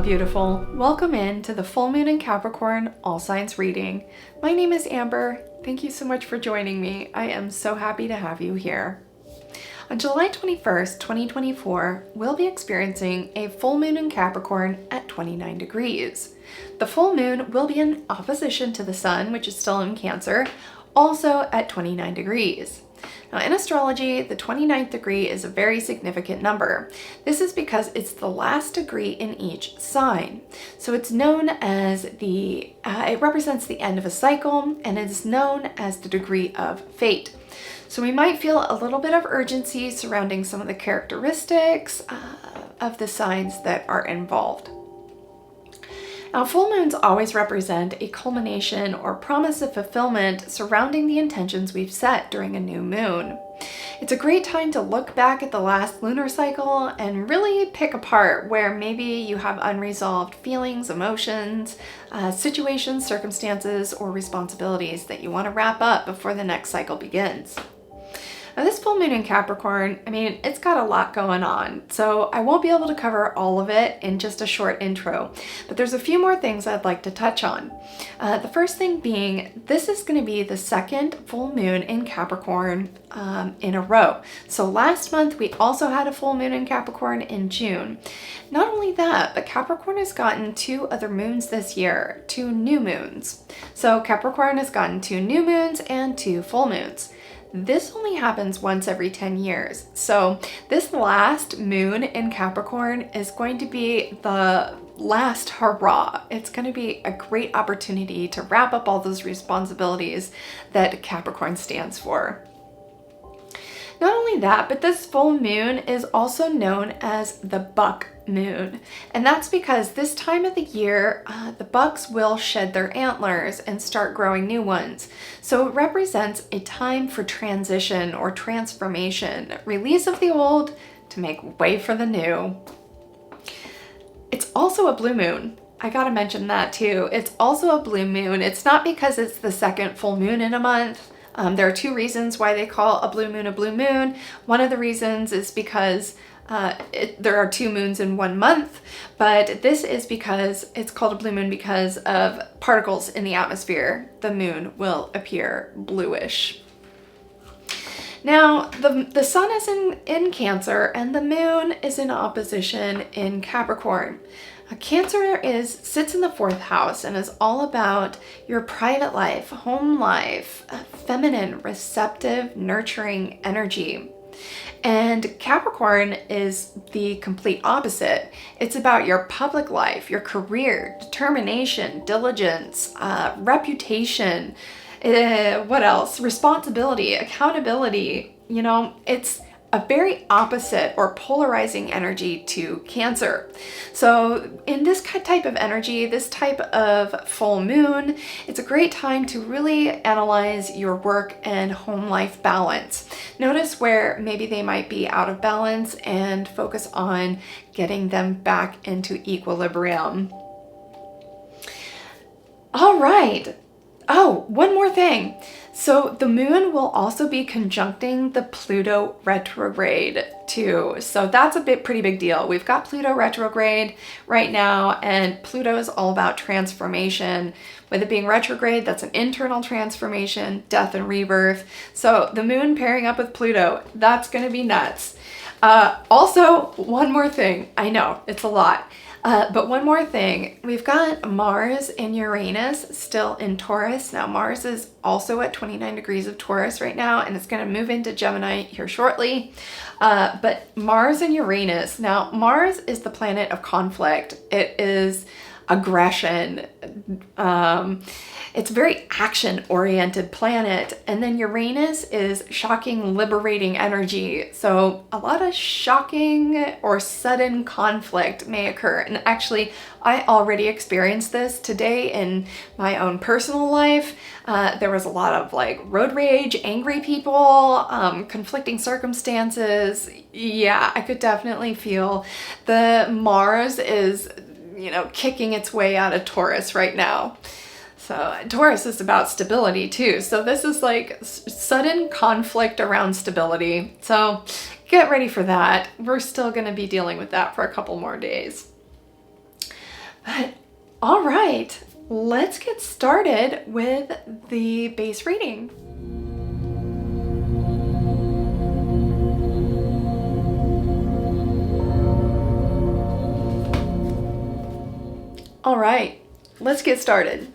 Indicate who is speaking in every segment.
Speaker 1: beautiful. Welcome in to the full moon in Capricorn All Signs Reading. My name is Amber. Thank you so much for joining me. I am so happy to have you here. On July 21st, 2024, we'll be experiencing a full moon in Capricorn at 29 degrees. The full moon will be in opposition to the sun, which is still in Cancer, also at 29 degrees. Now, in astrology, the 29th degree is a very significant number. This is because it's the last degree in each sign. So it's known as it represents the end of a cycle, and it is known as the degree of fate. So we might feel a little bit of urgency surrounding some of the characteristics of the signs that are involved. Now, full moons always represent a culmination or promise of fulfillment surrounding the intentions we've set during a new moon. It's a great time to look back at the last lunar cycle and really pick apart where maybe you have unresolved feelings, emotions, situations, circumstances, or responsibilities that you want to wrap up before the next cycle begins. Now, this full moon in Capricorn, it's got a lot going on, so I won't be able to cover all of it in just a short intro, but there's a few more things I'd like to touch on. The first thing being, this is going to be the second full moon in Capricorn in a row. So last month, we also had a full moon in Capricorn in June. Not only that, but Capricorn has gotten 2 other moons this year, 2 new moons. So Capricorn has gotten 2 new moons and 2 full moons. This only happens once every 10 years. So this last moon in Capricorn is going to be the last hurrah. It's going to be a great opportunity to wrap up all those responsibilities that Capricorn stands for. Not only that, but this full moon is also known as the buck moon. And that's because this time of the year, the bucks will shed their antlers and start growing new ones. So it represents a time for transition or transformation, release of the old to make way for the new. It's also a blue moon. I gotta mention that too. It's also a blue moon. It's not because it's the second full moon in a month. There are 2 reasons why they call a blue moon a blue moon. One of the reasons is because there are 2 moons in 1 month, but this is because it's called a blue moon because of particles in the atmosphere. The moon will appear bluish. Now, the sun is in Cancer and the moon is in opposition in Capricorn. Cancer sits in the 4th house and is all about your private life, home life, feminine, receptive, nurturing energy. And Capricorn is the complete opposite. It's about your public life, your career, determination, diligence, reputation, what else? Responsibility, accountability. It's a very opposite or polarizing energy to Cancer. So in this type of energy, this type of full moon, it's a great time to really analyze your work and home life balance. Notice where maybe they might be out of balance and focus on getting them back into equilibrium. All right. Oh, one more thing. So the moon will also be conjuncting the Pluto retrograde too. So that's a pretty big deal. We've got Pluto retrograde right now, and Pluto is all about transformation. With it being retrograde, that's an internal transformation, death and rebirth. So the moon pairing up with Pluto, that's going to be nuts. Also, one more thing. I know, it's a lot. But one more thing, we've got Mars and Uranus still in Taurus. Now, Mars is also at 29 degrees of Taurus right now, and it's going to move into Gemini here shortly. But Mars and Uranus, now Mars is the planet of conflict. It is aggression. It's a very action-oriented planet. And then Uranus is shocking, liberating energy. So a lot of shocking or sudden conflict may occur. And actually, I already experienced this today in my own personal life. There was a lot of road rage, angry people, conflicting circumstances. Yeah, I could definitely feel the Mars is kicking its way out of Taurus right now. So Taurus is about stability too. So this is sudden conflict around stability. So get ready for that. We're still going to be dealing with that for a couple more days. But all right, let's get started with the base reading. All right, let's get started.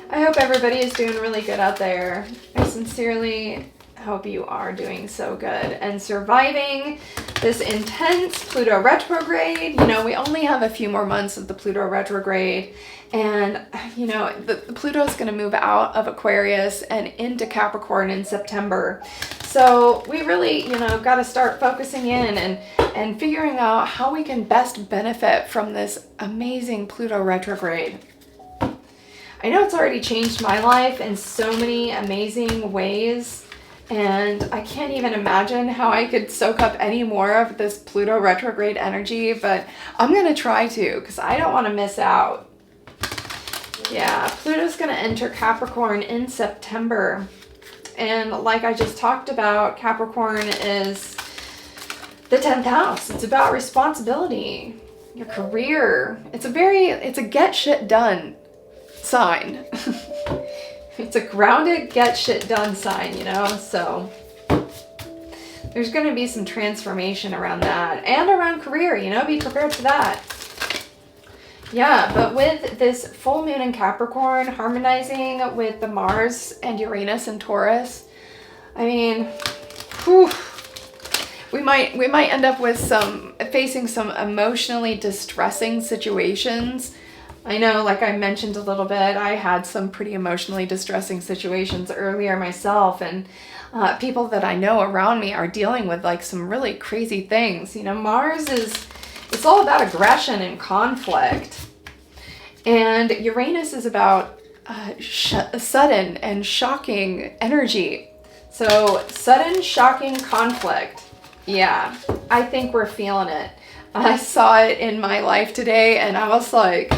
Speaker 1: I hope everybody is doing really good out there. I sincerely hope you are doing so good and surviving this intense Pluto retrograde. You know, we only have a few more months of the Pluto retrograde, and you know, the Pluto is going to move out of Aquarius and into Capricorn in September. So we really, you know, got to start focusing in and figuring out how we can best benefit from this amazing Pluto retrograde. I know it's already changed my life in so many amazing ways, and I can't even imagine how I could soak up any more of this Pluto retrograde energy, but I'm going to try to, because I don't want to miss out. Yeah, Pluto's going to enter Capricorn in September. And like I just talked about, Capricorn is the 10th house. It's about responsibility, your career. It's a get shit done sign. It's a grounded, get shit done sign, you know? So there's going to be some transformation around that and around career, you know? Be prepared for that. Yeah, but with this full moon in Capricorn harmonizing with the Mars and Uranus in Taurus, I mean, whew, we might end up with facing some emotionally distressing situations. I know, like I mentioned a little bit, I had some pretty emotionally distressing situations earlier myself, and people that I know around me are dealing with like some really crazy things. You know, Mars it's all about aggression and conflict. And Uranus is about sudden and shocking energy. So sudden, shocking conflict. Yeah, I think we're feeling it. I saw it in my life today and I was like,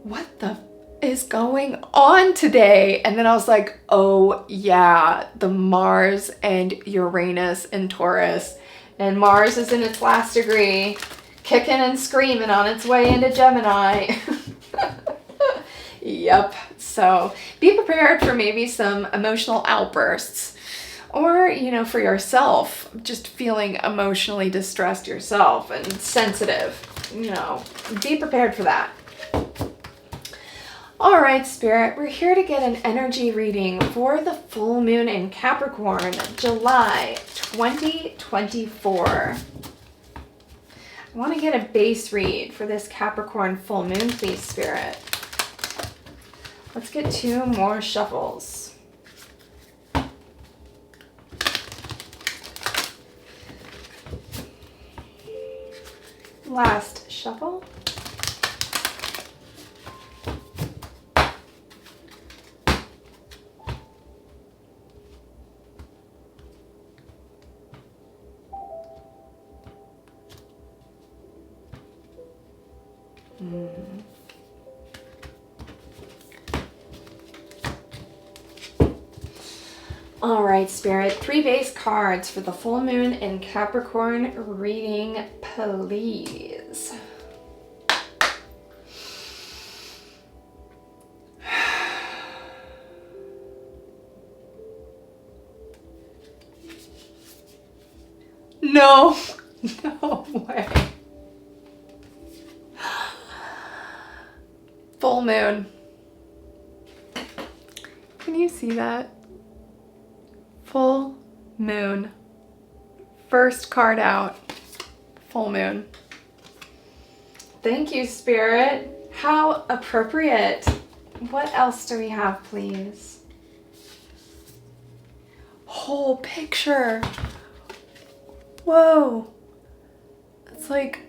Speaker 1: what the is going on today? And then I was like, oh yeah, the Mars and Uranus in Taurus. And Mars is in its last degree, kicking and screaming on its way into Gemini. Yep. So be prepared for maybe some emotional outbursts, or, you know, for yourself, just feeling emotionally distressed yourself and sensitive. You know, be prepared for that. All right, Spirit, we're here to get an energy reading for the full moon in Capricorn, July 2024. I want to get a base read for this Capricorn full moon, please, Spirit. Let's get 2 more shuffles. Last shuffle. All right, Spirit, 3 base cards for the full moon in Capricorn reading, please. No, no way. Full moon. Can you see that? Full moon. First card out. Full moon. Thank you, Spirit. How appropriate. What else do we have, please? Whole picture. Whoa. It's like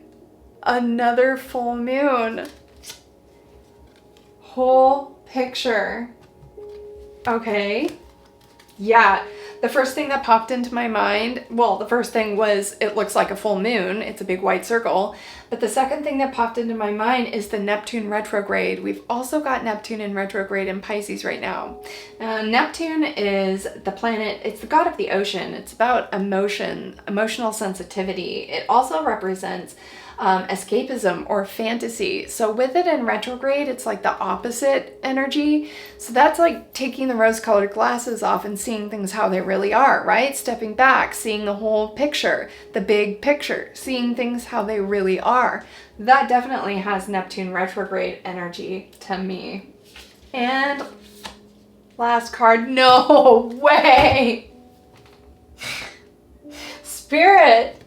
Speaker 1: another full moon. Whole picture. Okay. Yeah. The first thing that popped into my mind, well, the first thing was it looks like a full moon. It's a big white circle. But the second thing that popped into my mind is the Neptune retrograde. We've also got Neptune in retrograde in Pisces right now. Neptune is the planet, it's the god of the ocean. It's about emotion, emotional sensitivity. It also represents escapism or fantasy. So with it in retrograde, it's like the opposite energy. So that's like taking the rose-colored glasses off and seeing things how they really are, right? Stepping back, seeing the whole picture, the big picture, seeing things how they really are. That definitely has Neptune retrograde energy to me. And last card, no way! Spirit!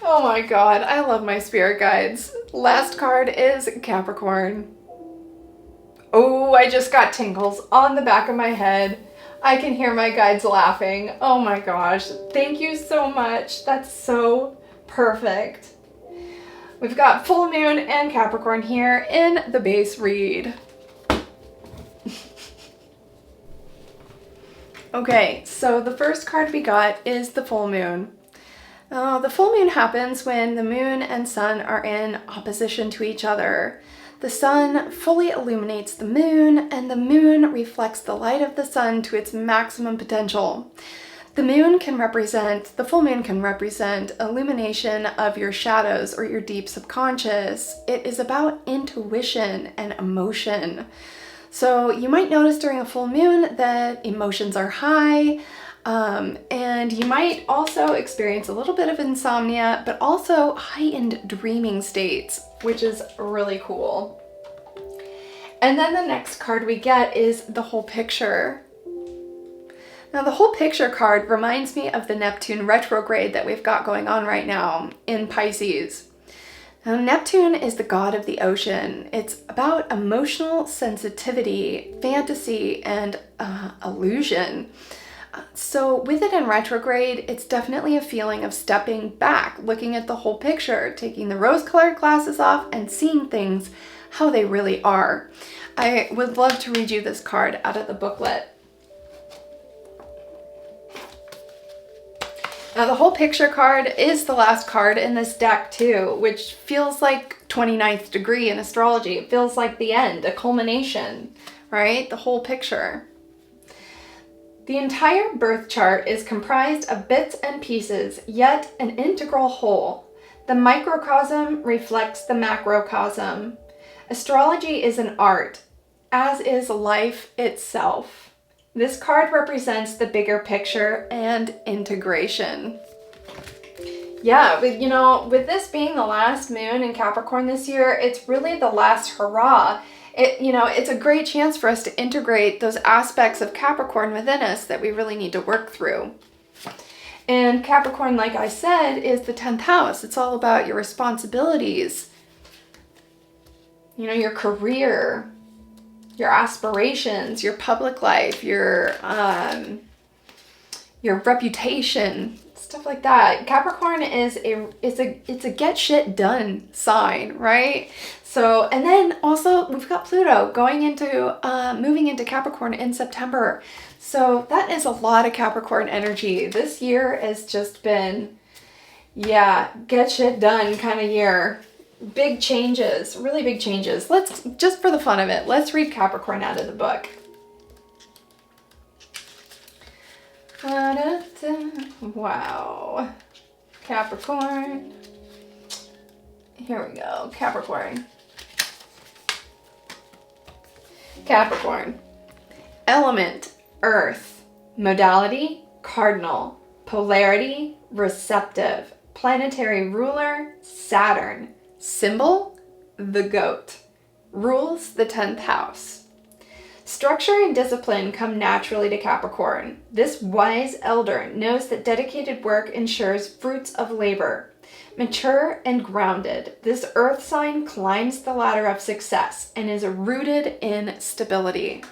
Speaker 1: Oh my god, I love my spirit guides. Last card is Capricorn. Oh, I just got tingles on the back of my head. I can hear my guides laughing. Oh my gosh, thank you so much. That's so perfect. We've got full moon and Capricorn here in the base read. Okay, so the first card we got is the full moon. The full moon happens when the moon and sun are in opposition to each other. The sun fully illuminates the moon, and the moon reflects the light of the sun to its maximum potential. The full moon can represent illumination of your shadows or your deep subconscious. It is about intuition and emotion. So you might notice during a full moon that emotions are high, and you might also experience a little bit of insomnia, but also heightened dreaming states, which is really cool. And then the next card we get is the whole picture. Now the whole picture card reminds me of the Neptune retrograde that we've got going on right now in Pisces. Now, Neptune is the god of the ocean. It's about emotional sensitivity, fantasy, and illusion. So with it in retrograde, it's definitely a feeling of stepping back, looking at the whole picture, taking the rose-colored glasses off and seeing things how they really are. I would love to read you this card out of the booklet. Now the whole picture card is the last card in this deck too, which feels like 29th degree in astrology. It feels like the end, a culmination, right? The whole picture. The entire birth chart is comprised of bits and pieces, yet an integral whole. The microcosm reflects the macrocosm. Astrology is an art, as is life itself. This card represents the bigger picture and integration. Yeah, with this being the last moon in Capricorn this year, it's really the last hurrah. It's a great chance for us to integrate those aspects of Capricorn within us that we really need to work through. And Capricorn, like I said, is the 10th house. It's all about your responsibilities, your career, your aspirations, your public life, your reputation, stuff like that. Capricorn is a get shit done sign, right? So, and then also we've got Pluto moving into Capricorn in September. So that is a lot of Capricorn energy. This year has just been, get shit done kind of year. Big changes, really big changes. Let's, just for the fun of it, let's read Capricorn out of the book. Wow. Capricorn. Here we go. Capricorn. Element, earth. Modality, cardinal. Polarity, receptive. Planetary ruler, Saturn. Symbol, the goat. Rules, the 10th house. Structure and discipline come naturally to Capricorn. This wise elder knows that dedicated work ensures fruits of labor. Mature and grounded, this earth sign climbs the ladder of success and is rooted in stability.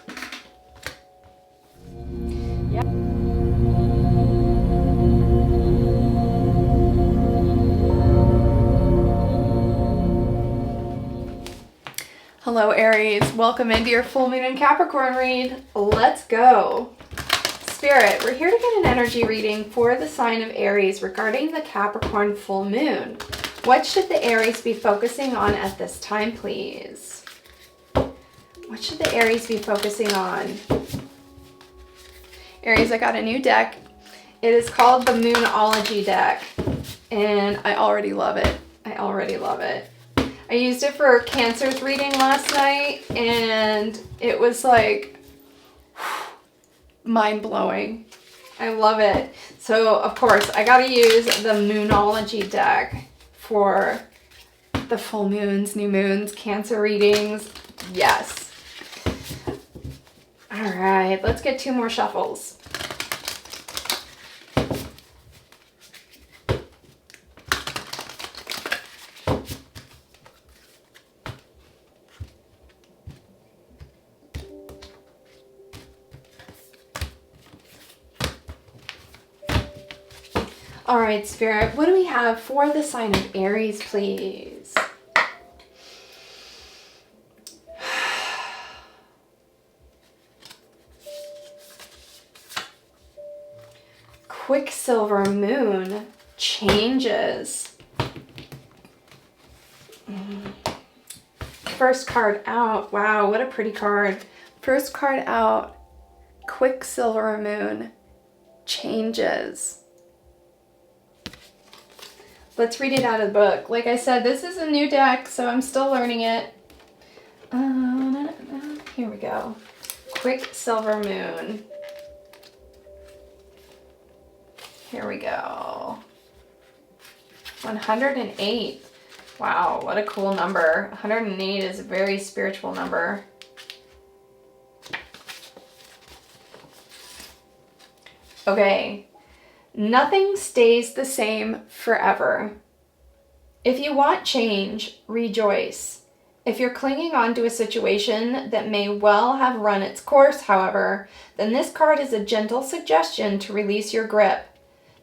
Speaker 1: Hello Aries, welcome into your full moon in Capricorn read. Let's go. Spirit, we're here to get an energy reading for the sign of Aries regarding the Capricorn full moon. What should the Aries be focusing on at this time, please? What should the Aries be focusing on? Aries, I got a new deck. It is called the Moonology deck, and I already love it. I already love it. I used it for Cancer's reading last night, and it was like mind-blowing. I love it. So, of course, I got to use the Moonology deck for the full moons, new moons, Cancer readings. Yes. All right, let's get 2 more shuffles. All right, Spirit, what do we have for the sign of Aries, please? Quicksilver moon changes. First card out. Wow, what a pretty card. First card out. Quicksilver moon changes. Let's read it out of the book. Like I said, this is a new deck, so I'm still learning it. Here we go. Quicksilver moon. Here we go. 108. Wow, what a cool number. 108 is a very spiritual number. Okay. Nothing stays the same forever. If you want change, rejoice. If you're clinging on to a situation that may well have run its course, however, then this card is a gentle suggestion to release your grip.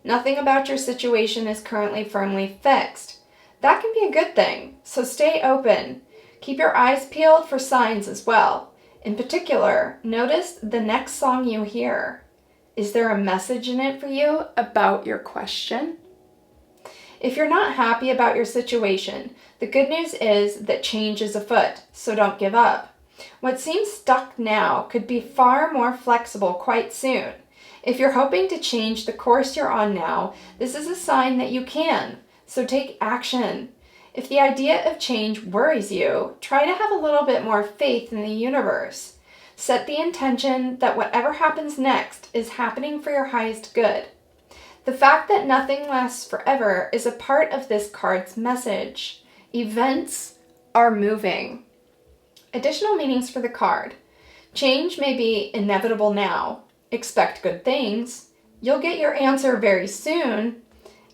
Speaker 1: Nothing about your situation is currently firmly fixed. That can be a good thing, so stay open. Keep your eyes peeled for signs as well. In particular, notice the next song you hear. Is there a message in it for you about your question? If you're not happy about your situation, the good news is that change is afoot, so don't give up. What seems stuck now could be far more flexible quite soon. If you're hoping to change the course you're on now, this is a sign that you can, so take action. If the idea of change worries you, try to have a little bit more faith in the universe. Set the intention that whatever happens next is happening for your highest good. The fact that nothing lasts forever is a part of this card's message. Events are moving. Additional meanings for the card. Change may be inevitable now. Expect good things. You'll get your answer very soon.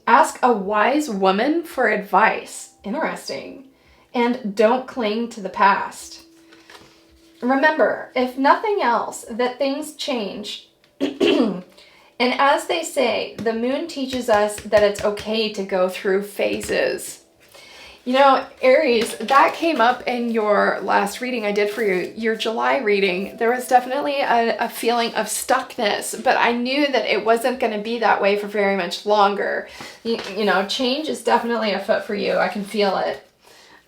Speaker 1: Ask a wise woman for advice. Interesting. And don't cling to the past. Remember, if nothing else, that things change. And as they say, the moon teaches us that it's okay to go through phases. You know, Aries, that came up in your last reading I did for you, your July reading. There was definitely a feeling of stuckness, but I knew that it wasn't going to be that way for very much longer. You know, change is definitely afoot for you. I can feel it.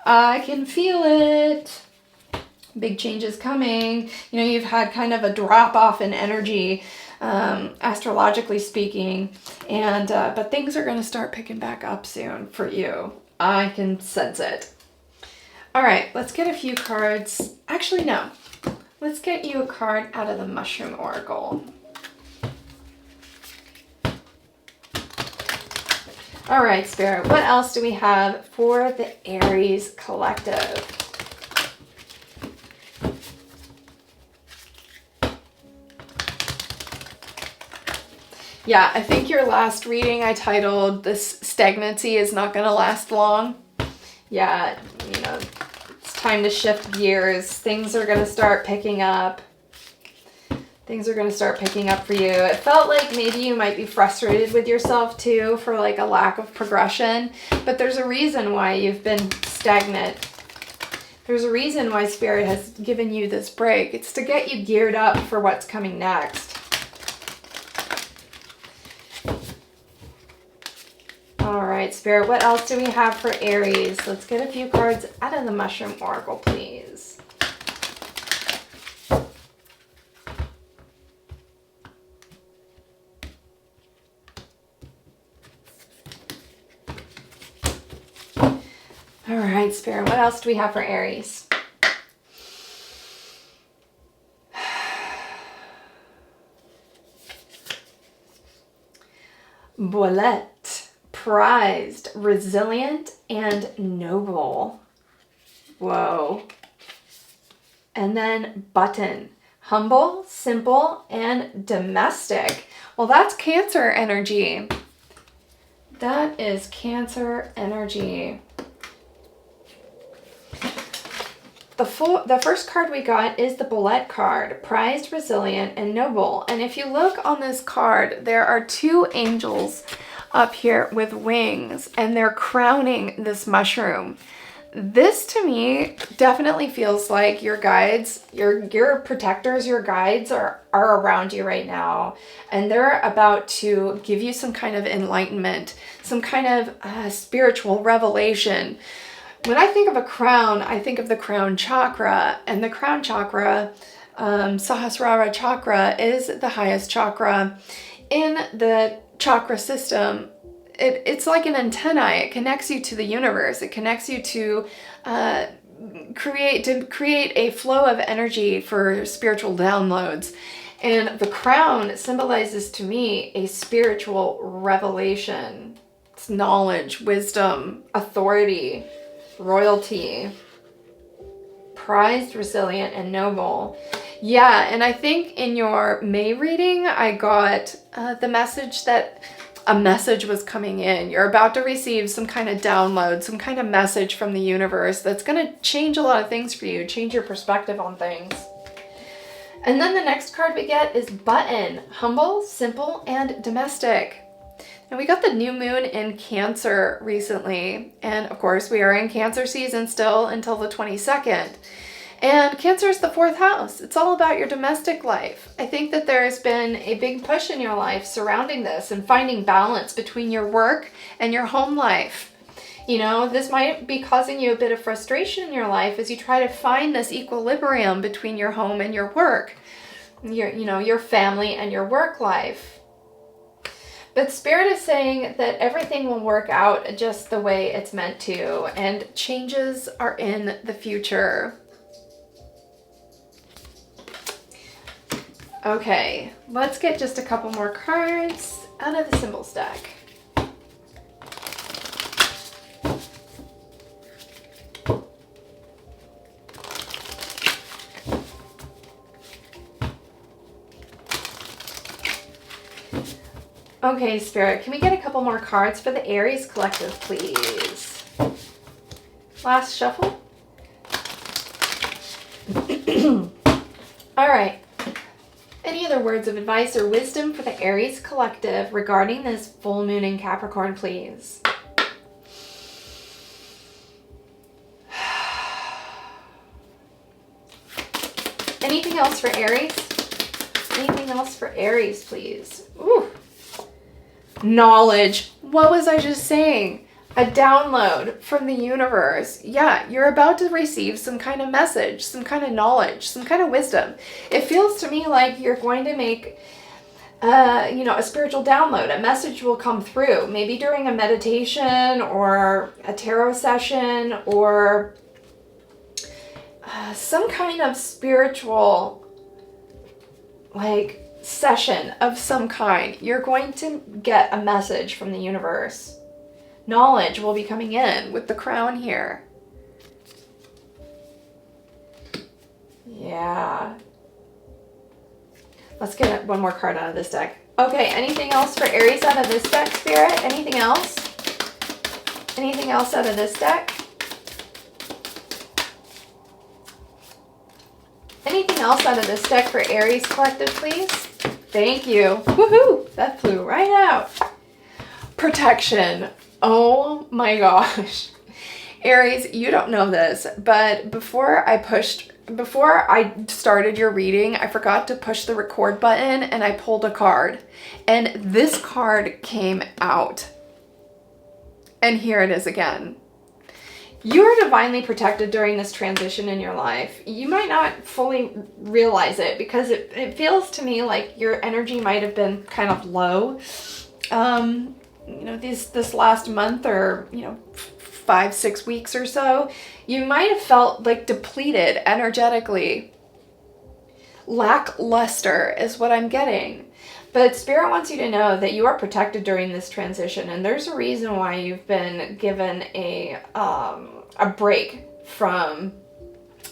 Speaker 1: I can feel it. Big changes coming. You know, you've had kind of a drop off in energy, astrologically speaking, and but things are going to start picking back up soon for you. I can sense it. All right, let's get a few cards. Actually, no. Let's get you a card out of the Mushroom Oracle. All right, Spirit, what else do we have for the Aries collective? Yeah, I think your last reading I titled "This Stagnancy is Not Gonna Last Long." Yeah, you know, it's time to shift gears. Things are gonna start picking up. Things are gonna start picking up for you. It felt like maybe you might be frustrated with yourself too for like a lack of progression, but there's a reason why you've been stagnant. There's a reason why Spirit has given you this break. It's to get you geared up for what's coming next. All right, Spirit, what else do we have for Aries? Let's get a few cards out of the Mushroom Oracle, please. All right, Spirit, what else do we have for Aries? Boulette, prized, resilient, and noble. Whoa. And then button, humble, simple, and domestic. Well, that's Cancer energy. That is Cancer energy. The first card we got is the Boulette card, prized, resilient, and noble. And if you look on this card, there are two angels up here with wings, and they're crowning this mushroom. This to me definitely feels like your guides, your protectors, your guides are around you right now, and they're about to give you some kind of enlightenment, some kind of spiritual revelation. When I think of a crown, I think of the crown chakra, and the crown chakra, Sahasrara chakra, is the highest chakra in the chakra system. It's like an antennae. It connects you to the universe. It connects you to create a flow of energy for spiritual downloads. And the crown symbolizes to me a spiritual revelation. It's knowledge, wisdom, authority, royalty, prized, resilient, and noble. Yeah, and I think in your May reading, I got the message that a message was coming in. You're about to receive some kind of download, some kind of message from the universe that's going to change a lot of things for you, change your perspective on things. And then the next card we get is button, humble, simple, and domestic. Now we got the new moon in Cancer recently, and of course we are in Cancer season still until the 22nd. And Cancer is the fourth house. It's all about your domestic life. I think that there's been a big push in your life surrounding this and finding balance between your work and your home life. You know, this might be causing you a bit of frustration in your life as you try to find this equilibrium between your home and your work, your family and your work life. But Spirit is saying that everything will work out just the way it's meant to, and changes are in the future. Okay, let's get just a couple more cards out of the symbols deck. Okay, Spirit, can we get a couple more cards for the Aries collective, please? Last shuffle. All right. Any other words of advice or wisdom for the Aries collective regarding this full moon in Capricorn, please? Anything else for Aries? Anything else for Aries, please? Ooh. Knowledge. What was I just saying? A download from the universe. Yeah, you're about to receive some kind of message, some kind of knowledge, some kind of wisdom. It feels to me like you're going to make, a spiritual download. A message will come through, maybe during a meditation or a tarot session or some kind of spiritual, session of some kind. You're going to get a message from the universe. Knowledge will be coming in with the crown here. Yeah. Let's get one more card out of this deck. Okay, anything else for Aries out of this deck, Spirit? Anything else? Anything else out of this deck? Anything else out of this deck for Aries collective, please? Thank you. Woohoo! That flew right out. Protection. Oh my gosh. Aries, you don't know this, but before I started your reading, I forgot to push the record button and I pulled a card. And this card came out. And here it is again. You are divinely protected during this transition in your life. You might not fully realize it because it feels to me like your energy might have been kind of low. You know, this last month or, you know, 5-6 weeks or so, you might have felt like depleted energetically. Lackluster is what I'm getting. But Spirit wants you to know that you are protected during this transition, and there's a reason why you've been given a break from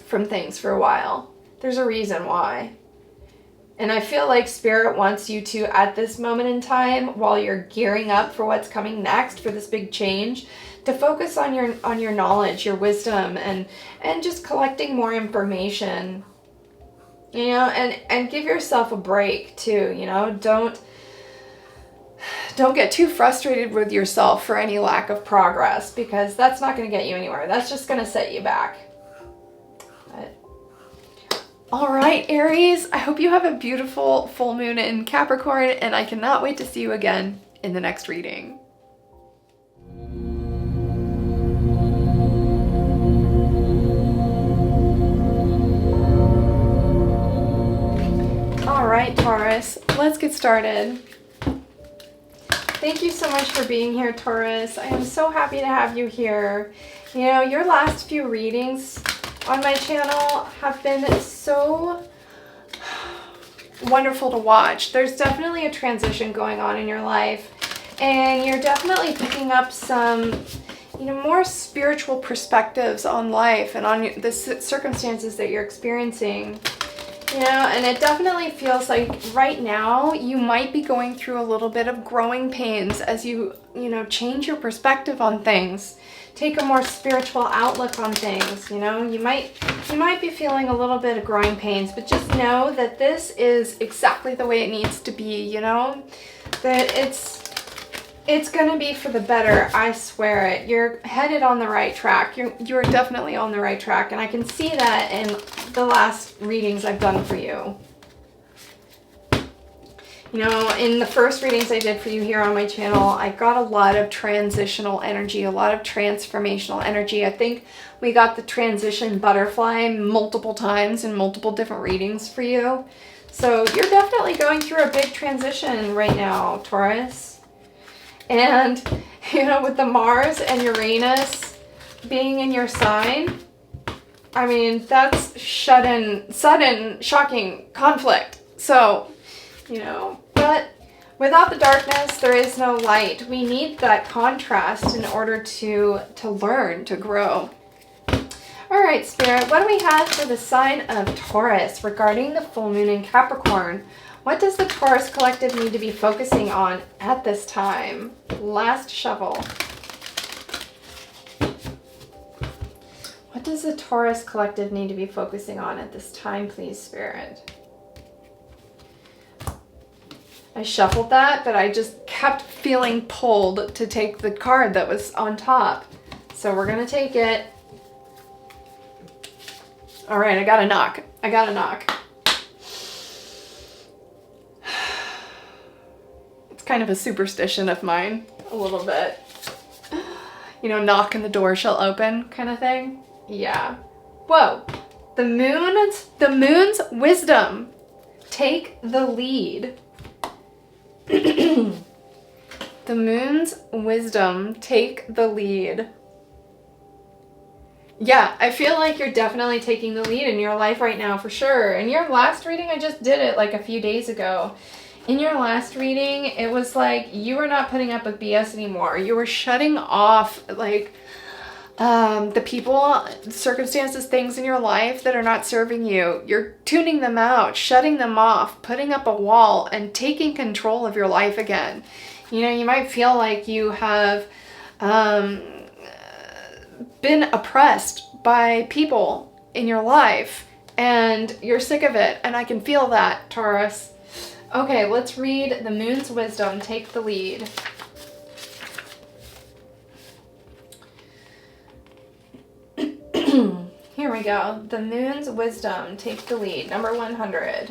Speaker 1: things for a while. There's a reason why. And I feel like Spirit wants you to, at this moment in time, while you're gearing up for what's coming next, for this big change, to focus on your knowledge, your wisdom, and just collecting more information. You know, and give yourself a break too, you know. Don't get too frustrated with yourself for any lack of progress, because that's not going to get you anywhere. That's just going to set you back. All right, Aries, I hope you have a beautiful full moon in Capricorn, and I cannot wait to see you again in the next reading. All right, Taurus, let's get started. Thank you so much for being here, Taurus. I am so happy to have you here. You know, your last few readings on my channel have been so wonderful to watch. There's definitely a transition going on in your life, and you're definitely picking up some, you know, more spiritual perspectives on life and on the circumstances that you're experiencing. You know, and it definitely feels like right now you might be going through a little bit of growing pains as you know, change your perspective on things. Take a more spiritual outlook on things, you know. You might be feeling a little bit of growing pains, but just know that this is exactly the way it needs to be, you know. That it's going to be for the better, I swear it. You're headed on the right track. You're definitely on the right track, and I can see that in the last readings I've done for you. You know, in the first readings I did for you here on my channel, I got a lot of transitional energy, a lot of transformational energy. I think we got the transition butterfly multiple times in multiple different readings for you. So you're definitely going through a big transition right now, Taurus. And, you know, with the Mars and Uranus being in your sign, I mean, that's sudden, shocking conflict. So, you know, but without the darkness, there is no light. We need that contrast in order to learn, to grow. All right, Spirit, what do we have for the sign of Taurus regarding the full moon in Capricorn? What does the Taurus collective need to be focusing on at this time? Last shuffle. What does the Taurus collective need to be focusing on at this time, please, Spirit? I shuffled that, but I just kept feeling pulled to take the card that was on top. So we're going to take it. All right, I got a knock. It's kind of a superstition of mine, a little bit. You know, knock and the door shall open kind of thing. Yeah. Whoa. The moon's wisdom. Take the lead. The moon's wisdom. Take the lead. Yeah, I feel like you're definitely taking the lead in your life right now, for sure. In your last reading, I just did it like a few days ago. In your last reading, it was like you were not putting up with BS anymore. You were shutting off, like, the people, circumstances, things in your life that are not serving you. You're tuning them out, shutting them off, putting up a wall, and taking control of your life again. You know, you might feel like you have been oppressed by people in your life, and you're sick of it, and I can feel that, Taurus. Okay, let's read the moon's wisdom. Take the lead. Here we go. The moon's wisdom. Take the lead. Number 100.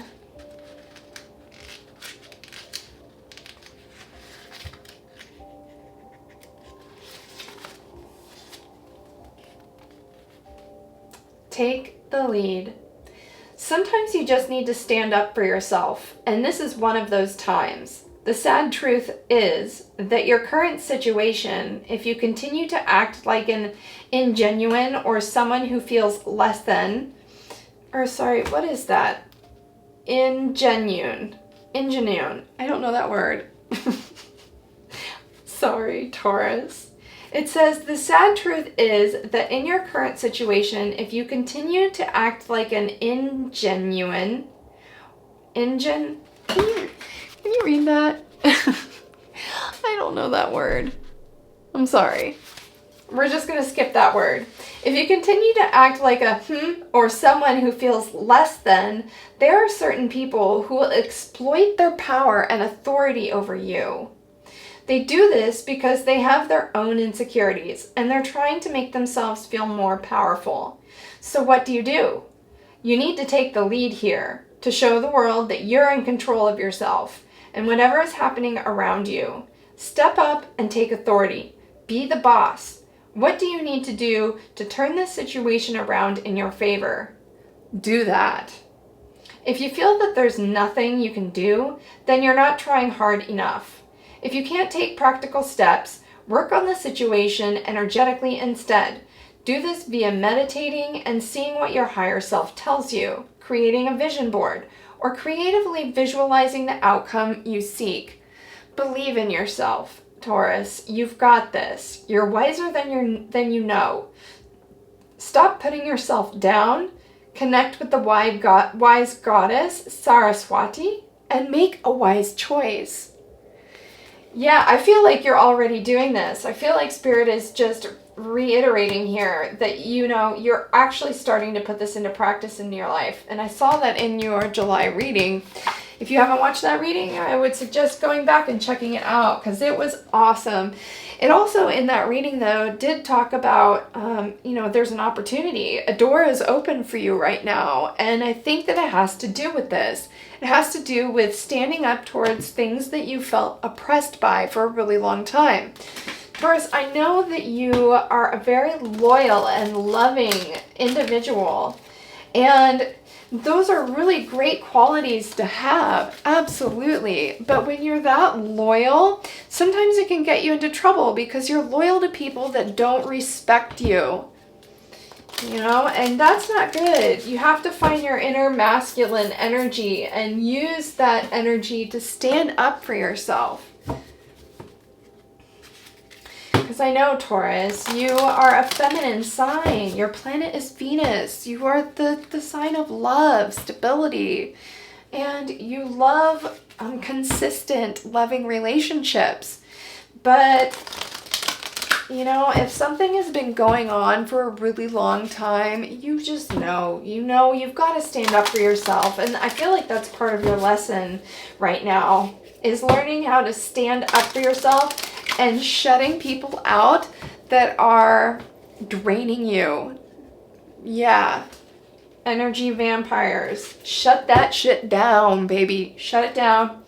Speaker 1: Take the lead. Sometimes you just need to stand up for yourself, and this is one of those times. The sad truth is that your current situation, if you continue to act like an ingenuine or someone who feels less than, or sorry, what is that? Ingenuine. I don't know that word. Sorry, Taurus. It says, the sad truth is that in your current situation, if you continue to act like an can you read that? I don't know that word. I'm sorry. We're just going to skip that word. If you continue to act like a or someone who feels less than, there are certain people who will exploit their power and authority over you. They do this because they have their own insecurities and they're trying to make themselves feel more powerful. So what do? You need to take the lead here to show the world that you're in control of yourself and whatever is happening around you. Step up and take authority. Be the boss. What do you need to do to turn this situation around in your favor? Do that. If you feel that there's nothing you can do, then you're not trying hard enough. If you can't take practical steps, work on the situation energetically instead. Do this via meditating and seeing what your higher self tells you, creating a vision board, or creatively visualizing the outcome you seek. Believe in yourself, Taurus. You've got this. You're wiser than you know. Stop putting yourself down. Connect with the wise goddess, Saraswati, and make a wise choice. Yeah, I feel like you're already doing this. I feel like Spirit is just reiterating here that, you're actually starting to put this into practice in your life. And I saw that in your July reading. If you haven't watched that reading, I would suggest going back and checking it out because it was awesome. It also, in that reading, though, did talk about, there's an opportunity. A door is open for you right now. And I think that it has to do with this. It has to do with standing up towards things that you felt oppressed by for a really long time. Taurus, I know that you are a very loyal and loving individual. And those are really great qualities to have, absolutely. But when you're that loyal, sometimes it can get you into trouble because you're loyal to people that don't respect you. And that's not good. You have to find your inner masculine energy and use that energy to stand up for yourself. Because I know, Taurus, you are a feminine sign. Your planet is Venus. You are the sign of love, stability, and you love consistent, loving relationships. But, if something has been going on for a really long time, you just know. You've got to stand up for yourself. And I feel like that's part of your lesson right now, is learning how to stand up for yourself and shutting people out that are draining you. Yeah. Energy vampires. Shut that shit down, baby. Shut it down.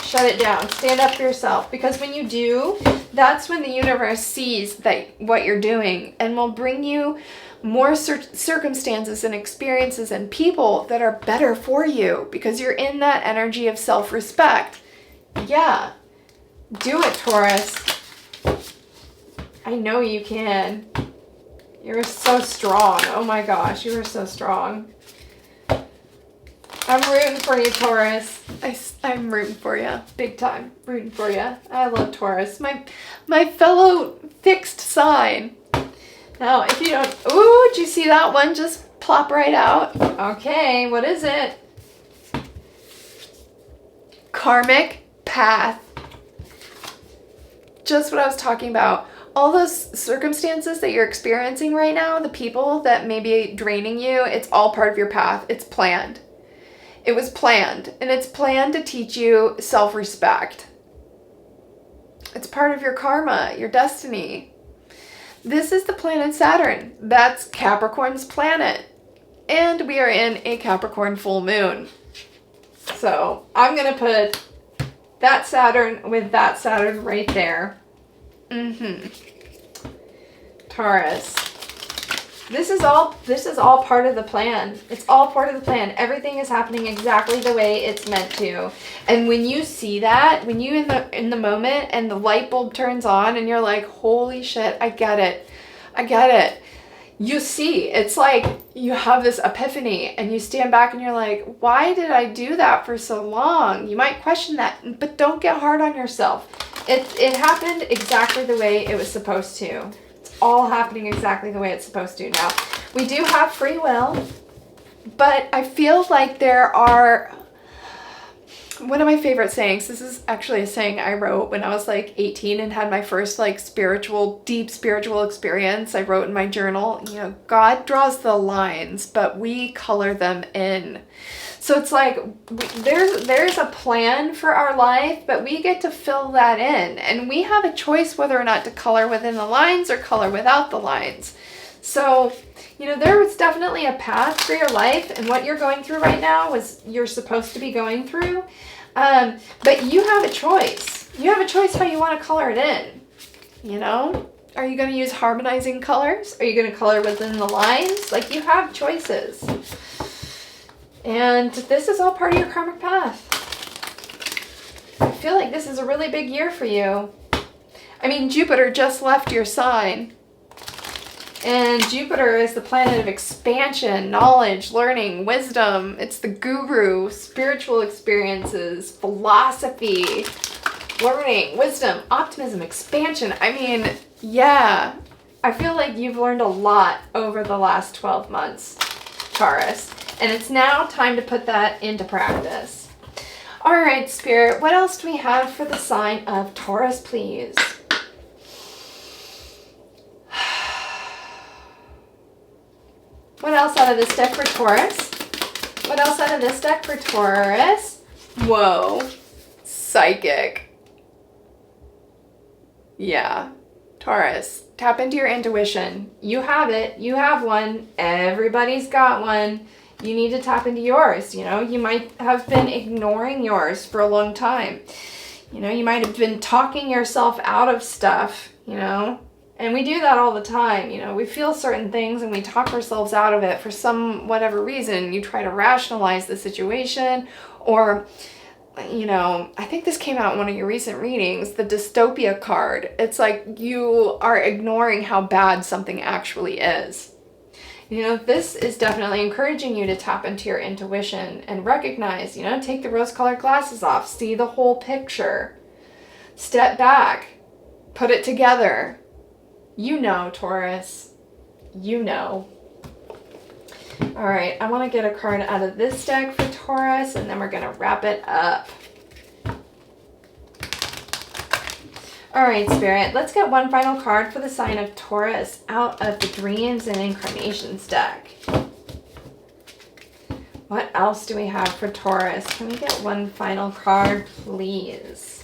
Speaker 1: Shut it down. Stand up for yourself. Because when you do, that's when the universe sees that what you're doing and will bring you more circumstances and experiences and people that are better for you because you're in that energy of self-respect. Yeah. Do it, Taurus. I know you can. You're so strong. Oh my gosh, you are so strong. I'm rooting for you, Taurus. I'm rooting for you. Big time. Rooting for you. I love Taurus. My fellow fixed sign. Now, if you don't... Ooh, did you see that one just plop right out? Okay, what is it? Karmic path. Just what I was talking about. All those circumstances that you're experiencing right now, the people that may be draining you, it's all part of your path. It's planned. It was planned. And it's planned to teach you self-respect. It's part of your karma, your destiny. This is the planet Saturn. That's Capricorn's planet. And we are in a Capricorn full moon. So I'm going to put that Saturn with that Saturn right there. Taurus. This is all part of the plan. It's all part of the plan. Everything is happening exactly the way it's meant to. And when you see that, when you in the moment and the light bulb turns on and you're like, holy shit, I get it. I get it. You see, it's like you have this epiphany and you stand back and you're like, why did I do that for so long? You might question that, but don't get hard on yourself. It happened exactly the way it was supposed to. It's all happening exactly the way it's supposed to. Now, we do have free will, but I feel like there are... One of my favorite sayings, this is actually a saying I wrote when I was like 18 and had my first like deep spiritual experience. I wrote in my journal, you know, God draws the lines, but we color them in. So it's like there's a plan for our life, but we get to fill that in. And we have a choice whether or not to color within the lines or color without the lines. So, you know, there was definitely a path for your life, and what you're going through right now was you're supposed to be going through. But you have a choice. You have a choice how you want to color it in. You know? Are you going to use harmonizing colors? Are you going to color within the lines? Like, you have choices. And this is all part of your karmic path. I feel like this is a really big year for you. I mean, Jupiter just left your sign. And Jupiter is the planet of expansion, knowledge, learning, wisdom. It's the guru, spiritual experiences, philosophy, learning, wisdom, optimism, expansion. I mean, yeah. I feel like you've learned a lot over the last 12 months, Taurus. And it's now time to put that into practice. All right, Spirit, what else do we have for the sign of Taurus, please? What else out of this deck for Taurus? What else out of this deck for Taurus? Whoa. Psychic. Yeah. Taurus, tap into your intuition. You have it. You have one. Everybody's got one. You need to tap into yours. You know, you might have been ignoring yours for a long time. You know, you might have been talking yourself out of stuff, you know. And we do that all the time, you know. We feel certain things and we talk ourselves out of it for some whatever reason. You try to rationalize the situation, or, you know, I think this came out in one of your recent readings, the dystopia card. It's like you are ignoring how bad something actually is. You know, this is definitely encouraging you to tap into your intuition and recognize, you know, take the rose-colored glasses off, see the whole picture, step back, put it together. You know, Taurus. You know. All right, I want to get a card out of this deck for Taurus, and then we're going to wrap it up. All right, Spirit, let's get one final card for the sign of Taurus out of the Dreams and Incarnations deck. What else do we have for Taurus? Can we get one final card, please?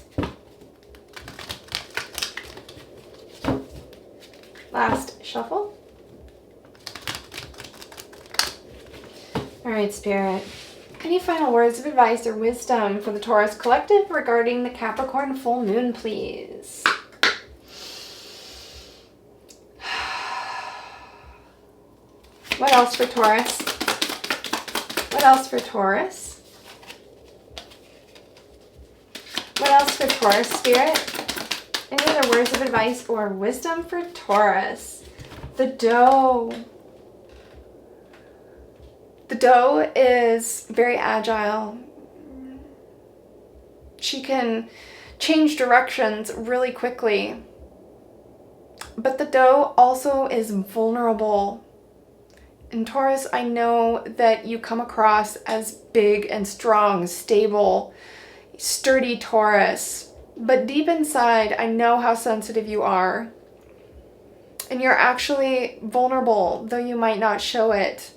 Speaker 1: Last shuffle. All right, Spirit. Any final words of advice or wisdom for the Taurus collective regarding the Capricorn full moon, please? What else for Taurus? What else for Taurus? What else for Taurus, Spirit? Any other words of advice or wisdom for Taurus? The doe. The doe is very agile. She can change directions really quickly. But the doe also is vulnerable. And Taurus, I know that you come across as big and strong, stable, sturdy Taurus. But deep inside, I know how sensitive you are. And you're actually vulnerable, though you might not show it.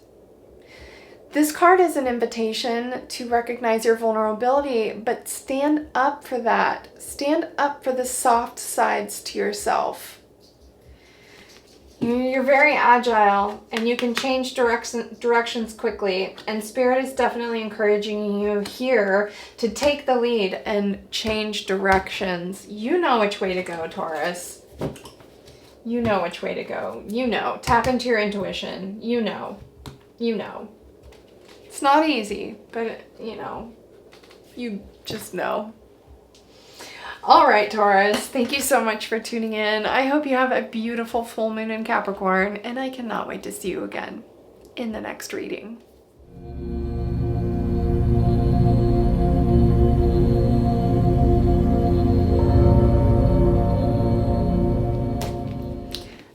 Speaker 1: This card is an invitation to recognize your vulnerability, but stand up for that. Stand up for the soft sides to yourself. You're very agile, and you can change directions quickly, and Spirit is definitely encouraging you here to take the lead and change directions. You know which way to go, Taurus. You know which way to go. You know. Tap into your intuition. You know. You know. It's not easy, but, you know, you just know. All right, Taurus, thank you so much for tuning in. I hope you have a beautiful full moon in Capricorn, and I cannot wait to see you again in the next reading.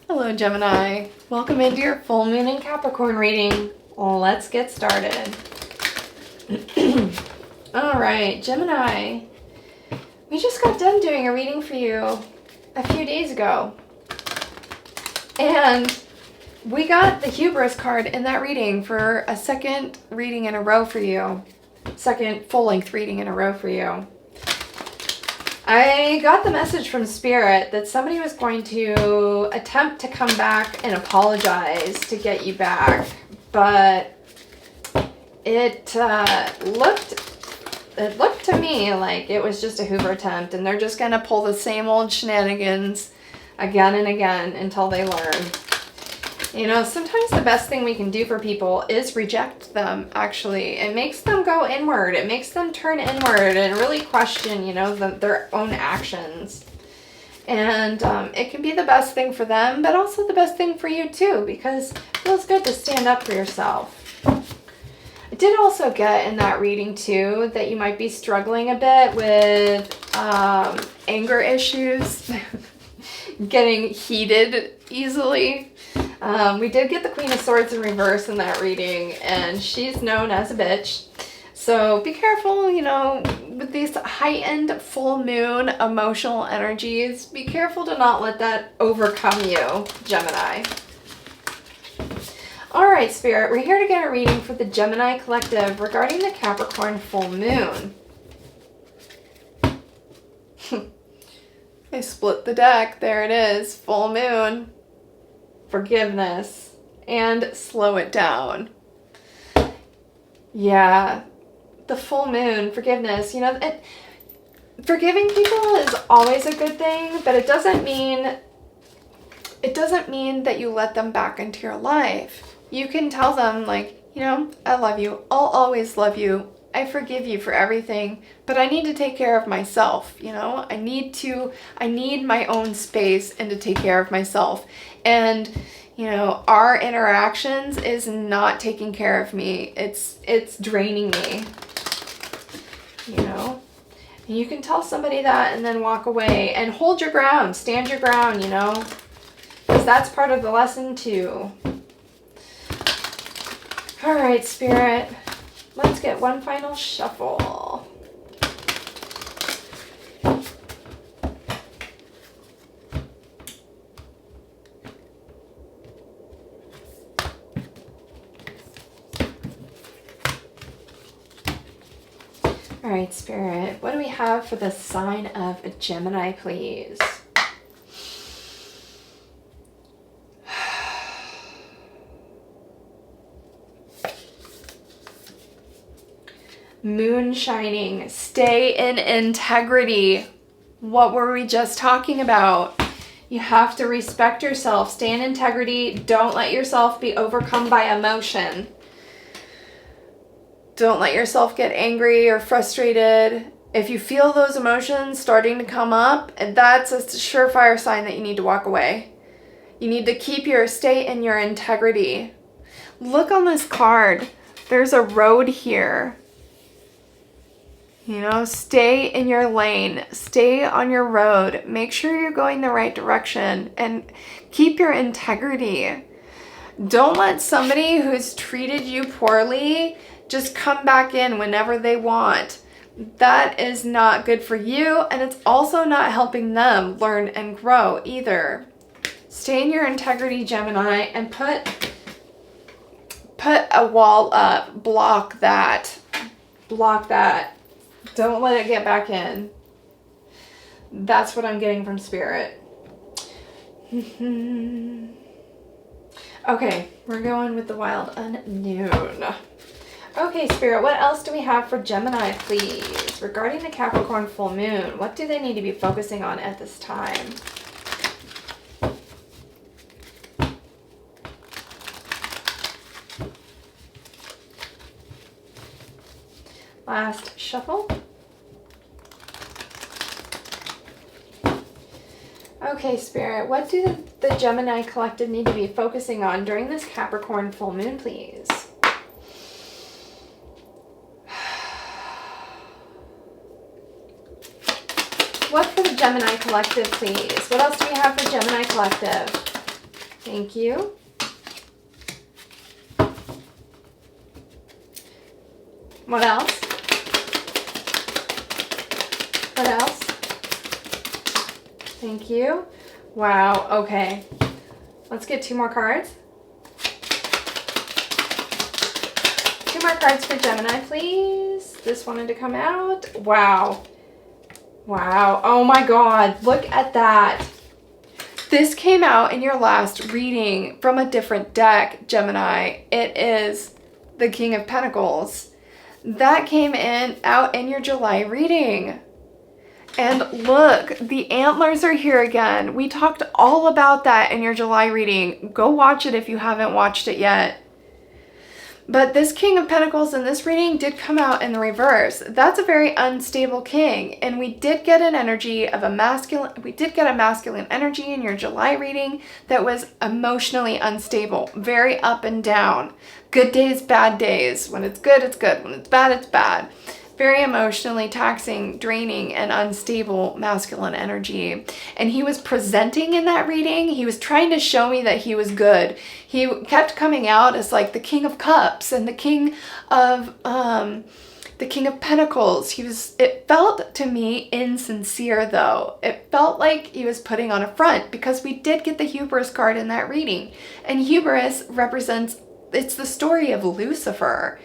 Speaker 1: Hello, Gemini. Welcome into your full moon in Capricorn reading. Let's get started. All right, Gemini. We just got done doing a reading for you a few days ago. And we got the Hubris card in that reading for a second reading in a row for you. Second full-length reading in a row for you. I got the message from Spirit that somebody was going to attempt to come back and apologize to get you back. But it looked to me like it was just a Hoover attempt, and they're just going to pull the same old shenanigans again and again until they learn. You know, sometimes the best thing we can do for people is reject them, actually. It makes them go inward. It makes them turn inward and really question, you know, their own actions. And it can be the best thing for them, but also the best thing for you, too, because it feels good to stand up for yourself. I did also get in that reading, too, that you might be struggling a bit with anger issues, getting heated easily. We did get the Queen of Swords in reverse in that reading, and she's known as a bitch. So be careful, you know, with these heightened full moon emotional energies. Be careful to not let that overcome you, Gemini. All right, Spirit, we're here to get a reading for the Gemini Collective regarding the Capricorn full moon. I split the deck. There it is. Full moon. Forgiveness. And slow it down. Yeah. The full moon. Forgiveness. You know, forgiving people is always a good thing, but it doesn't mean that you let them back into your life. You can tell them, like, you know, I love you. I'll always love you. I forgive you for everything, but I need to take care of myself, you know? I need my own space and to take care of myself. And, you know, our interactions is not taking care of me. It's draining me, you know? And you can tell somebody that and then walk away and hold your ground, stand your ground, you know? Because that's part of the lesson too. All right, Spirit, let's get one final shuffle. All right, Spirit, what do we have for the sign of Gemini, please? Moon shining. Stay in integrity. What were we just talking about? You have to respect yourself. Stay in integrity. Don't let yourself be overcome by emotion. Don't let yourself get angry or frustrated. If you feel those emotions starting to come up, that's a surefire sign that you need to walk away. You need to stay in your integrity. Look on this card. There's a road here. You know, stay in your lane, stay on your road, make sure you're going the right direction, and keep your integrity. Don't let somebody who's treated you poorly just come back in whenever they want. That is not good for you, and it's also not helping them learn and grow either. Stay in your integrity, Gemini, and put a wall up. Block that. Block that. Don't let it get back in. That's what I'm getting from Spirit. Okay, we're going with the wild unknown. Okay, Spirit, what else do we have for Gemini, please? Regarding the Capricorn full moon, what do they need to be focusing on at this time? last shuffle. Okay, Spirit, what do the Gemini collective need to be focusing on during this Capricorn full moon, please? What for the Gemini collective, please? What else do we have for Gemini collective? Thank you. What else? What else? Thank you. Wow, okay. Let's get 2 more cards. 2 more cards for Gemini, please. This wanted to come out. Wow. Wow. Oh my God. Look at that. This came out in your last reading from a different deck, Gemini. It is the King of Pentacles. That came out in your July reading. And look, the antlers are here again. We talked all about that in your July reading. Go watch it if you haven't watched it yet. But this King of Pentacles in this reading did come out in the reverse. That's a very unstable king. And we did get an energy of a masculine energy in your July reading that was emotionally unstable, very up and down. Good days, bad days. When it's good, it's good. When it's bad, it's bad. Very emotionally taxing, draining, and unstable masculine energy. And he was presenting in that reading. He was trying to show me that he was good. He kept coming out as like the King of Cups and the King of Pentacles. It felt to me insincere though. It felt like he was putting on a front because we did get the hubris card in that reading. And hubris represents, it's the story of Lucifer.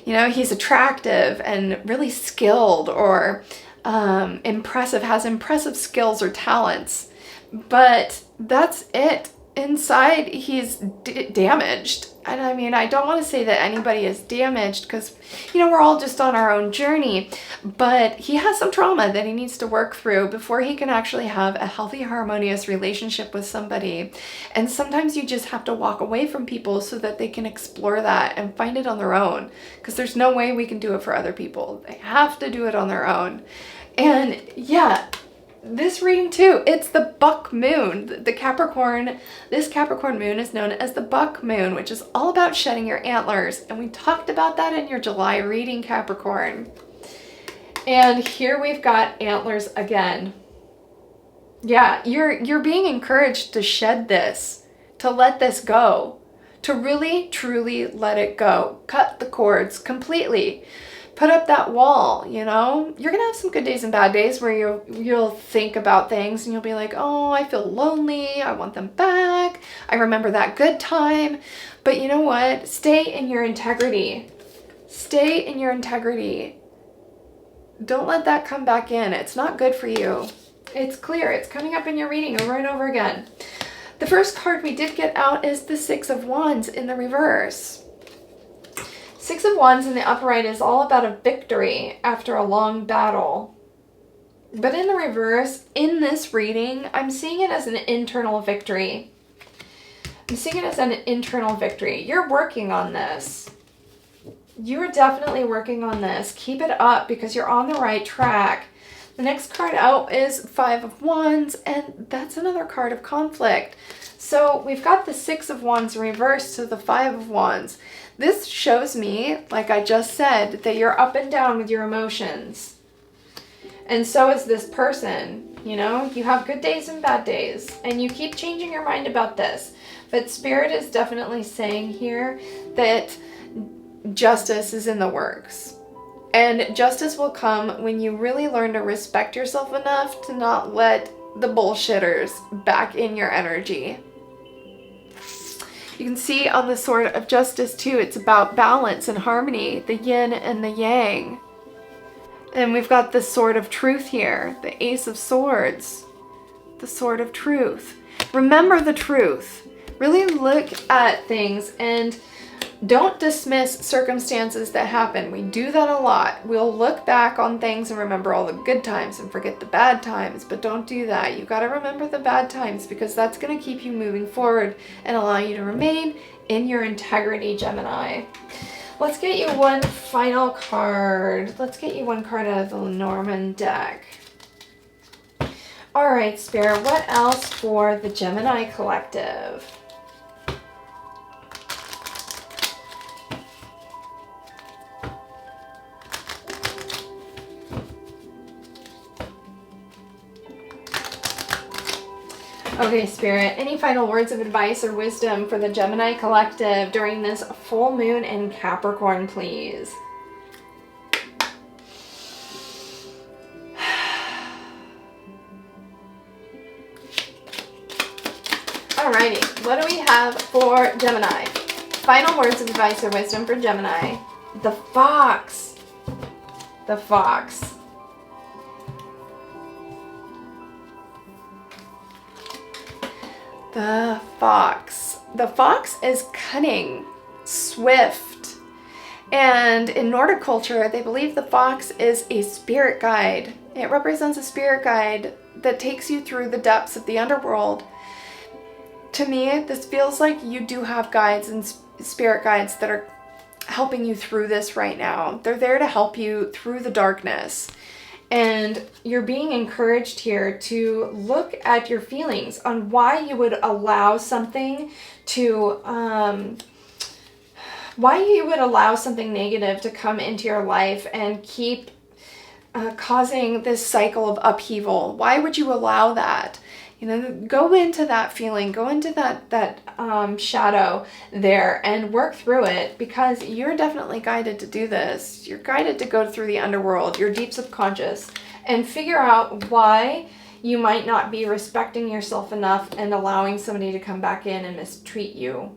Speaker 1: You know, he's attractive and really skilled or impressive, has impressive skills or talents. But that's it. Inside, he's damaged. And I mean, I don't want to say that anybody is damaged because, you know, we're all just on our own journey. But he has some trauma that he needs to work through before he can actually have a healthy, harmonious relationship with somebody. And sometimes you just have to walk away from people so that they can explore that and find it on their own. Because there's no way we can do it for other people. They have to do it on their own. And yeah, this reading too, it's the buck moon. The Capricorn, this Capricorn moon is known as the buck moon, which is all about shedding your antlers. And we talked about that in your July reading, Capricorn. And here we've got antlers again. Yeah, you're being encouraged to shed this, to let this go, to really, truly let it go. Cut the cords completely. Put up that wall, you know? You're gonna have some good days and bad days where you'll think about things and you'll be like, oh, I feel lonely, I want them back, I remember that good time. But you know what? Stay in your integrity. Stay in your integrity. Don't let that come back in. It's not good for you. It's clear. It's coming up in your reading over and over again. The first card we did get out is the Six of Wands in the reverse. Six of Wands in the upright is all about a victory after a long battle. But in the reverse, in this reading, I'm seeing it as an internal victory. I'm seeing it as an internal victory. You're working on this. You are definitely working on this. Keep it up because you're on the right track. The next card out is Five of Wands, and that's another card of conflict. So we've got the Six of Wands reversed to the Five of Wands. This shows me, like I just said, that you're up and down with your emotions. And so is this person, you know? You have good days and bad days, and you keep changing your mind about this. But Spirit is definitely saying here that justice is in the works. And justice will come when you really learn to respect yourself enough to not let the bullshitters back in your energy. You can see on the Sword of Justice too, it's about balance and harmony, the yin and the yang. And we've got the Sword of Truth here, the Ace of Swords, the Sword of Truth. Remember the truth. Really look at things and don't dismiss circumstances that happen. We do that a lot. We'll look back on things and remember all the good times and forget the bad times, but don't do that. You got to remember the bad times because that's going to keep you moving forward and allow you to remain in your integrity, Gemini. Let's get you one final card. Let's get you one card out of the Lenormand deck. All right, Spirit, what else for the Gemini collective? Okay, Spirit, any final words of advice or wisdom for the Gemini collective during this full moon in Capricorn, please? Alrighty, what do we have for Gemini? Final words of advice or wisdom for Gemini. The Fox. The Fox. The Fox. The Fox is cunning, swift, and in Nordic culture, they believe the fox is a spirit guide. It represents a spirit guide that takes you through the depths of the underworld. To me, this feels like you do have guides and spirit guides that are helping you through this right now. They're there to help you through the darkness. And you're being encouraged here to look at your feelings on why you would allow something to, why you would allow something negative to come into your life and keep causing this cycle of upheaval. Why would you allow that? You know, go into that feeling, go into that shadow there and work through it, because you're definitely guided to do this. You're guided to go through the underworld, your deep subconscious, and figure out why you might not be respecting yourself enough and allowing somebody to come back in and mistreat you.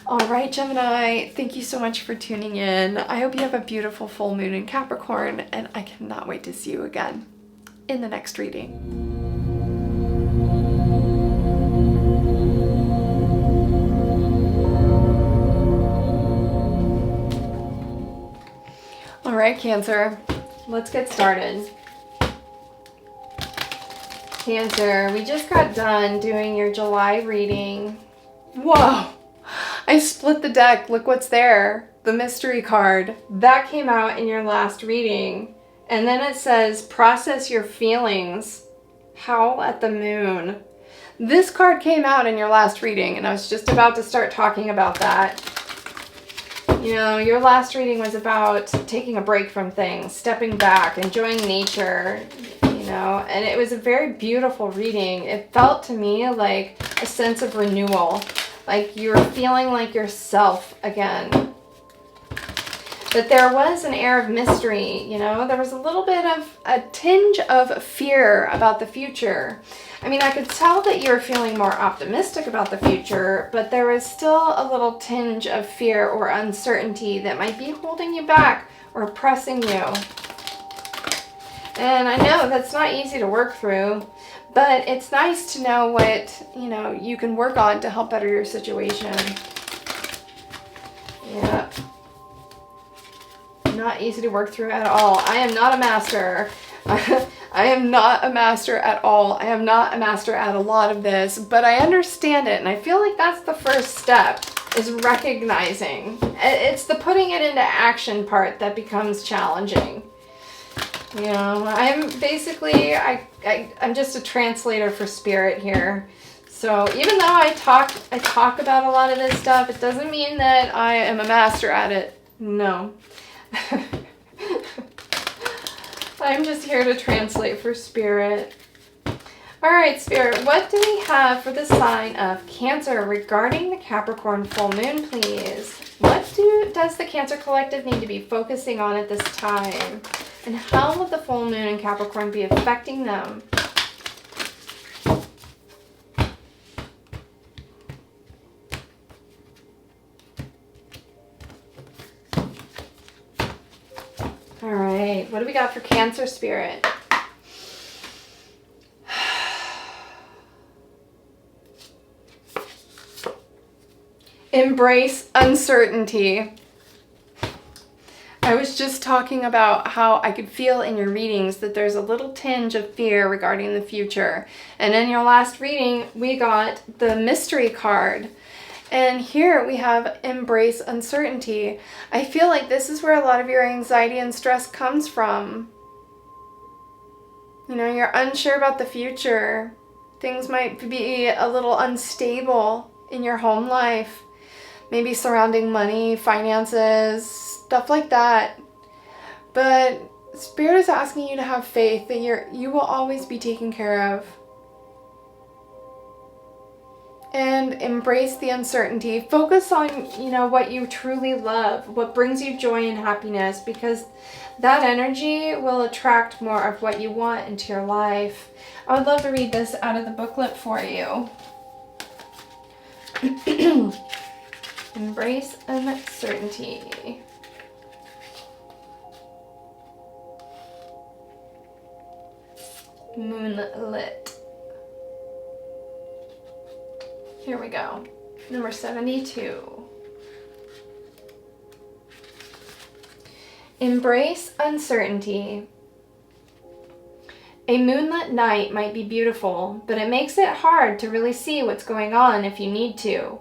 Speaker 1: All right, Gemini, thank you so much for tuning in. I hope you have a beautiful full moon in Capricorn, and I cannot wait to see you again in the next reading. All right, Cancer, let's get started. Cancer, we just got done doing your July reading. Whoa, I split the deck. Look what's there. The mystery card. That came out in your last reading. And then it says, process your feelings, howl at the moon. This card came out in your last reading, and I was just about to start talking about that. You know, your last reading was about taking a break from things, stepping back, enjoying nature, you know, and it was a very beautiful reading. It felt to me like a sense of renewal, like you were feeling like yourself again. But there was an air of mystery, you know, there was a little bit of a tinge of fear about the future. I mean, I could tell that you were feeling more optimistic about the future, but there was still a little tinge of fear or uncertainty that might be holding you back or pressing you. And I know that's not easy to work through, but it's nice to know what, you know, you can work on to help better your situation. Yeah. Not easy to work through at all. I am not a master. I am not a master at all. I am not a master at a lot of this, but I understand it. And I feel like that's the first step, is recognizing. It's the putting it into action part that becomes challenging. You know, I'm basically, I'm just a translator for spirit here. So even though I talk about a lot of this stuff, it doesn't mean that I am a master at it. No. I'm just here to translate for spirit. All right, spirit, what do we have for the sign of Cancer regarding the Capricorn full moon, please? What does the Cancer collective need to be focusing on at this time? And how will the full moon in Capricorn be affecting them? All right, what do we got for Cancer spirit? Embrace uncertainty. I was just talking about how I could feel in your readings that there's a little tinge of fear regarding the future. And in your last reading, we got the mystery card. And here we have embrace uncertainty. I feel like this is where a lot of your anxiety and stress comes from. You know, you're unsure about the future. Things might be a little unstable in your home life. Maybe surrounding money, finances, stuff like that. But Spirit is asking you to have faith that you will always be taken care of. And embrace the uncertainty. Focus on, you know, what you truly love, what brings you joy and happiness, because that energy will attract more of what you want into your life. I would love to read this out of the booklet for you. Embrace uncertainty. Moonlit. Here we go. Number 72. Embrace uncertainty. A moonlit night might be beautiful, but it makes it hard to really see what's going on if you need to.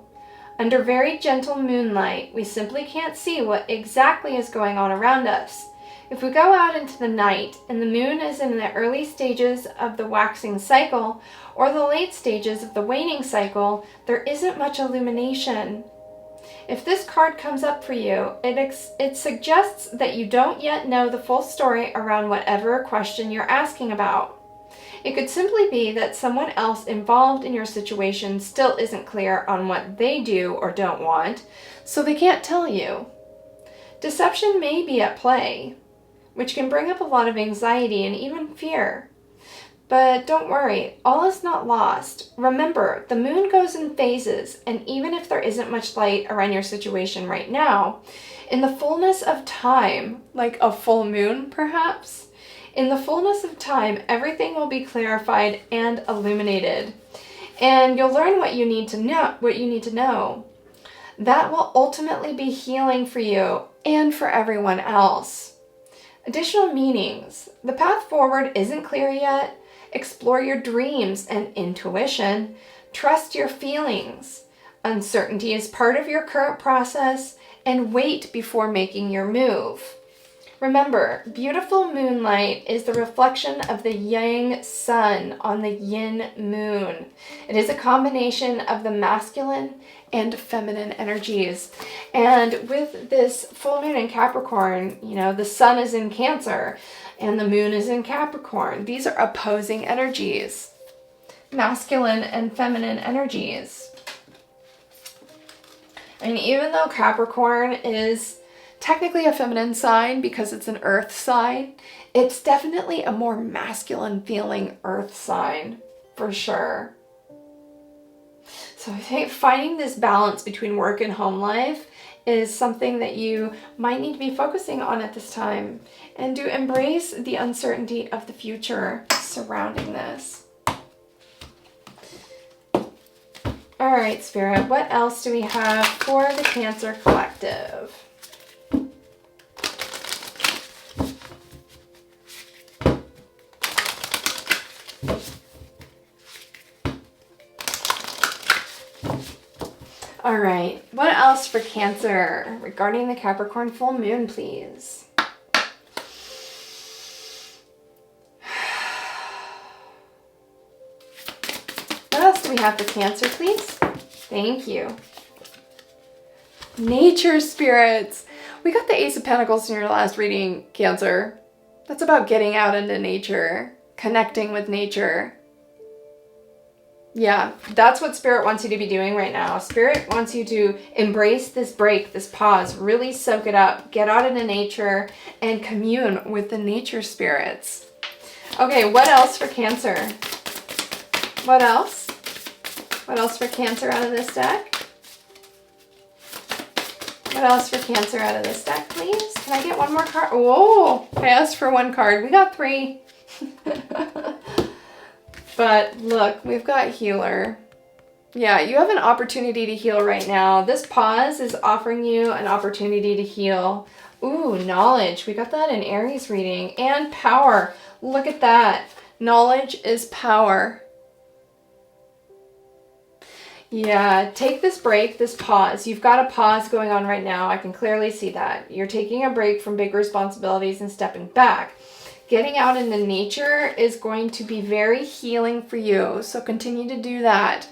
Speaker 1: Under very gentle moonlight, we simply can't see what exactly is going on around us. If we go out into the night and the moon is in the early stages of the waxing cycle or the late stages of the waning cycle, there isn't much illumination. If this card comes up for you, it suggests that you don't yet know the full story around whatever question you're asking about. It could simply be that someone else involved in your situation still isn't clear on what they do or don't want, so they can't tell you. Deception may be at play, which can bring up a lot of anxiety and even fear. But don't worry, all is not lost. Remember, the moon goes in phases, and even if there isn't much light around your situation right now, in the fullness of time, like a full moon perhaps, in the fullness of time, everything will be clarified and illuminated. And you'll learn what you need to know. That will ultimately be healing for you and for everyone else. Additional meanings. The path forward isn't clear yet. Explore your dreams and intuition. Trust your feelings. Uncertainty is part of your current process, and wait before making your move. Remember, beautiful moonlight is the reflection of the yang sun on the yin moon. It is a combination of the masculine and feminine energies. And with this full moon in Capricorn, you know, the sun is in Cancer and the moon is in Capricorn. These are opposing energies, masculine and feminine energies. I mean, even though Capricorn is technically a feminine sign because it's an earth sign, it's definitely a more masculine feeling earth sign for sure. So I think finding this balance between work and home life is something that you might need to be focusing on at this time, and to embrace the uncertainty of the future surrounding this. All right, Spirit, what else do we have for the Cancer Collective? All right, what else for Cancer regarding the Capricorn full moon, please? What else do we have for Cancer, please? Thank you. Nature spirits. We got the Ace of Pentacles in your last reading, Cancer. That's about getting out into nature, connecting with nature. Yeah, that's what Spirit wants you to be doing right now. Spirit wants you to embrace this break, this pause, really soak it up, get out into nature, and commune with the nature spirits. Okay, what else for Cancer? What else? What else for Cancer out of this deck? What else for Cancer out of this deck, please? Can I get one more card? Whoa, I asked for one card. We got 3. But look, we've got Healer. Yeah, you have an opportunity to heal right now. This pause is offering you an opportunity to heal. Ooh, Knowledge. We got that in Aries reading. And Power. Look at that. Knowledge is power. Yeah, take this break, this pause. You've got a pause going on right now. I can clearly see that. You're taking a break from big responsibilities and stepping back. Getting out into nature is going to be very healing for you, so continue to do that.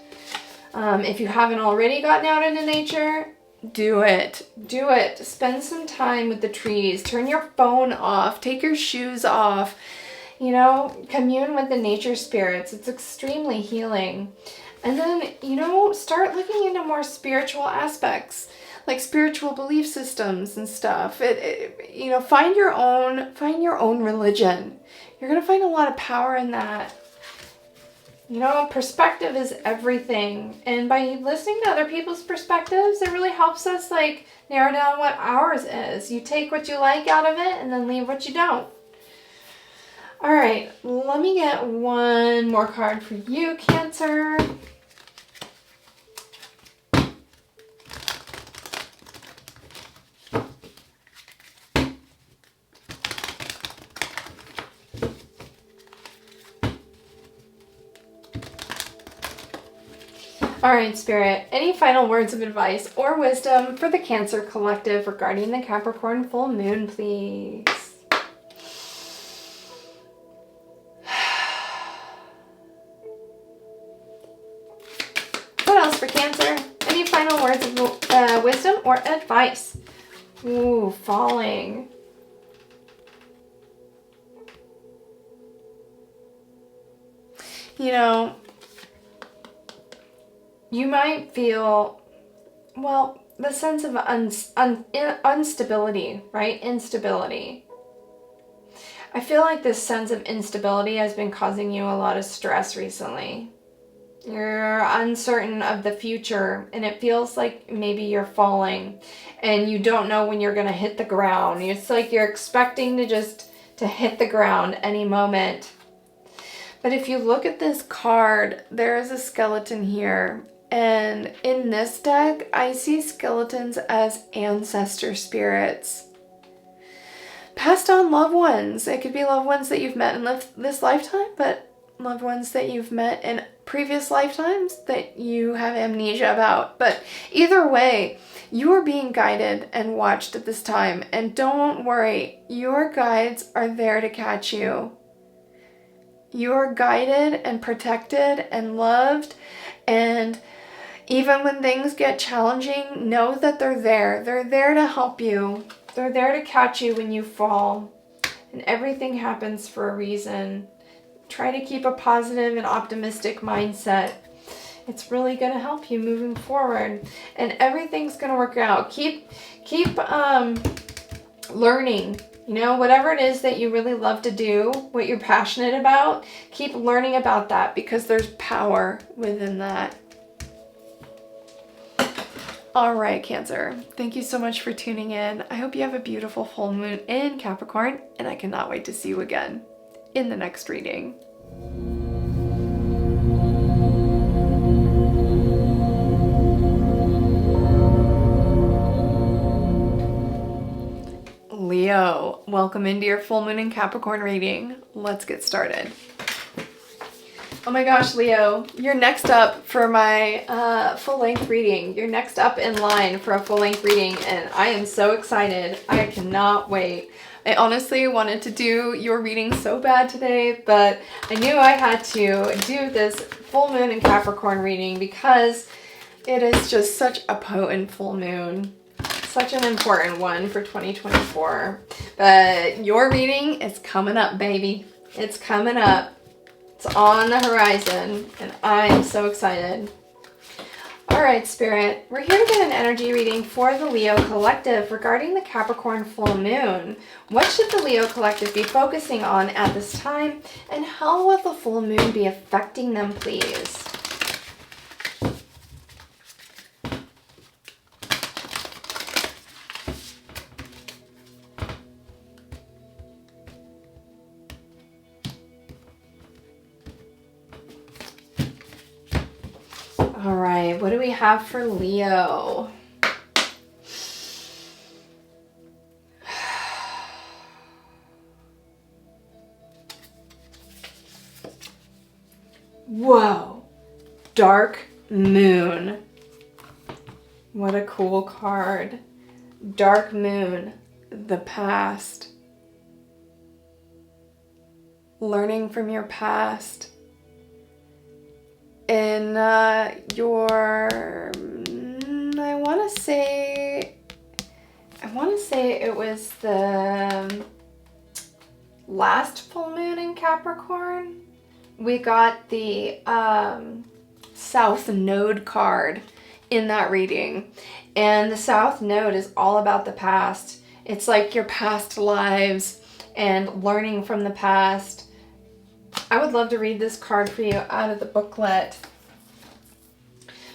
Speaker 1: If you haven't already gotten out into nature, do it. Do it. Spend some time with the trees. Turn your phone off. Take your shoes off. You know, commune with the nature spirits. It's extremely healing. And then, you know, start looking into more spiritual aspects, like spiritual belief systems and stuff. You know, find your own religion. You're going to find a lot of power in that. You know, perspective is everything. And by listening to other people's perspectives, it really helps us like narrow down what ours is. You take what you like out of it and then leave what you don't. All right, let me get one more card for you, Cancer. All right, Spirit, any final words of advice or wisdom for the Cancer Collective regarding the Capricorn full moon, please? What else for Cancer? Any final words of wisdom or advice? Ooh, falling. You know, you might feel, well, the sense of instability, right? Instability. I feel like this sense of instability has been causing you a lot of stress recently. You're uncertain of the future, and it feels like maybe you're falling, and you don't know when you're going to hit the ground. It's like you're expecting to hit the ground any moment. But if you look at this card, there is a skeleton here. And in this deck, I see skeletons as ancestor spirits. Passed on loved ones. It could be loved ones that you've met in this lifetime, but loved ones that you've met in previous lifetimes that you have amnesia about. But either way, you are being guided and watched at this time. And don't worry, your guides are there to catch you. You are guided and protected and loved, and even when things get challenging, know that they're there. They're there to help you. They're there to catch you when you fall. And everything happens for a reason. Try to keep a positive and optimistic mindset. It's really going to help you moving forward. And everything's going to work out. Keep learning. You know, whatever it is that you really love to do, what you're passionate about, keep learning about that because there's power within that. All right, Cancer. Thank you so much for tuning in. I hope you have a beautiful full moon in Capricorn, and I cannot wait to see you again in the next reading. Leo, welcome into your full moon in Capricorn reading. Let's get started. Oh my gosh, Leo, you're next up for my full-length reading. You're next up in line for a full-length reading, and I am so excited. I cannot wait. I honestly wanted to do your reading so bad today, but I knew I had to do this full moon in Capricorn reading because it is just such a potent full moon. Such an important one for 2024. But your reading is coming up, baby. It's coming up. It's on the horizon, and I'm so excited. All right, Spirit, we're here to get an energy reading for the Leo Collective regarding the Capricorn full moon. What should the Leo Collective be focusing on at this time, and how will the full moon be affecting them, please? All right, what do we have for Leo? Whoa, dark Moon. What a cool card. Dark Moon, the past. Learning from your past. In your, I want to say it was the last full moon in Capricorn. We got the South Node card in that reading. And the South Node is all about the past. It's like your past lives and learning from the past. I would love to read this card for you out of the booklet.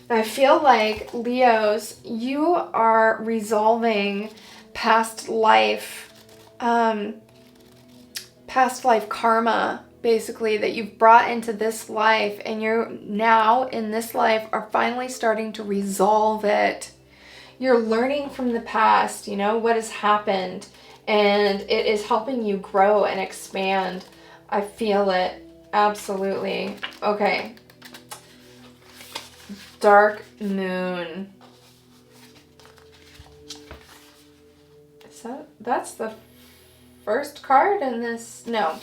Speaker 1: I feel like, Leos, you are resolving past life karma, basically, that you've brought into this life, and you're now in this life are finally starting to resolve it. You're learning from the past, you know, what has happened, and it is helping you grow and expand. I feel it. Absolutely. Okay. Dark Moon. That's the first card in this? No.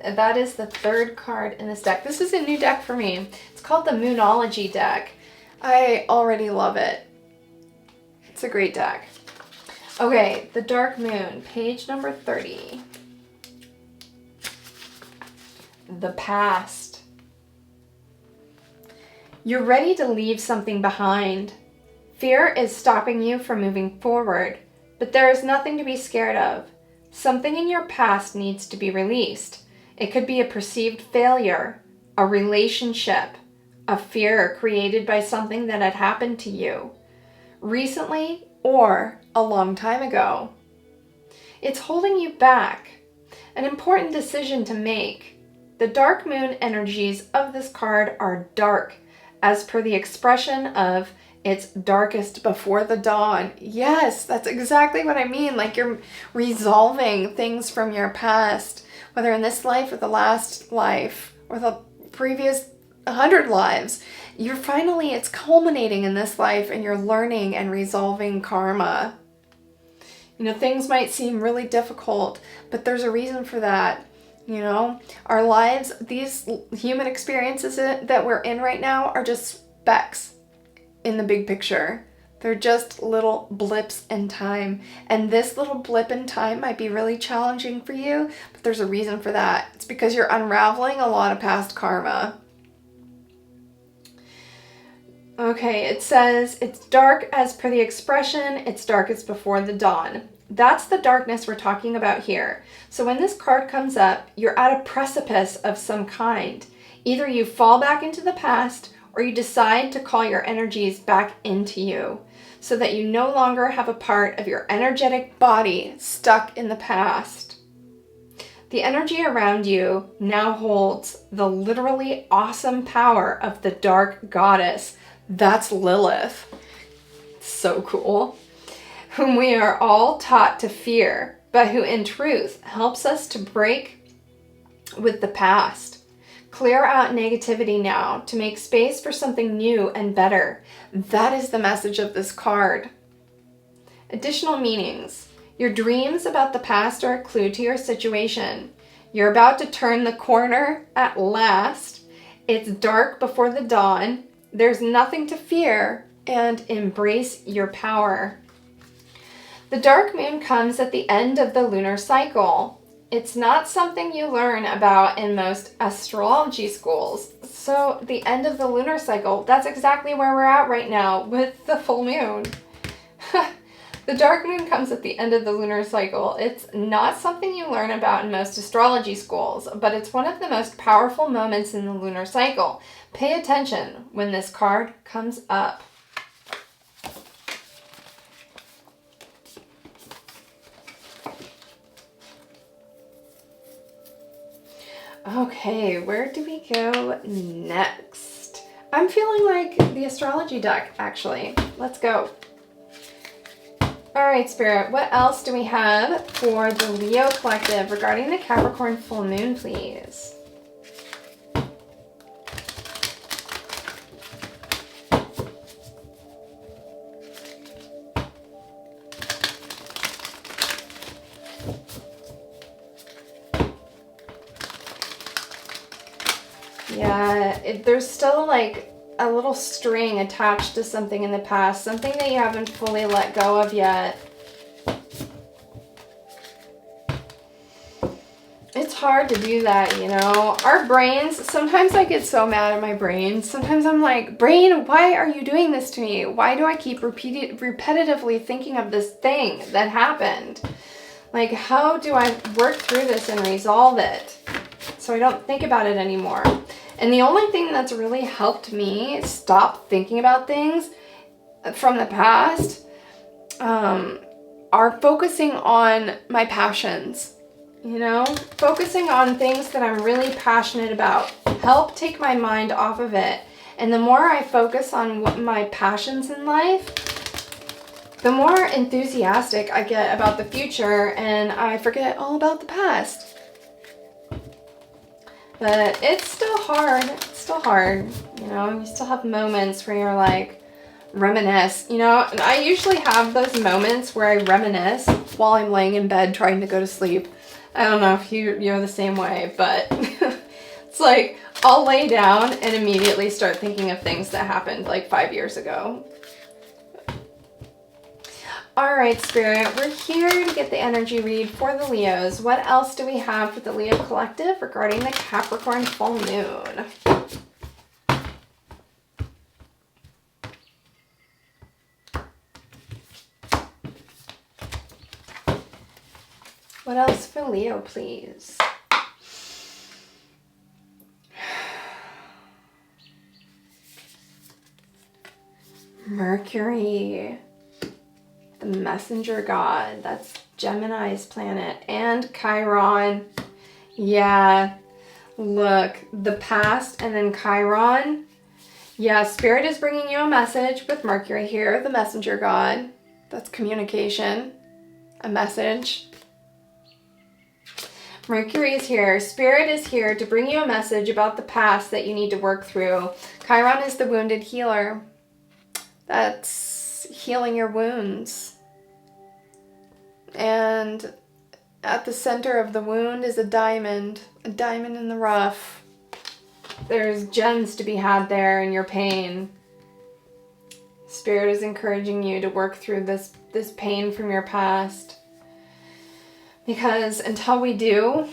Speaker 1: That is the third card in this deck. This is a new deck for me. It's called the Moonology deck. I already love it. It's a great deck. Okay, the Dark Moon, page number 30. The past. You're ready to leave something behind. Fear is stopping you from moving forward, but there is nothing to be scared of. Something in your past needs to be released. It could be a perceived failure, a relationship, a fear created by something that had happened to you recently or a long time ago. It's holding you back. An important decision to make. The Dark Moon energies of this card are dark, as per the expression of it's darkest before the dawn. Yes, that's exactly what I mean. Like you're resolving things from your past, whether in this life or the last life or the previous 100 lives. It's culminating in this life, and you're learning and resolving karma. You know, things might seem really difficult, but there's a reason for that. You know, our lives, these human experiences that we're in right now are just specks in the big picture. They're just little blips in time. And this little blip in time might be really challenging for you, but there's a reason for that. It's because you're unraveling a lot of past karma. Okay, it says, it's dark as per the expression, it's darkest before the dawn. That's the darkness we're talking about here. So when this card comes up, you're at a precipice of some kind. Either you fall back into the past, or you decide to call your energies back into you, so that you no longer have a part of your energetic body stuck in the past. The energy around you now holds the literally awesome power of the dark goddess. That's Lilith. So cool. Whom we are all taught to fear, but who in truth helps us to break with the past. Clear out negativity now to make space for something new and better. That is the message of this card. Additional meanings. Your dreams about the past are a clue to your situation. You're about to turn the corner at last. It's dark before the dawn. There's nothing to fear, and embrace your power. The dark moon comes at the end of the lunar cycle. It's not something you learn about in most astrology schools. So the end of the lunar cycle, that's exactly where we're at right now with the full moon. The dark moon comes at the end of the lunar cycle. It's not something you learn about in most astrology schools, but it's one of the most powerful moments in the lunar cycle. Pay attention when this card comes up. Okay, where do we go next? I'm feeling like the astrology deck, actually. Let's go. All right, Spirit, what else do we have for the Leo Collective regarding the Capricorn full moon, please? Yeah, there's still like a little string attached to something in the past, something that you haven't fully let go of yet. It's hard to do that, you know. Our brains, sometimes I get so mad at my brain. Sometimes I'm like, brain, why are you doing this to me? Why do I keep repetitively thinking of this thing that happened? Like, how do I work through this and resolve it so I don't think about it anymore? And the only thing that's really helped me stop thinking about things from the past are focusing on my passions. You know, focusing on things that I'm really passionate about help take my mind off of it. And the more I focus on what my passions in life, the more enthusiastic I get about the future, and I forget all about the past. But it's still hard. It's still hard. You know, you still have moments where you're like, reminisce. You know, and I usually have those moments where I reminisce while I'm laying in bed trying to go to sleep. I don't know if you're the same way, but it's like I'll lay down and immediately start thinking of things that happened like 5 years ago. All right, Spirit, we're here to get the energy read for the Leos. What else do we have for the Leo Collective regarding the Capricorn full moon? What else for Leo, please? Mercury, the messenger god. That's Gemini's planet. And Chiron. Yeah, look, the past and then Chiron. Yeah, Spirit is bringing you a message with Mercury here, the messenger god. That's communication, a message. Mercury is here. Spirit is here to bring you a message about the past that you need to work through. Chiron is the wounded healer. That's healing your wounds. And at the center of the wound is a diamond in the rough. There's gems to be had there in your pain. Spirit is encouraging you to work through this pain from your past. Because until we do,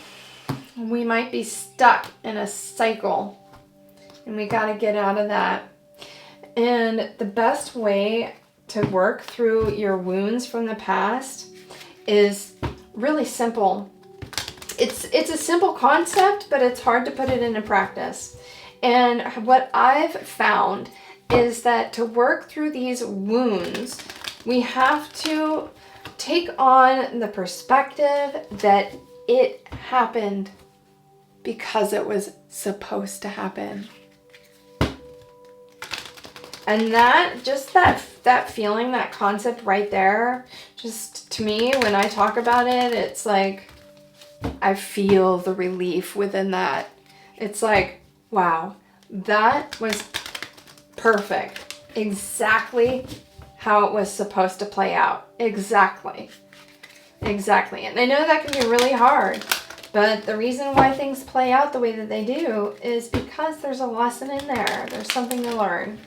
Speaker 1: we might be stuck in a cycle. And we got to get out of that. And the best way to work through your wounds from the past is really simple. It's a simple concept, but it's hard to put it into practice. And what I've found is that to work through these wounds, we have to take on the perspective that it happened because it was supposed to happen. And that feeling, that concept right there, just to me, when I talk about it, it's like I feel the relief within that. It's like, wow, that was perfect. Exactly how it was supposed to play out. Exactly. And I know that can be really hard, but the reason why things play out the way that they do is because there's a lesson in there. There's something to learn.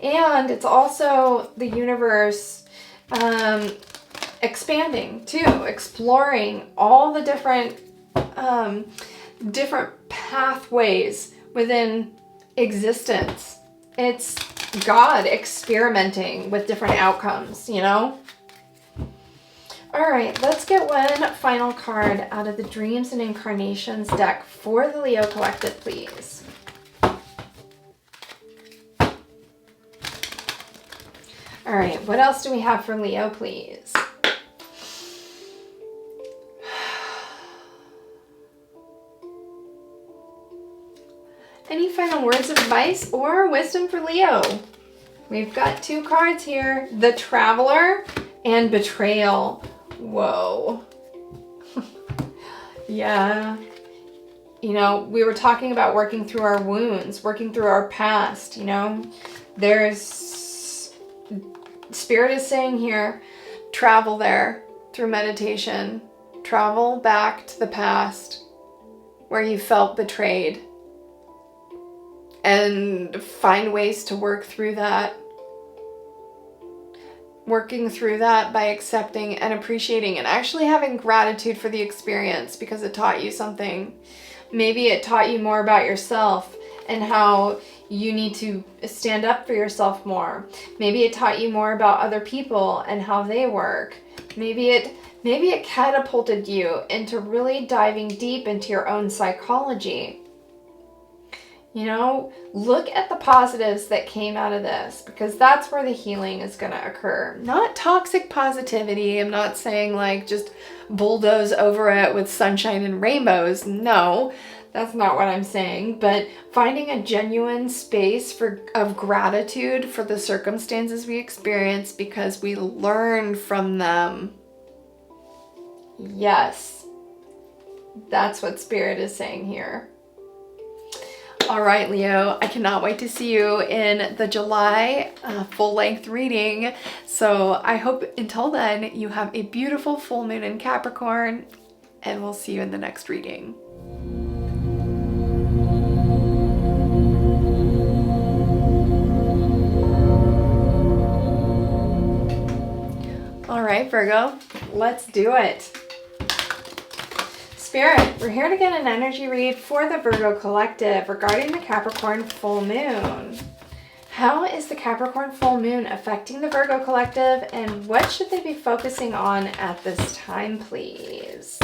Speaker 1: And it's also the universe expanding too, exploring all the different pathways within existence. It's God experimenting with different outcomes, you know? All right, let's get one final card out of the Dreams and Incarnations deck for the Leo Collective, please. All right, what else do we have for Leo, please? Any final words of advice or wisdom for Leo? We've got two cards here, the Traveler and Betrayal. Whoa. Yeah. You know, we were talking about working through our wounds, working through our past, you know. Spirit is saying here, travel there through meditation. Travel back to the past where you felt betrayed. and find ways to work through that. Working through that by accepting and appreciating and actually having gratitude for the experience because it taught you something. Maybe it taught you more about yourself and how you need to stand up for yourself more. Maybe it taught you more about other people and how they work. Maybe it catapulted you into really diving deep into your own psychology. You know, look at the positives that came out of this, because that's where the healing is going to occur. Not toxic positivity. I'm not saying like just bulldoze over it with sunshine and rainbows. No, that's not what I'm saying. But finding a genuine space of gratitude for the circumstances we experience because we learn from them. Yes, that's what Spirit is saying here. All right, Leo, I cannot wait to see you in the July full-length reading. So I hope until then you have a beautiful full moon in Capricorn, and we'll see you in the next reading. All right, Virgo, let's do it. Spirit, we're here to get an energy read for the Virgo collective regarding the Capricorn full moon. How is the Capricorn full moon affecting the Virgo collective, and what should they be focusing on at this time, please?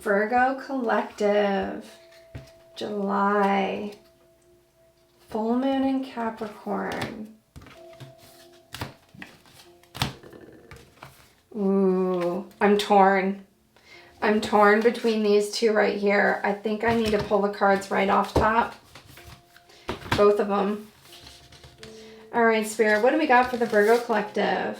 Speaker 1: Virgo collective, July, full moon in Capricorn. Ooh, I'm torn. I'm torn between these two right here. I think I need to pull the cards right off top. Both of them. All right, Spirit, what do we got for the Virgo collective?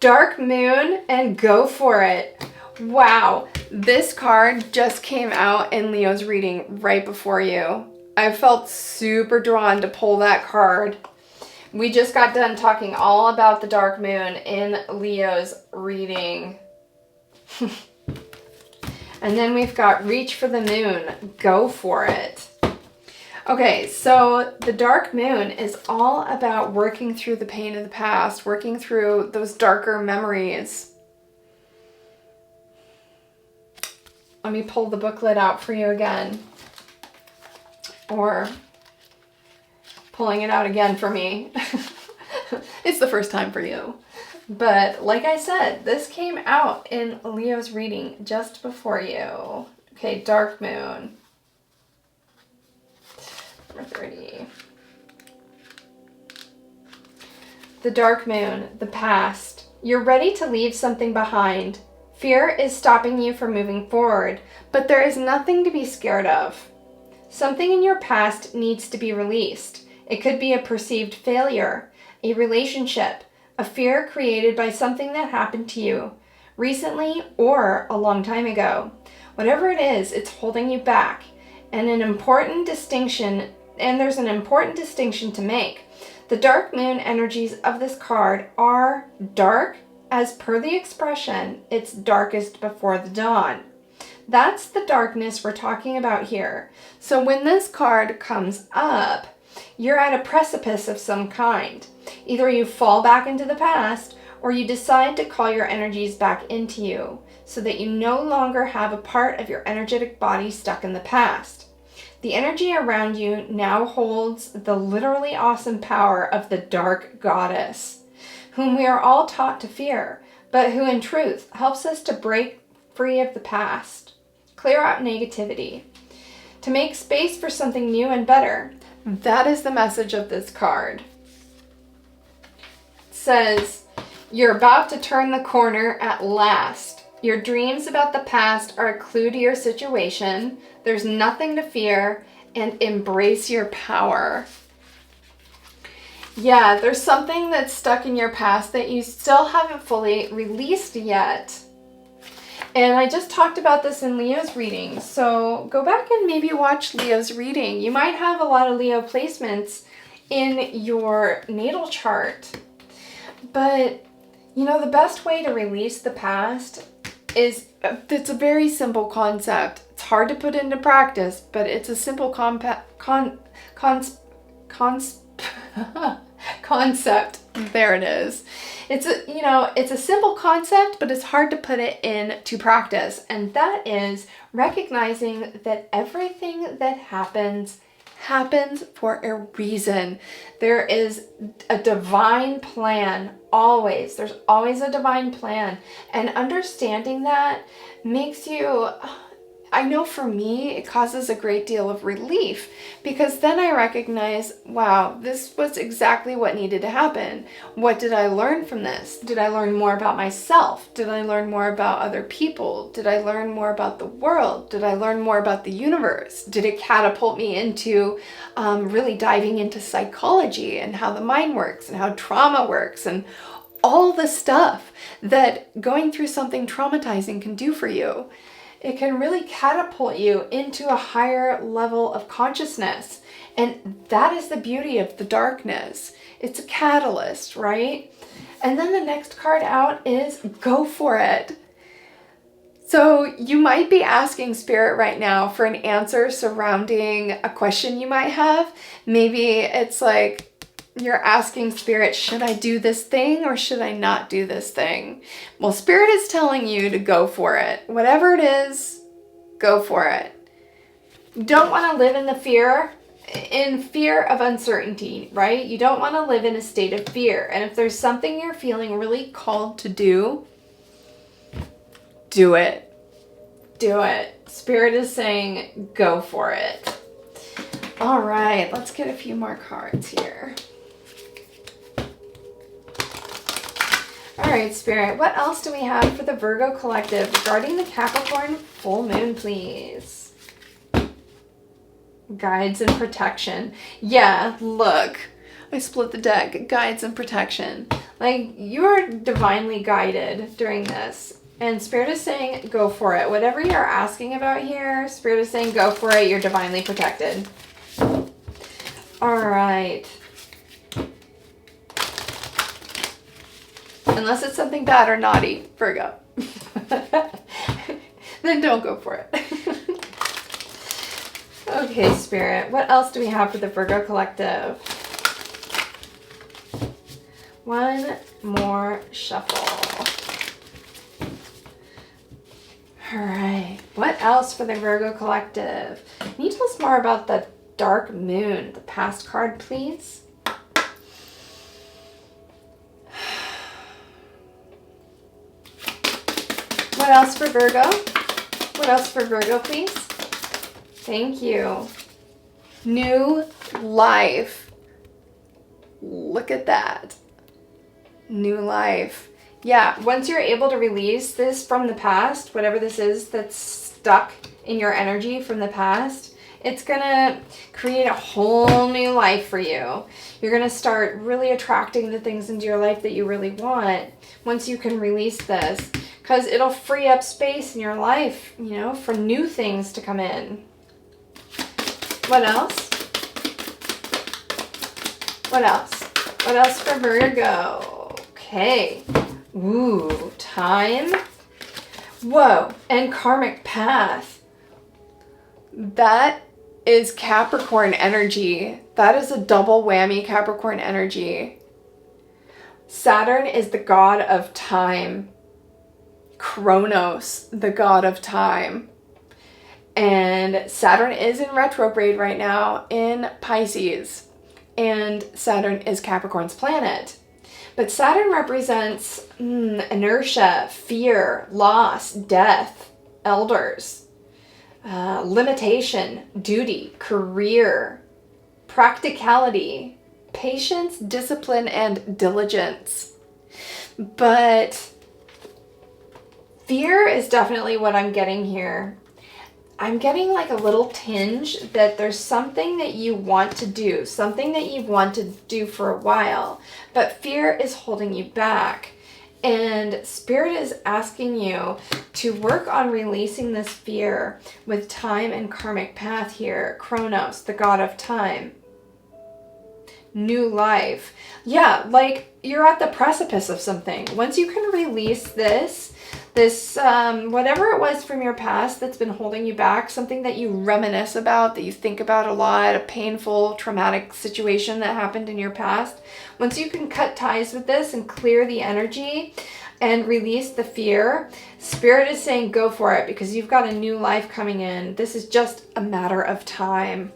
Speaker 1: Dark moon, and go for it. Wow, this card just came out in Leo's reading right before you. I felt super drawn to pull that card. We just got done talking all about the dark moon in Leo's reading. And then we've got reach for the moon, go for it. Okay, so the dark moon is all about working through the pain of the past, working through those darker memories. Let me pull the booklet out for you again. Or pulling it out again for me. It's the first time for you. But like I said, this came out in Leo's reading just before you. Okay, dark moon. Number 30. The dark moon, the past. You're ready to leave something behind. Fear is stopping you from moving forward, but there is nothing to be scared of. Something in your past needs to be released. It could be a perceived failure, a relationship, a fear created by something that happened to you recently or a long time ago. Whatever it is, it's holding you back. And there's an important distinction to make. The dark moon energies of this card are dark. As per the expression, it's darkest before the dawn. That's the darkness we're talking about here. So when this card comes up, you're at a precipice of some kind. Either you fall back into the past, or you decide to call your energies back into you so that you no longer have a part of your energetic body stuck in the past. The energy around you now holds the literally awesome power of the dark goddess, whom we are all taught to fear, but who in truth helps us to break free of the past, clear out negativity, to make space for something new and better. That is the message of this card. It says, you're about to turn the corner at last. Your dreams about the past are a clue to your situation. There's nothing to fear, and embrace your power. Yeah, there's something that's stuck in your past that you still haven't fully released yet. And I just talked about this in Leo's reading. So go back and maybe watch Leo's reading. You might have a lot of Leo placements in your natal chart. But, you know, the best way to release the past is, it's a very simple concept. It's hard to put into practice, but it's a simple concept. There it is. It's a simple concept, but it's hard to put it into practice. And that is recognizing that everything that happens for a reason. There is a divine plan, always. There's always a divine plan. And understanding that makes you, I know for me, it causes a great deal of relief, because then I recognize, wow, this was exactly what needed to happen. What did I learn from this? Did I learn more about myself? Did I learn more about other people? Did I learn more about the world? Did I learn more about the universe? Did it catapult me into really diving into psychology and how the mind works and how trauma works and all the stuff that going through something traumatizing can do for you? It can really catapult you into a higher level of consciousness. And that is the beauty of the darkness. It's a catalyst, right? And then the next card out is go for it. So you might be asking Spirit right now for an answer surrounding a question you might have. Maybe it's like, you're asking Spirit, should I do this thing or should I not do this thing? Well, Spirit is telling you to go for it. Whatever it is, go for it. You don't want to live in fear of uncertainty, right? You don't want to live in a state of fear. And if there's something you're feeling really called to do, do it. Do it. Spirit is saying, go for it. All right, let's get a few more cards here. All right, Spirit, what else do we have for the Virgo collective regarding the Capricorn full moon, please? Guides and protection. Yeah, look, I split the deck. Guides and protection. Like, you're divinely guided during this. And Spirit is saying, go for it. Whatever you're asking about here, Spirit is saying, go for it. You're divinely protected. All right. Unless it's something bad or naughty, Virgo. Then don't go for it. Okay, Spirit. What else do we have for the Virgo collective? One more shuffle. All right. What else for the Virgo collective? Can you tell us more about the dark moon? The past card, please. What else for Virgo? What else for Virgo, please? Thank you. New life. Look at that. New life. Yeah, once you're able to release this from the past, whatever this is that's stuck in your energy from the past, it's gonna create a whole new life for you. You're gonna start really attracting the things into your life that you really want once you can release this, because it'll free up space in your life, you know, for new things to come in. What else? What else? What else for Virgo? Okay. Ooh, time. Whoa, and karmic path. That is Capricorn energy. That is a double whammy Capricorn energy. Saturn is the god of time. Kronos, the god of time. And Saturn is in retrograde right now in Pisces. And Saturn is Capricorn's planet. But Saturn represents inertia, fear, loss, death, elders, limitation, duty, career, practicality, patience, discipline, and diligence. But fear is definitely what I'm getting here. I'm getting like a little tinge that there's something that you want to do, something that you've wanted to do for a while, but fear is holding you back. And Spirit is asking you to work on releasing this fear with time and karmic path here. Kronos, the god of time. New life. Yeah, like you're at the precipice of something. Once you can release this whatever it was from your past that's been holding you back, something that you reminisce about, that you think about a lot, a painful, traumatic situation that happened in your past. Once you can cut ties with this and clear the energy and release the fear, Spirit is saying go for it, because you've got a new life coming in. This is just a matter of time.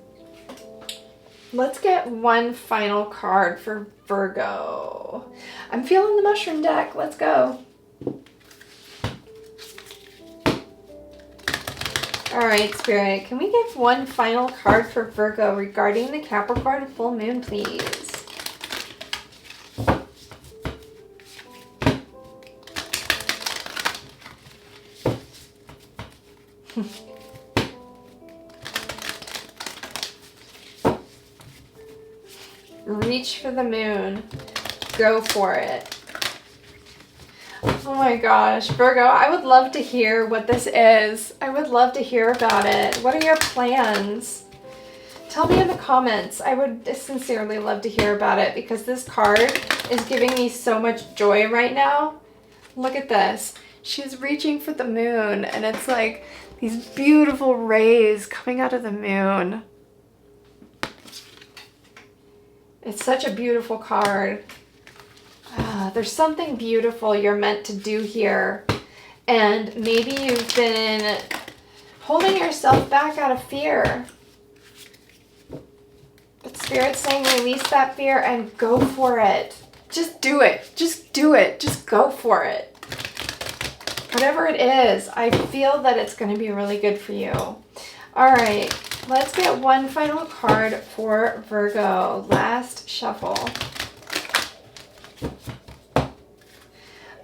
Speaker 1: Let's get one final card for Virgo. I'm feeling the mushroom deck. Let's go. All right, Spirit, can we give one final card for Virgo regarding the Capricorn full moon, please? Reach for the moon. Go for it. Oh my gosh, Virgo, I would love to hear what this is. I would love to hear about it. What are your plans? Tell me in the comments. I would sincerely love to hear about it, because this card is giving me so much joy right now. Look at this. She's reaching for the moon, and it's like these beautiful rays coming out of the moon. It's such a beautiful card. There's something beautiful you're meant to do here. And maybe you've been holding yourself back out of fear. But Spirit's saying release that fear and go for it. Just do it. Just do it. Just go for it. Whatever it is, I feel that it's going to be really good for you. All right. Let's get one final card for Virgo. Last shuffle.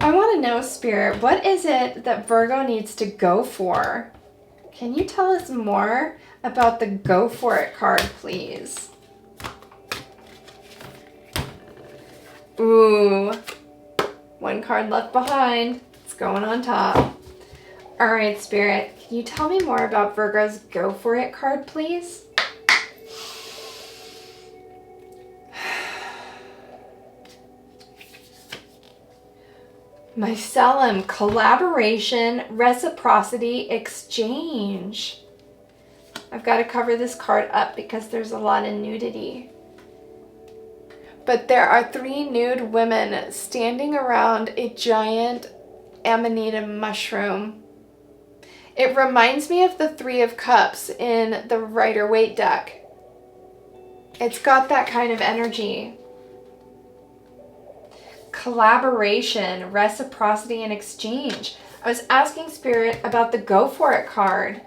Speaker 1: I want to know, Spirit, what is it that Virgo needs to go for? Can you tell us more about the go for it card, please? Ooh, one card left behind. It's going on top. All right, Spirit, can you tell me more about Virgo's go for it card, please? Mycelium, collaboration, reciprocity, exchange. I've got to cover this card up because there's a lot of nudity. But there are 3 nude women standing around a giant amanita mushroom. It reminds me of the 3 of Cups in the Rider-Waite deck. It's got that kind of energy. Collaboration, reciprocity, and exchange. I was asking Spirit about the go for it card.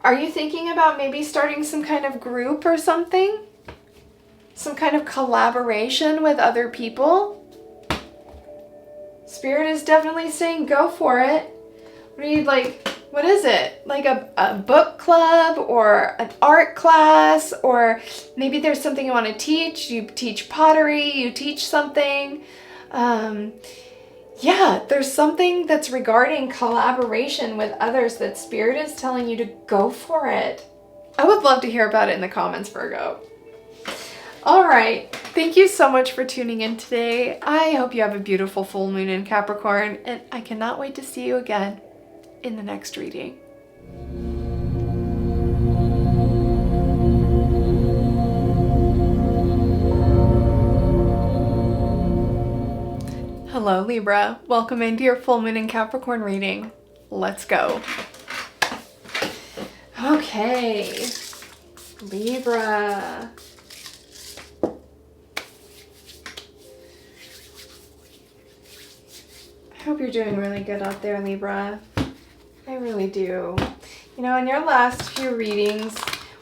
Speaker 1: Are you thinking about maybe starting some kind of group or something? Some kind of collaboration with other people? Spirit is definitely saying go for it. What are you like? What is it? Like a book club or an art class, or maybe there's something you want to teach. You teach pottery, you teach something. Yeah, there's something that's regarding collaboration with others that Spirit is telling you to go for it. I would love to hear about it in the comments, Virgo. All right. Thank you so much for tuning in today. I hope you have a beautiful full moon in Capricorn, and I cannot wait to see you again in the next reading. Hello, Libra. Welcome into your full moon in Capricorn reading. Let's go. Okay, Libra. I hope you're doing really good out there, Libra. I really do. You know, in your last few readings,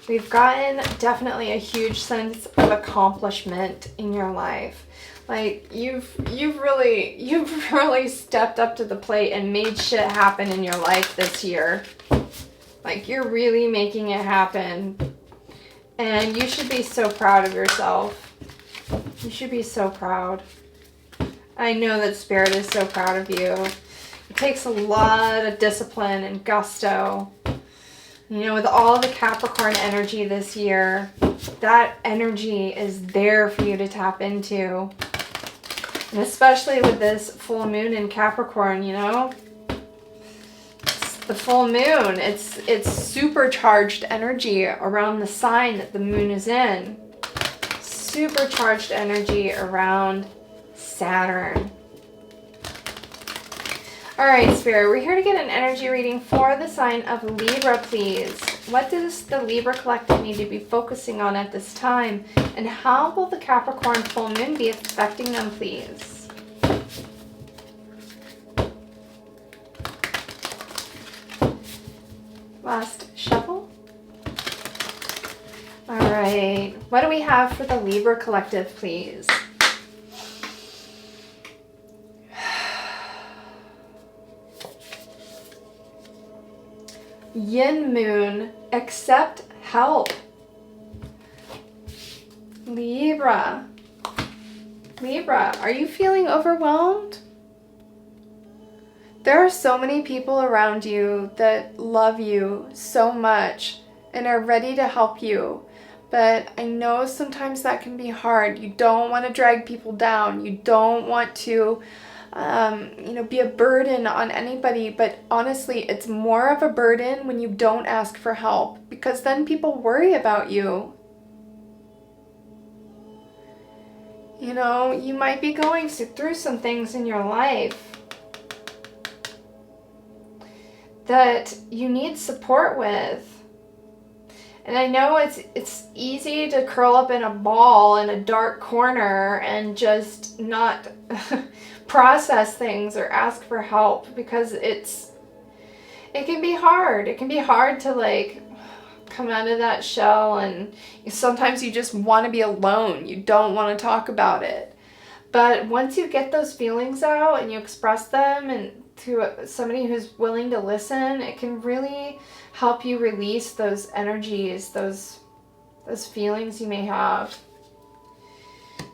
Speaker 1: we've gotten definitely a huge sense of accomplishment in your life. Like you've really stepped up to the plate and made shit happen in your life this year. Like you're really making it happen. And you should be so proud of yourself. You should be so proud. I know that Spirit is so proud of you. It takes a lot of discipline and gusto. You know, with all the Capricorn energy this year, that energy is there for you to tap into. And especially with this full moon in Capricorn, you know? It's the full moon. It's supercharged energy around the sign that the moon is in. Supercharged energy around Saturn. All right, Spirit, we're here to get an energy reading for the sign of Libra, please. What does the Libra collective need to be focusing on at this time? And how will the Capricorn full moon be affecting them, please? Last shuffle. All right, what do we have for the Libra collective, please? Yin moon, accept help. Libra. Libra, are you feeling overwhelmed? There are so many people around you that love you so much and are ready to help you. But I know sometimes that can be hard. You don't want to drag people down. You don't want to be a burden on anybody, but honestly, it's more of a burden when you don't ask for help, because then people worry about you. You know, you might be going through some things in your life that you need support with. And I know it's easy to curl up in a ball in a dark corner and just not process things or ask for help, because it can be hard. It can be hard to like come out of that shell, and sometimes you just want to be alone. You don't want to talk about it. But once you get those feelings out and you express them and to somebody who's willing to listen, it can really help you release those energies, those feelings you may have.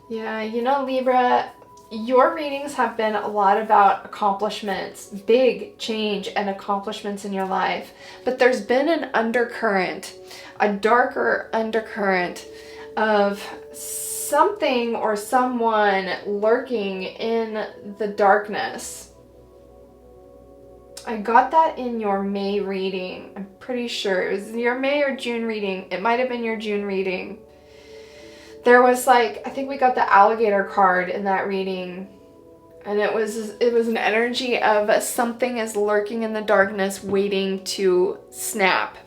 Speaker 1: Yeah, you know, Libra, your readings have been a lot about accomplishments, big change and accomplishments in your life. But there's been an undercurrent, a darker undercurrent of something or someone lurking in the darkness. I got that in your May reading. I'm pretty sure it was your May or June reading. It might have been your June reading. There was I think we got the alligator card in that reading, and it was an energy of something is lurking in the darkness waiting to snap,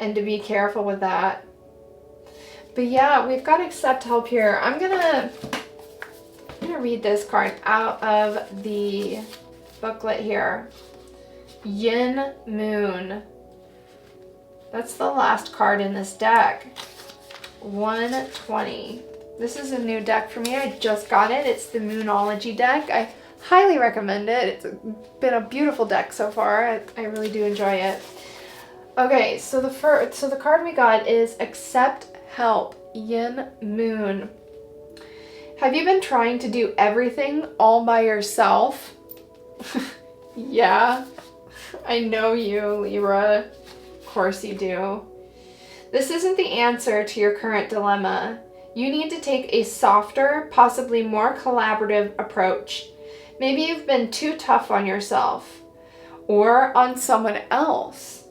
Speaker 1: and to be careful with that. But yeah, we've got accept help here. I'm gonna read this card out of the booklet here. Yin moon. That's the last card in this deck. 120. This is a new deck for me. I just got it. It's the Moonology deck. I highly recommend it. It's been a beautiful deck so far. I really do enjoy it. Okay, so the card we got is Accept Help, Yin Moon. Have you been trying to do everything all by yourself? Yeah, I know you, Libra. Of course you do. This isn't the answer to your current dilemma. You need to take a softer, possibly more collaborative approach. Maybe you've been too tough on yourself or on someone else.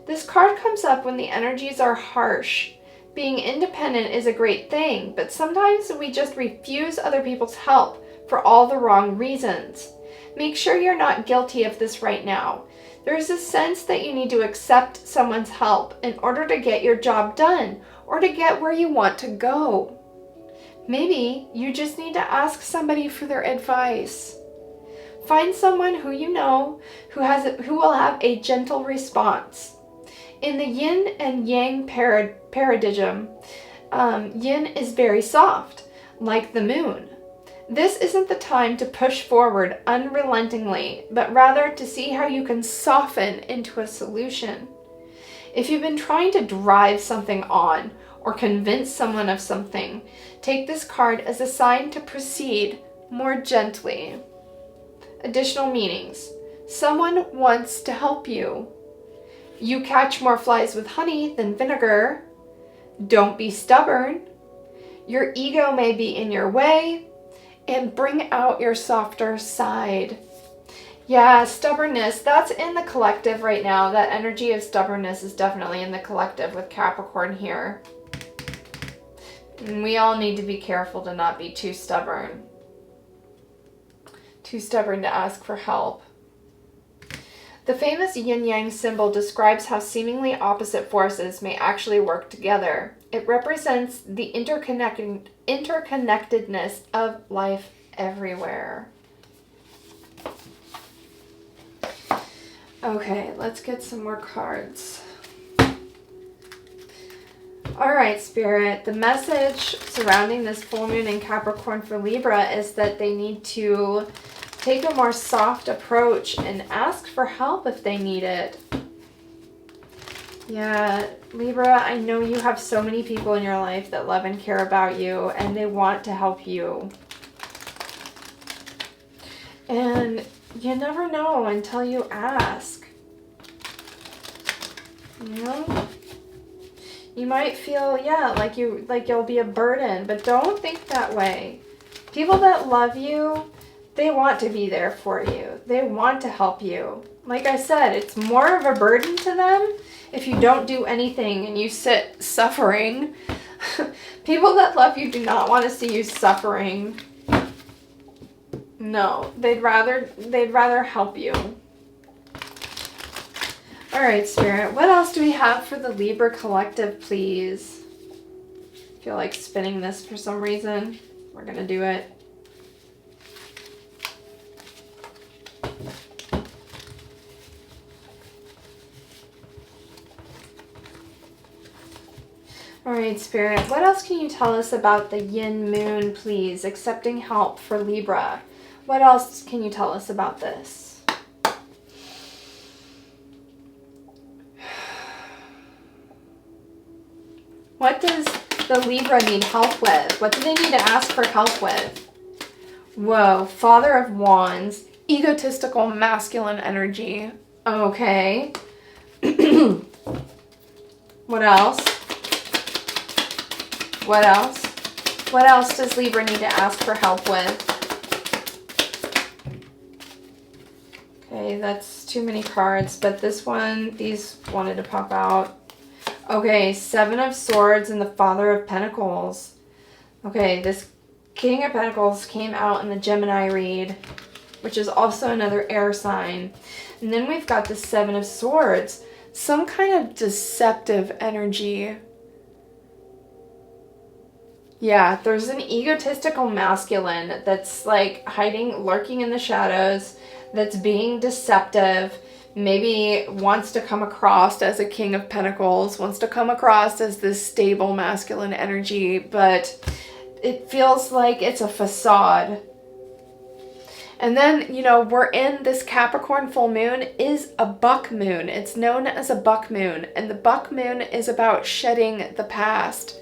Speaker 1: This card comes up when the energies are harsh. Being independent is a great thing, but sometimes we just refuse other people's help for all the wrong reasons. Make sure you're not guilty of this right now. There's a sense that you need to accept someone's help in order to get your job done or to get where you want to go. Maybe you just need to ask somebody for their advice. Find someone who you know who will have a gentle response. In the yin and yang paradigm, yin is very soft, like the moon. This isn't the time to push forward unrelentingly, but rather to see how you can soften into a solution. If you've been trying to drive something on or convince someone of something. Take this card as a sign to proceed more gently. Additional meanings. Someone wants to help you. You catch more flies with honey than vinegar. Don't be stubborn. Your ego may be in your way. And bring out your softer side. Yeah, stubbornness, that's in the collective right now. That energy of stubbornness is definitely in the collective with Capricorn here. And we all need to be careful to not be too stubborn. Too stubborn to ask for help. The famous yin-yang symbol describes how seemingly opposite forces may actually work together. It represents the interconnectedness of life everywhere. Okay, let's get some more cards. All right, Spirit, the message surrounding this full moon in Capricorn for Libra is that they need to take a more soft approach and ask for help if they need it. Yeah, Libra, I know you have so many people in your life that love and care about you, and they want to help you. And you never know until you ask. You know? You might feel, yeah, like you'll be a burden, but don't think that way. People that love you, they want to be there for you. They want to help you. Like I said, it's more of a burden to them if you don't do anything and you sit suffering. People that love you do not want to see you suffering. No, they'd rather help you. All right, Spirit, what else do we have for the Libra collective, please? I feel like spinning this for some reason. We're going to do it. All right, Spirit, what else can you tell us about the yin moon, please? Accepting help for Libra. What else can you tell us about this? What does the Libra need help with? What do they need to ask for help with? Whoa, Father of Wands, egotistical masculine energy. Okay. What else? What else? What else does Libra need to ask for help with? Okay, that's too many cards, but this one, these wanted to pop out. Okay, Seven of Swords and the Father of Pentacles. Okay, this King of Pentacles came out in the Gemini read, which is also another air sign. And then we've got the Seven of Swords, some kind of deceptive energy. Yeah, there's an egotistical masculine that's like hiding, lurking in the shadows, that's being deceptive, maybe wants to come across as a King of Pentacles, wants to come across as this stable masculine energy, but it feels like it's a facade. And then, you know, we're in this Capricorn full moon is a buck moon. It's known as a buck moon, and the buck moon is about shedding the past,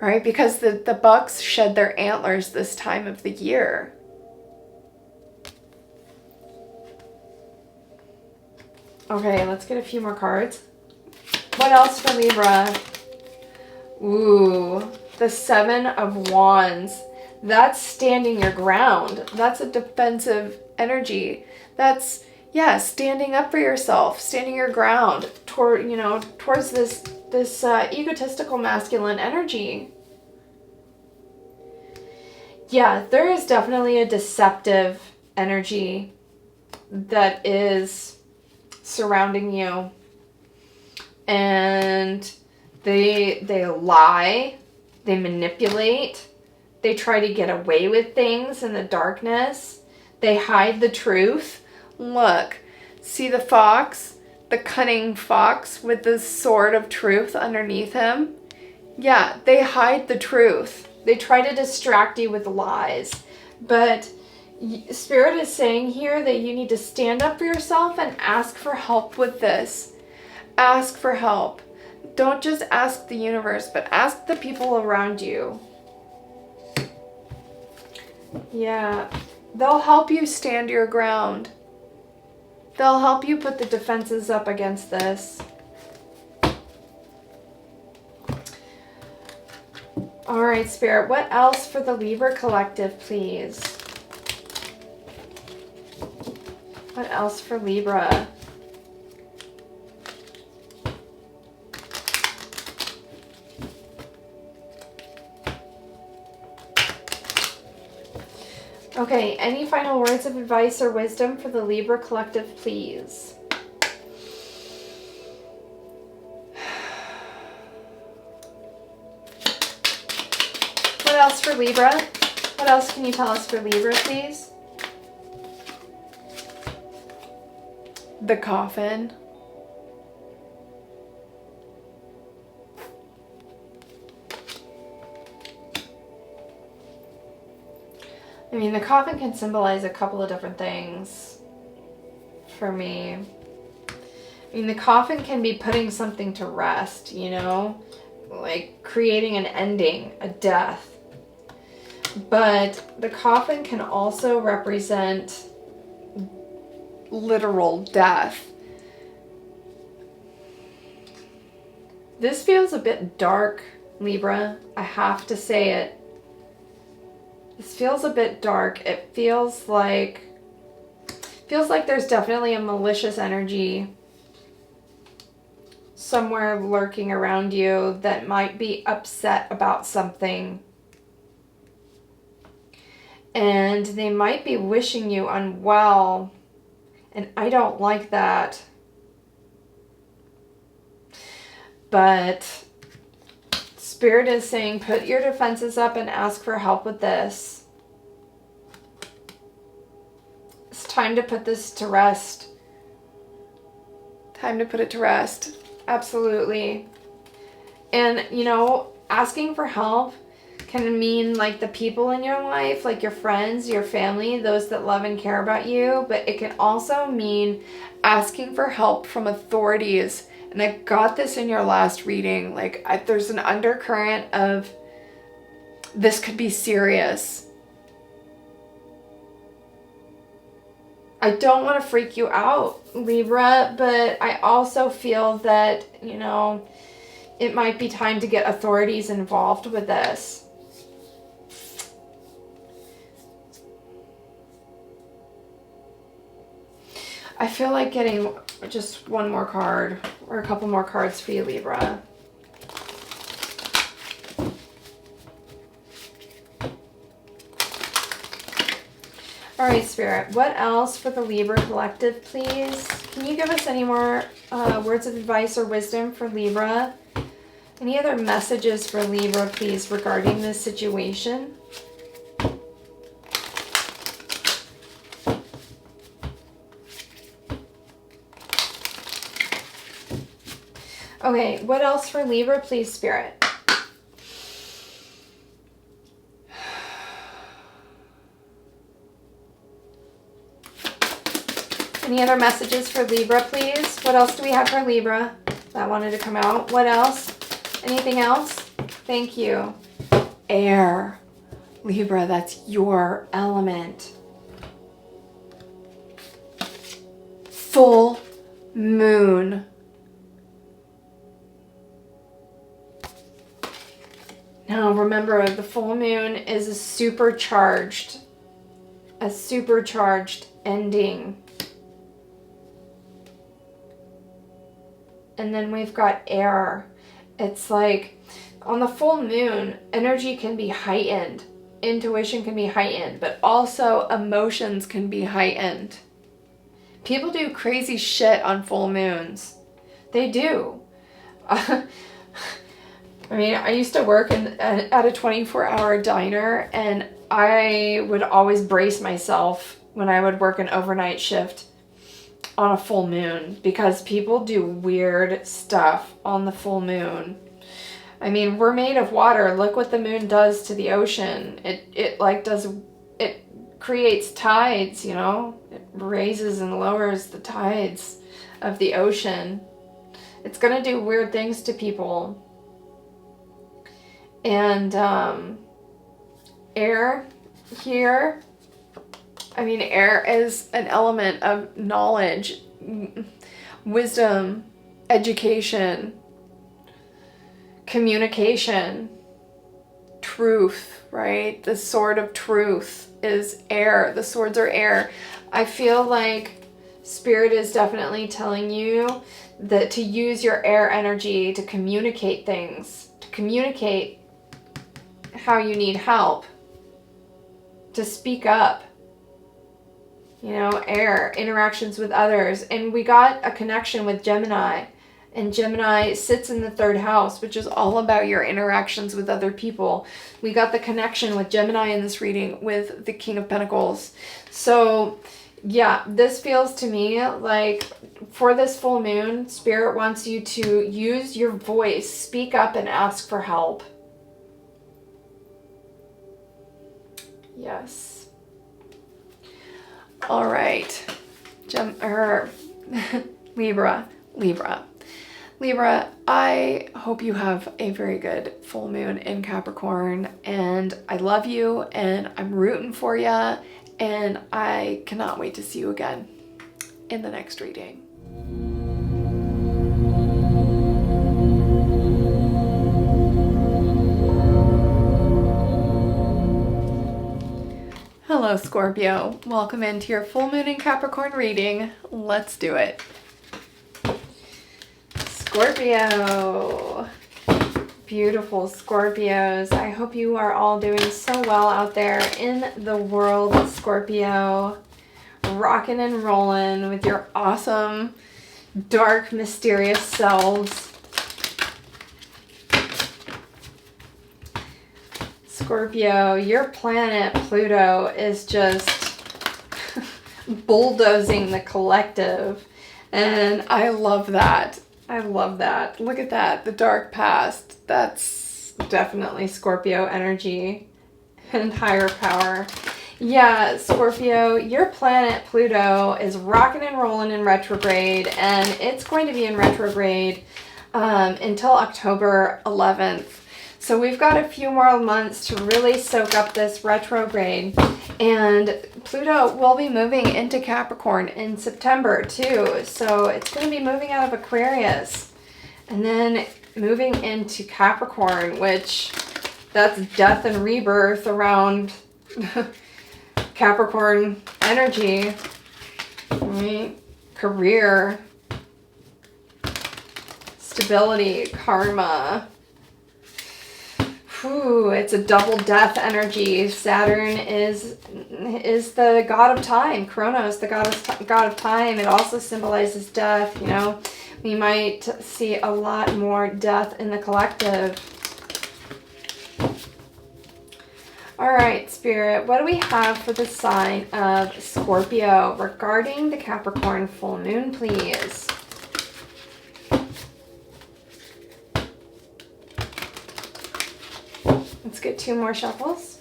Speaker 1: right? Because the bucks shed their antlers this time of the year. Okay, let's get a few more cards. What else for Libra? Ooh, the Seven of Wands. That's standing your ground. That's a defensive energy. That's, yeah, standing up for yourself, standing your ground towards this egotistical masculine energy. Yeah, there is definitely a deceptive energy that is surrounding you, and they lie, they manipulate, they try to get away with things in the darkness, they hide the truth. Look, see the fox, the cunning fox with the sword of truth underneath him? Yeah, they hide the truth. They try to distract you with lies, but Spirit is saying here that you need to stand up for yourself and ask for help with this. Ask for help. Don't just ask the universe, but ask the people around you. Yeah, they'll help you stand your ground. They'll help you put the defenses up against this. All right, Spirit, what else for the Libra collective, please? What else for Libra? Okay, any final words of advice or wisdom for the Libra collective, please? What else for Libra? What else can you tell us for Libra, please? The coffin. I mean, the coffin can symbolize a couple of different things for me. I mean, the coffin can be putting something to rest, you know, like creating an ending, a death. But the coffin can also represent literal death. This feels a bit dark, Libra. I have to say it. This feels a bit dark. It feels like there's definitely a malicious energy somewhere lurking around you that might be upset about something. And they might be wishing you unwell. And I don't like that. But Spirit is saying, put your defenses up and ask for help with this. It's time to put this to rest. Time to put it to rest. Absolutely. And, you know, asking for help can mean like the people in your life, like your friends, your family, those that love and care about you. But it can also mean asking for help from authorities. And I got this in your last reading. Like there's an undercurrent of this could be serious. I don't want to freak you out, Libra, but I also feel that, you know, it might be time to get authorities involved with this. I feel like getting just one more card or a couple more cards for you, Libra. All right, Spirit, what else for the Libra collective, please? Can you give us any more words of advice or wisdom for Libra? Any other messages for Libra, please, regarding this situation? Okay, what else for Libra, please, Spirit? Any other messages for Libra, please? What else do we have for Libra that wanted to come out? What else? Anything else? Thank you. Air. Libra, that's your element. Full moon. Now remember, the full moon is a supercharged ending. And then we've got air. It's like on the full moon, energy can be heightened. Intuition can be heightened, but also emotions can be heightened. People do crazy shit on full moons. They do. I mean, I used to work at a 24-hour diner, and I would always brace myself when I would work an overnight shift on a full moon, because people do weird stuff on the full moon. I mean, we're made of water. Look what the moon does to the ocean. It creates tides, you know? It raises and lowers the tides of the ocean. It's going to do weird things to people. And air here, I mean, air is an element of knowledge, wisdom, education, communication, truth, right? The sword of truth is air. The swords are air. I feel like Spirit is definitely telling you that to use your air energy to communicate things, to communicate how you need help, to speak up. You know, air, interactions with others. And we got a connection with Gemini. And Gemini sits in the 3rd house, which is all about your interactions with other people. We got the connection with Gemini in this reading with the King of Pentacles. So, yeah, this feels to me like for this full moon, Spirit wants you to use your voice, speak up and ask for help. Yes. All right, Libra, I hope you have a very good full moon in Capricorn, and I love you, and I'm rooting for you, and I cannot wait to see you again in the next reading. Hello, Scorpio. Welcome into your full moon in Capricorn reading. Let's do it. Scorpio. Beautiful Scorpios. I hope you are all doing so well out there in the world, Scorpio. Rocking and rolling with your awesome, dark, mysterious selves. Scorpio, your planet Pluto is just bulldozing the collective, and I love that. I love that. Look at that, the dark past. That's definitely Scorpio energy and higher power. Yeah, Scorpio, your planet Pluto is rocking and rolling in retrograde, and it's going to be in retrograde until October 11th. So we've got a few more months to really soak up this retrograde. And Pluto will be moving into Capricorn in September too. So it's going to be moving out of Aquarius and then moving into Capricorn, which that's death and rebirth around Capricorn energy, right? Career, stability, karma. Ooh, it's a double death energy. Saturn is the god of time. Kronos, the god of time. It also symbolizes death. You know, we might see a lot more death in the collective. All right, Spirit, what do we have for the sign of Scorpio regarding the Capricorn full moon, please? Let's get 2 more shuffles.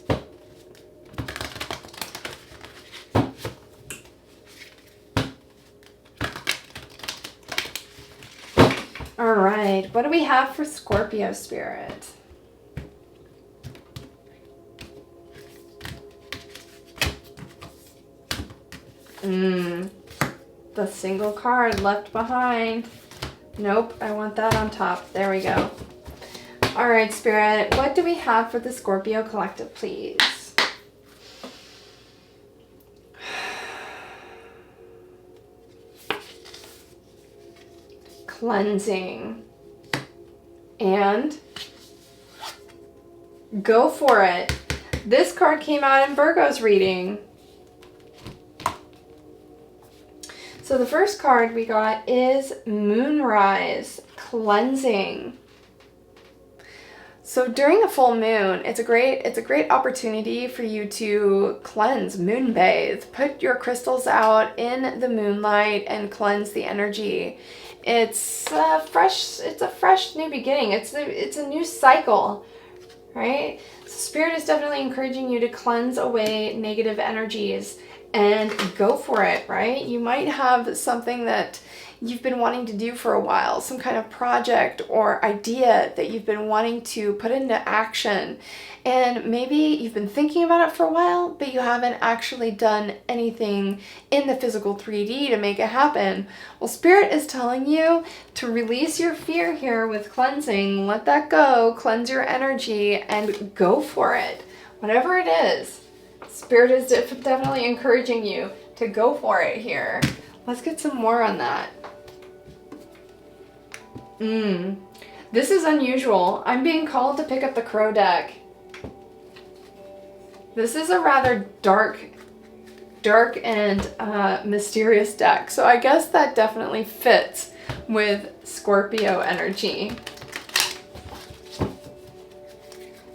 Speaker 1: All right, what do we have for Scorpio, Spirit? The single card left behind. Nope, I want that on top. There we go. All right, Spirit, what do we have for the Scorpio collective, please? Cleansing. And go for it. This card came out in Virgo's reading. So the first card we got is Moonrise, cleansing. So during a full moon, it's a great opportunity for you to cleanse, moonbathe, put your crystals out in the moonlight and cleanse the energy. It's a fresh new beginning. It's a new cycle, right? So Spirit is definitely encouraging you to cleanse away negative energies and go for it, right? You might have something that you've been wanting to do for a while, some kind of project or idea that you've been wanting to put into action. And maybe you've been thinking about it for a while, but you haven't actually done anything in the physical 3D to make it happen. Well, Spirit is telling you to release your fear here with cleansing. Let that go, cleanse your energy, and go for it. Whatever it is, Spirit is definitely encouraging you to go for it here. Let's get some more on that. This is unusual. I'm being called to pick up the Crow deck. This is a rather dark and mysterious deck. So I guess that definitely fits with Scorpio energy.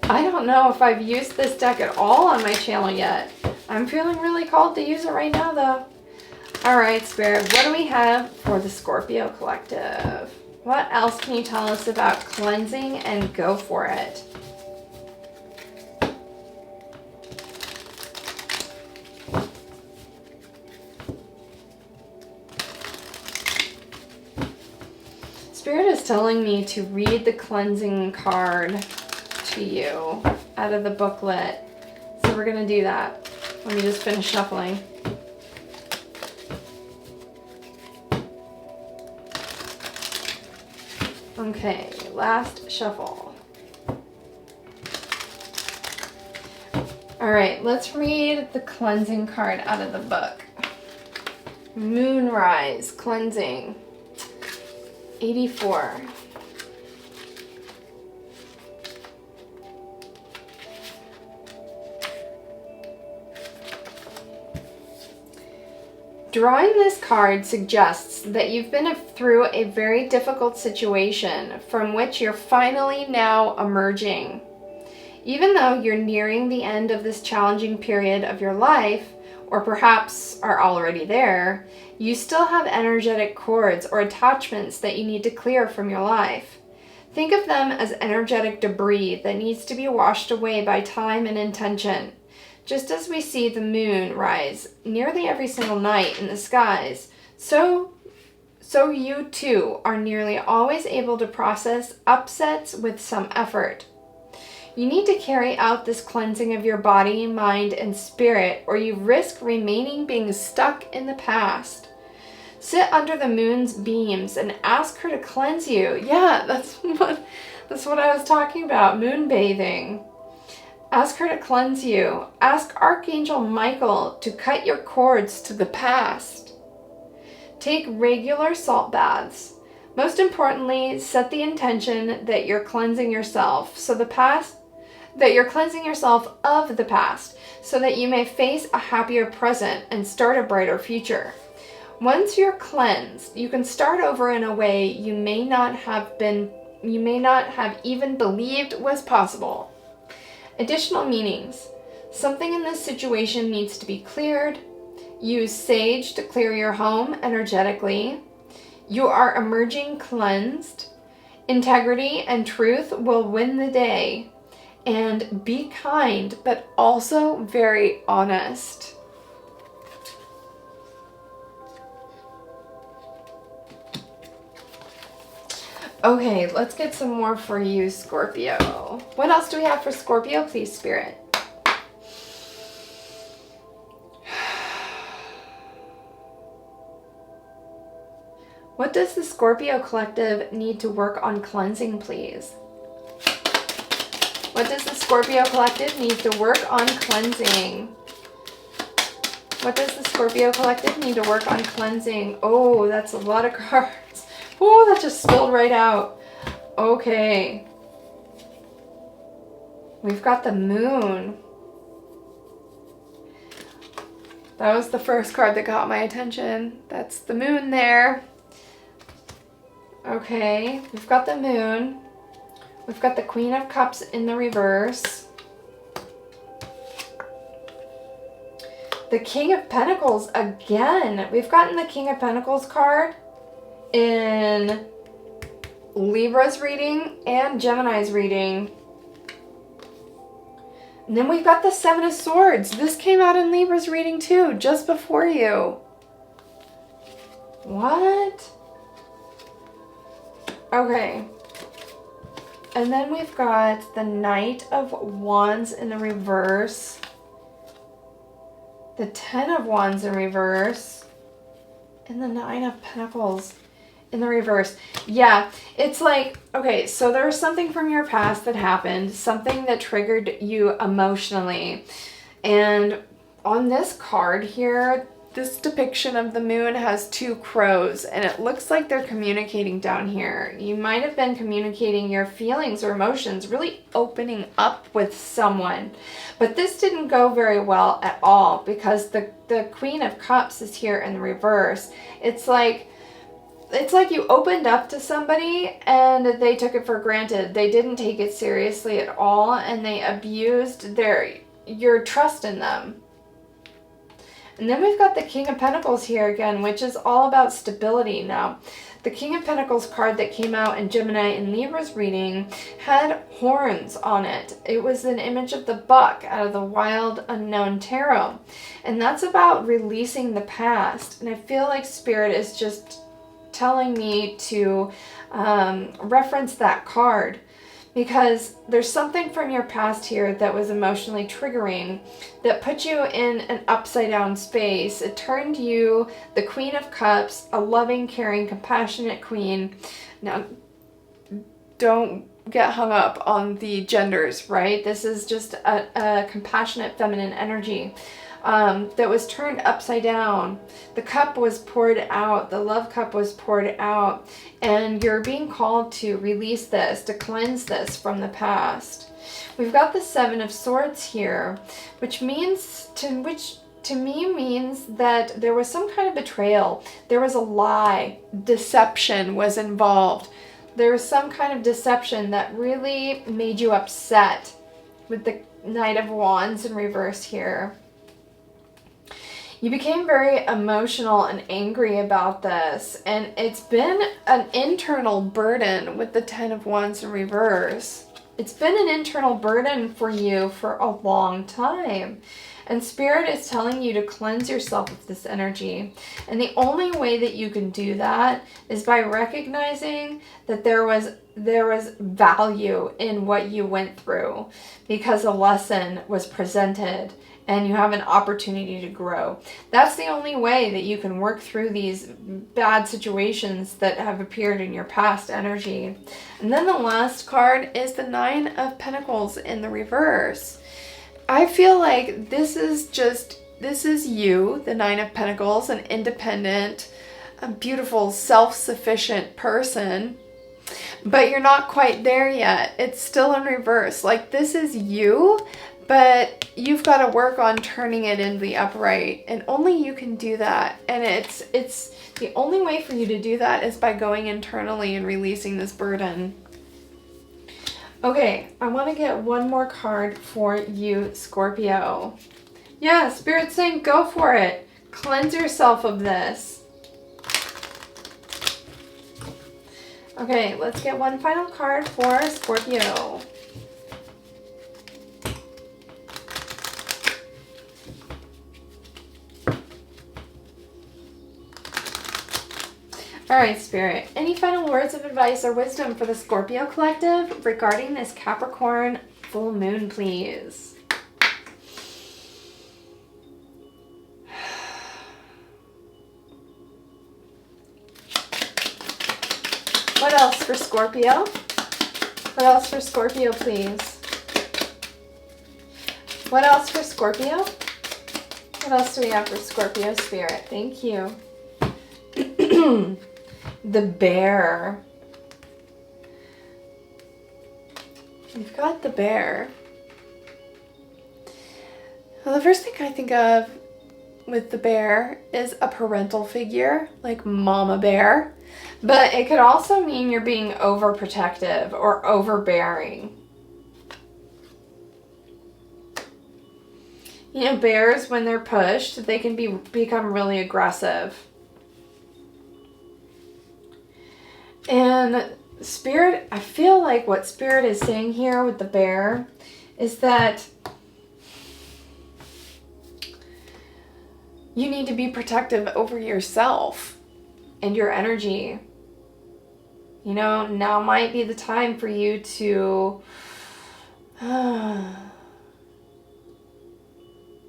Speaker 1: I don't know if I've used this deck at all on my channel yet. I'm feeling really called to use it right now though. All right, Spirit, what do we have for the Scorpio collective? What else can you tell us about cleansing and go for it? Spirit is telling me to read the cleansing card to you out of the booklet. So we're going to do that. Let me just finish shuffling. Okay, last shuffle. All right, let's read the cleansing card out of the book. Moonrise, cleansing. 84. Drawing this card suggests that you've been through a very difficult situation from which you're finally now emerging. Even though you're nearing the end of this challenging period of your life, or perhaps are already there, you still have energetic cords or attachments that you need to clear from your life. Think of them as energetic debris that needs to be washed away by time and intention. Just as we see the moon rise nearly every single night in the skies, so you too are nearly always able to process upsets with some effort. You need to carry out this cleansing of your body, mind, and spirit, or you risk remaining being stuck in the past. Sit under the moon's beams and ask her to cleanse you. Yeah, that's what I was talking about, moon bathing. Ask her to cleanse you. Ask Archangel Michael to cut your cords to the past. Take regular salt baths. Most importantly, set the intention that you're cleansing yourself you're cleansing yourself of the past so that you may face a happier present and start a brighter future. Once you're cleansed, you can start over in a way you may not have even believed was possible. Additional meanings. Something in this situation needs to be cleared. Use sage to clear your home energetically. You are emerging cleansed. Integrity and truth will win the day. And be kind, but also very honest. Okay, let's get some more for you, Scorpio. What else do we have for Scorpio, please, Spirit? What does the Scorpio collective need to work on cleansing, please? What does the Scorpio collective need to work on cleansing? What does the Scorpio collective need to work on cleansing? Oh, that's a lot of cards. Oh, that just spilled right out. Okay. We've got the moon. That was the first card that got my attention. That's the moon there. Okay, we've got the moon. We've got the Queen of Cups in the reverse. The King of Pentacles again. We've gotten the King of Pentacles card in Libra's reading and Gemini's reading. And then we've got the Seven of Swords. This came out in Libra's reading too, just before you. What? Okay. And then we've got the Knight of Wands in the reverse. The Ten of Wands in reverse. And the Nine of Pentacles in the reverse. Yeah, it's like, okay, so there was something from your past that happened. Something that triggered you emotionally. And on this card here, this depiction of the moon has two crows, and it looks like they're communicating down here. You might have been communicating your feelings or emotions, really opening up with someone. But this didn't go very well at all because the Queen of Cups is here in the reverse. It's like you opened up to somebody and they took it for granted. They didn't take it seriously at all, and they abused your trust in them. And then we've got the King of Pentacles here again, which is all about stability now. The King of Pentacles card that came out in Gemini and Libra's reading had horns on it. It was an image of the buck out of the Wild Unknown Tarot. And that's about releasing the past. And I feel like Spirit is just telling me to reference that card. Because there's something from your past here that was emotionally triggering that put you in an upside down space. It turned you, the Queen of Cups, a loving, caring, compassionate queen. Now, don't get hung up on the genders, right? This is just a compassionate feminine energy that was turned upside down. The cup was poured out. The love cup was poured out. And you're being called to release this, to cleanse this from the past. We've got the Seven of Swords here, which to me means that there was some kind of betrayal. There was a lie. Deception was involved. There was some kind of deception that really made you upset with the Knight of Wands in reverse here. You became very emotional and angry about this, and it's been an internal burden with the Ten of Wands in reverse. It's been an internal burden for you for a long time. And Spirit is telling you to cleanse yourself of this energy. And the only way that you can do that is by recognizing that there was value in what you went through because a lesson was presented and you have an opportunity to grow. That's the only way that you can work through these bad situations that have appeared in your past energy. And then the last card is the Nine of Pentacles in the reverse. I feel like this is you, the Nine of Pentacles, an independent, a beautiful, self-sufficient person, but you're not quite there yet. It's still in reverse. Like, this is you, but you've got to work on turning it in the upright, and only you can do that. And it's the only way for you to do that is by going internally and releasing this burden. Okay, I want to get one more card for you, Scorpio. Yeah, Spirit's saying go for it. Cleanse yourself of this. Okay, let's get one final card for Scorpio. All right, Spirit, any final words of advice or wisdom for the Scorpio collective regarding this Capricorn full moon, please? What else for Scorpio? What else for Scorpio, please? What else for Scorpio? What else do we have for Scorpio, Spirit? Thank you. The bear. We've got the bear. Well, the first thing I think of with the bear is a parental figure, like Mama Bear. But it could also mean you're being overprotective or overbearing. You know, bears, when they're pushed, they can become really aggressive. And Spirit, I feel like what Spirit is saying here with the bear is that you need to be protective over yourself and your energy. You know, now might be the time for you to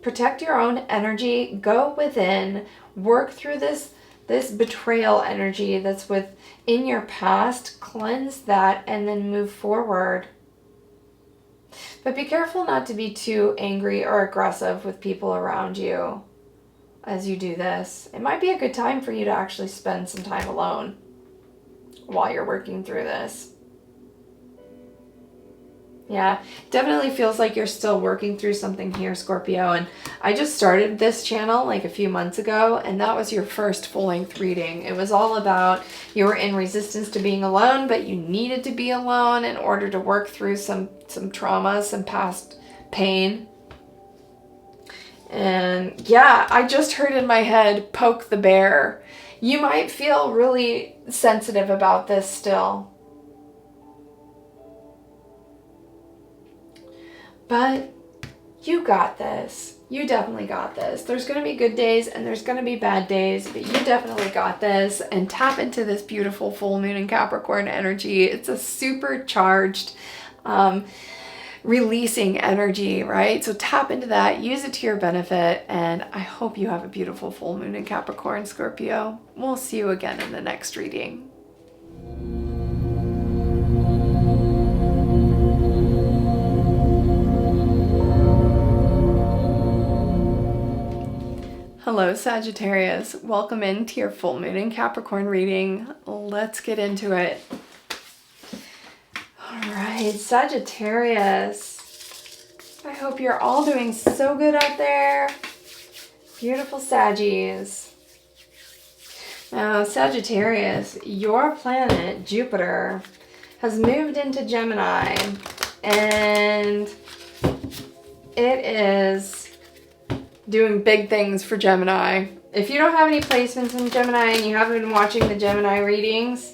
Speaker 1: protect your own energy, go within, work through this betrayal energy that's within your past, cleanse that, and then move forward. But be careful not to be too angry or aggressive with people around you as you do this. It might be a good time for you to actually spend some time alone while you're working through this. Yeah, definitely feels like you're still working through something here, Scorpio. And I just started this channel like a few months ago, and that was your first full-length reading. It was all about you were in resistance to being alone, but you needed to be alone in order to work through some trauma, some past pain. And yeah, I just heard in my head, poke the bear. You might feel really sensitive about this still. But you got this. You definitely got this. There's going to be good days and there's going to be bad days, but you definitely got this. And tap into this beautiful full moon in Capricorn energy. It's a supercharged, releasing energy, right? So tap into that, use it to your benefit, and I hope you have a beautiful full moon in Capricorn, Scorpio. We'll see you again in the next reading. Hello, Sagittarius. Welcome into your full moon in Capricorn reading. Let's get into it. All right, Sagittarius. I hope you're all doing so good out there. Beautiful Saggies. Now, Sagittarius, your planet, Jupiter, has moved into Gemini, and it is doing big things for Gemini. If you don't have any placements in Gemini and you haven't been watching the Gemini readings,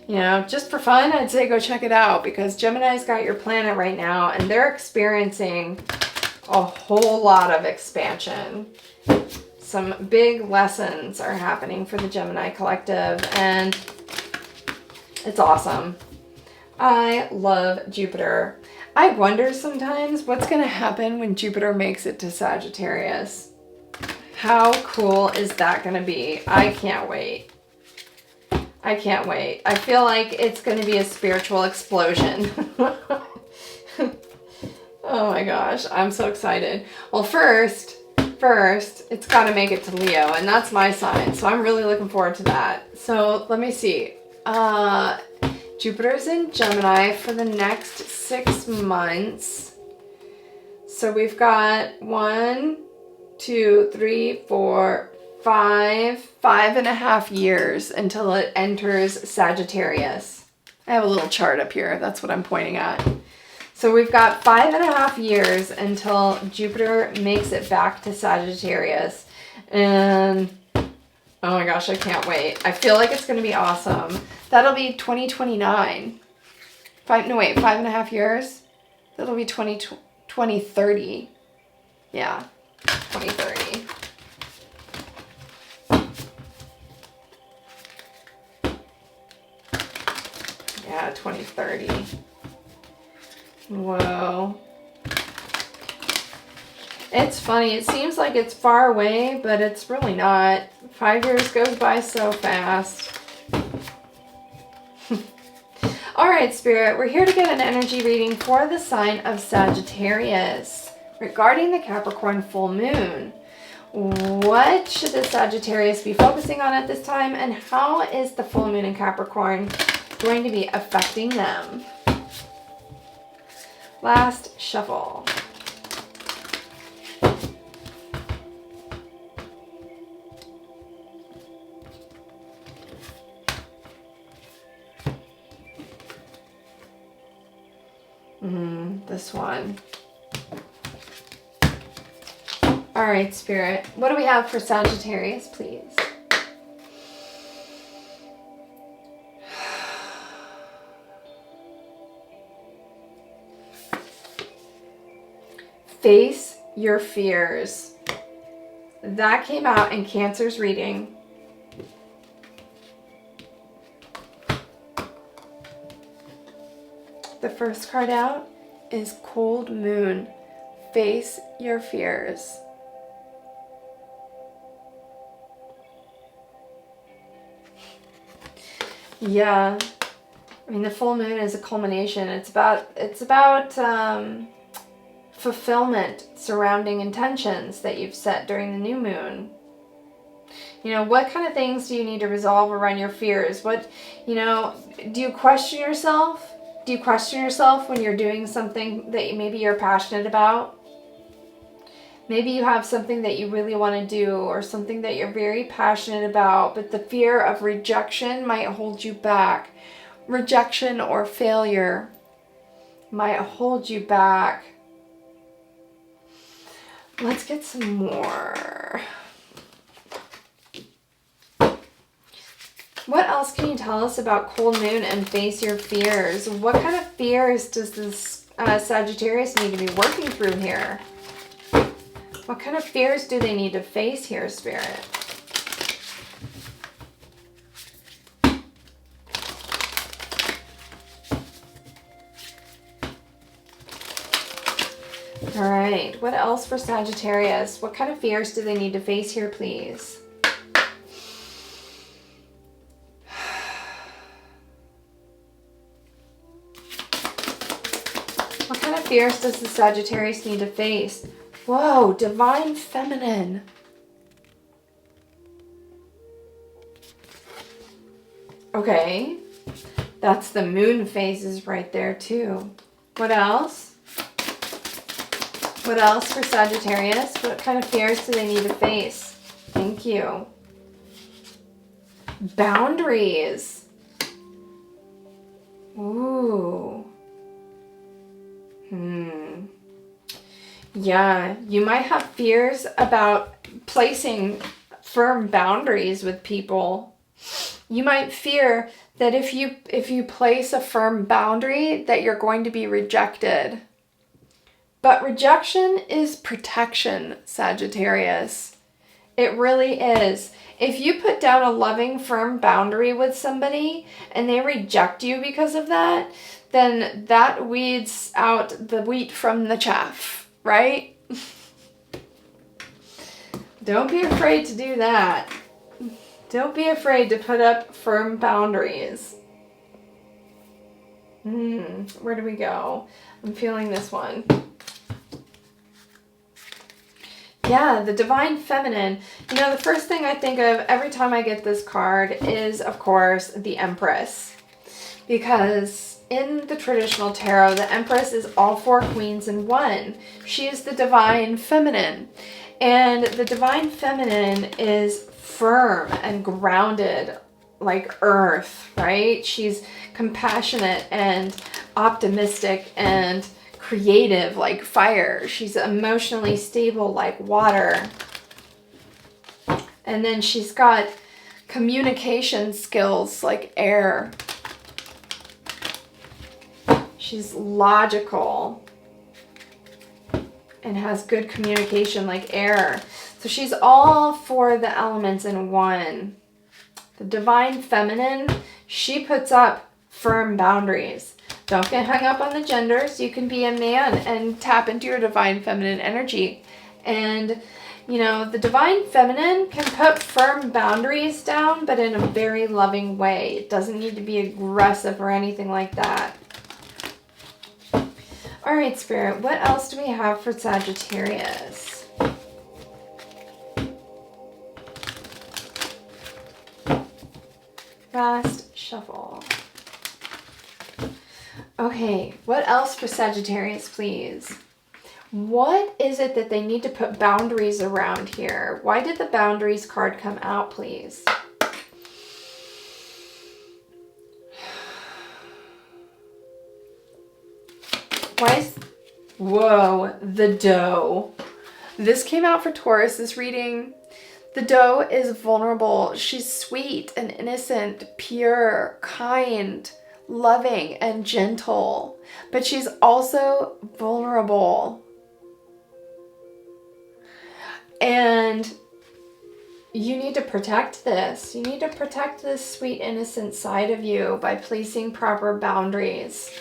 Speaker 1: you know, just for fun, I'd say go check it out, because Gemini's got your planet right now and they're experiencing a whole lot of expansion. Some big lessons are happening for the Gemini collective, and it's awesome. I love Jupiter. I wonder sometimes what's going to happen when Jupiter makes it to Sagittarius. How cool is that going to be? I can't wait. I can't wait. I feel like it's going to be a spiritual explosion. Oh my gosh, I'm so excited. Well, first, it's got to make it to Leo, and that's my sign, so I'm really looking forward to that. So let me see. Jupiter's in Gemini for the next 6 months. So we've got 1, 2, 3, 4, 5.5 years until it enters Sagittarius. I have a little chart up here. That's what I'm pointing at. So we've got 5.5 years until Jupiter makes it back to Sagittarius. And oh my gosh, I can't wait. I feel like it's going to be awesome. That'll be 2029. 5.5 years. That'll be 2030. Yeah, 2030. Yeah, 2030. Whoa. It's funny. It seems like it's far away, but it's really not. 5 years goes by so fast. All right, Spirit, we're here to get an energy reading for the sign of Sagittarius regarding the Capricorn full moon. What should the Sagittarius be focusing on at this time, and how is the full moon in Capricorn going to be affecting them? Last shuffle. This one. All right, Spirit. What do we have for Sagittarius, please? Face your fears. That came out in Cancer's reading. The first card out is Cold Moon. Face your fears. Yeah. I mean, the full moon is a culmination. It's about fulfillment surrounding intentions that you've set during the new moon. You know, what kind of things do you need to resolve around your fears? What, you know, do you question yourself? Do you question yourself when you're doing something that maybe you're passionate about? Maybe you have something that you really want to do or something that you're very passionate about, but the fear of rejection might hold you back. Rejection or failure might hold you back. Let's get some more. What else can you tell us about Cold Moon and Face Your Fears? What kind of fears does this Sagittarius need to be working through here? What kind of fears do they need to face here, Spirit? All right, what else for Sagittarius? What kind of fears do they need to face here, please? What kind of fears does the Sagittarius need to face? Whoa, Divine Feminine. Okay, that's the moon phases right there too. What else? What else for Sagittarius? What kind of fears do they need to face? Thank you. Boundaries. Ooh. Yeah, you might have fears about placing firm boundaries with people. You might fear that if you place a firm boundary that you're going to be rejected. But rejection is protection, Sagittarius. It really is. If you put down a loving, firm boundary with somebody and they reject you because of that, then that weeds out the wheat from the chaff, right? Don't be afraid to do that. Don't be afraid to put up firm boundaries. Where do we go? I'm feeling this one. Yeah, the Divine Feminine. You know, the first thing I think of every time I get this card is, of course, the Empress. Because in the traditional tarot, the Empress is all four queens in one. She is the Divine Feminine. And the Divine Feminine is firm and grounded like earth, right? She's compassionate and optimistic and creative like fire. She's emotionally stable like water. And then she's got communication skills like air. She's logical and has good communication like air. So she's all four of the elements in one. The Divine Feminine, she puts up firm boundaries. Don't get hung up on the genders. You can be a man and tap into your Divine Feminine energy. And, you know, the Divine Feminine can put firm boundaries down, but in a very loving way. It doesn't need to be aggressive or anything like that. All right, Spirit, what else do we have for Sagittarius? Last shuffle. Okay, what else for Sagittarius, please? What is it that they need to put boundaries around here? Why did the boundaries card come out, please? Whoa, the doe. This came out for Taurus, this reading. The doe is vulnerable. She's sweet and innocent, pure, kind, loving, and gentle. But she's also vulnerable. And you need to protect this. You need to protect this sweet, innocent side of you by placing proper boundaries.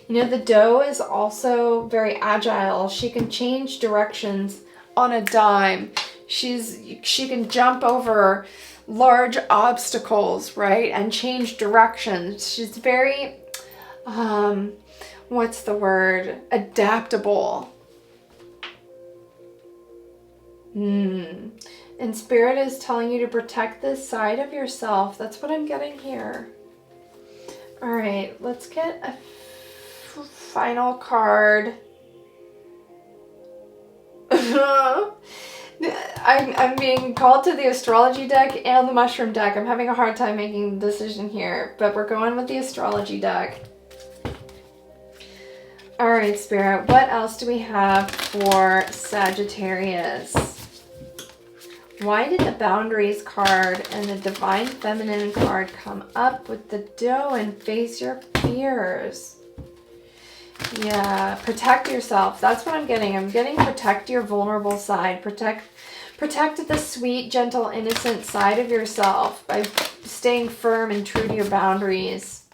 Speaker 1: You You know, the doe is also very agile. She can change directions on a dime. She can jump over large obstacles, right? And change directions. She's very, what's the word? Adaptable. And Spirit is telling you to protect this side of yourself. That's what I'm getting here. All right, let's get a final card. I'm being called to the astrology deck and the mushroom deck. I'm having a hard time making the decision here, but we're going with the astrology deck. All right, Spirit, what else do we have for Sagittarius? Why did the boundaries card and the divine feminine card come up with the doe and face your fears? Yeah, protect yourself. That's what I'm getting. I'm getting protect your vulnerable side. Protect the sweet, gentle, innocent side of yourself by staying firm and true to your boundaries.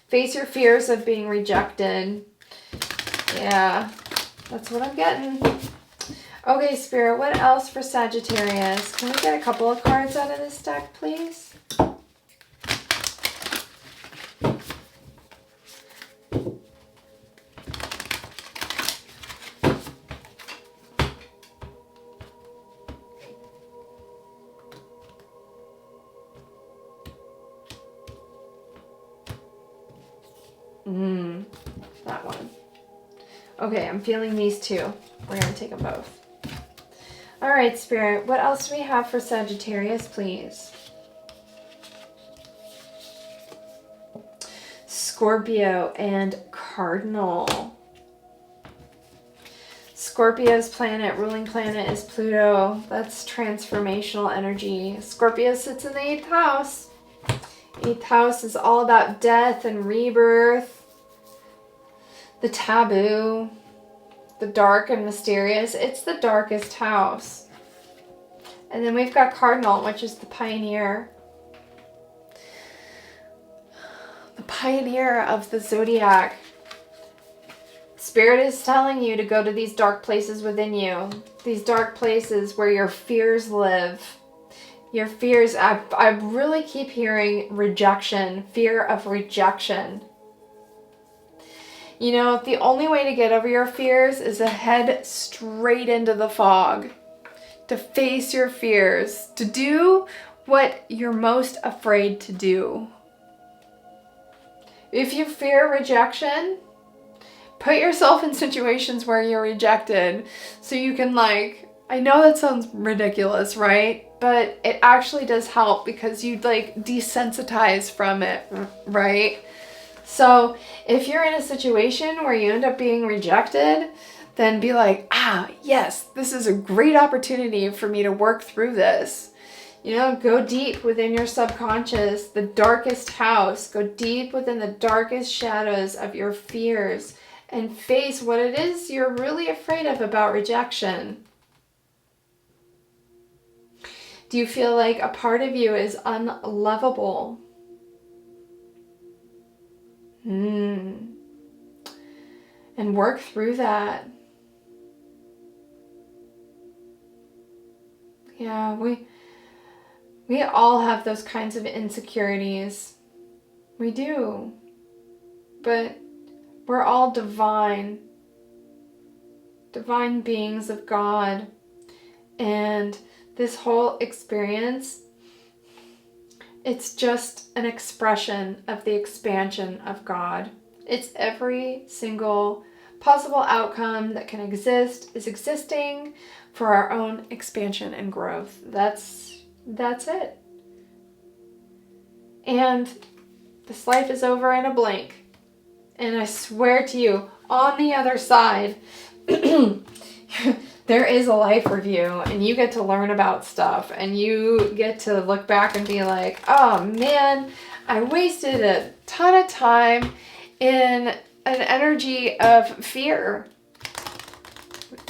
Speaker 1: Face your fears of being rejected. Yeah, that's what I'm getting. Okay, Spirit, what else for Sagittarius? Can we get a couple of cards out of this deck, please? That one. Okay, I'm feeling these two. We're going to take them both. All right, Spirit, what else do we have for Sagittarius, please? Scorpio and Cardinal. Scorpio's ruling planet is Pluto. That's transformational energy. Scorpio sits in the 8th house. 8th house is all about death and rebirth, the taboo, the dark and mysterious. It's the darkest house. And then we've got Cardinal, which is the pioneer. The pioneer of the zodiac. Spirit is telling you to go to these dark places within you. These dark places where your fears live. Your fears, I really keep hearing rejection, fear of rejection. You know, the only way to get over your fears is to head straight into the fog. To face your fears. To do what you're most afraid to do. If you fear rejection, put yourself in situations where you're rejected so you can, like, I know that sounds ridiculous, right? But it actually does help because you, like, desensitize from it, right? So if you're in a situation where you end up being rejected, then be like, yes, this is a great opportunity for me to work through this. You know, go deep within your subconscious, the darkest house. Go deep within the darkest shadows of your fears and face what it is you're really afraid of about rejection. Do you feel like a part of you is unlovable? And work through that. Yeah, we all have those kinds of insecurities. We do. But we're all divine beings of God. And this whole experience, it's just an expression of the expansion of God. It's every single possible outcome that can exist is existing for our own expansion and growth. That's it. And this life is over in a blink. And I swear to you, on the other side, there is a life review and you get to learn about stuff and you get to look back and be like, oh man, I wasted a ton of time in an energy of fear.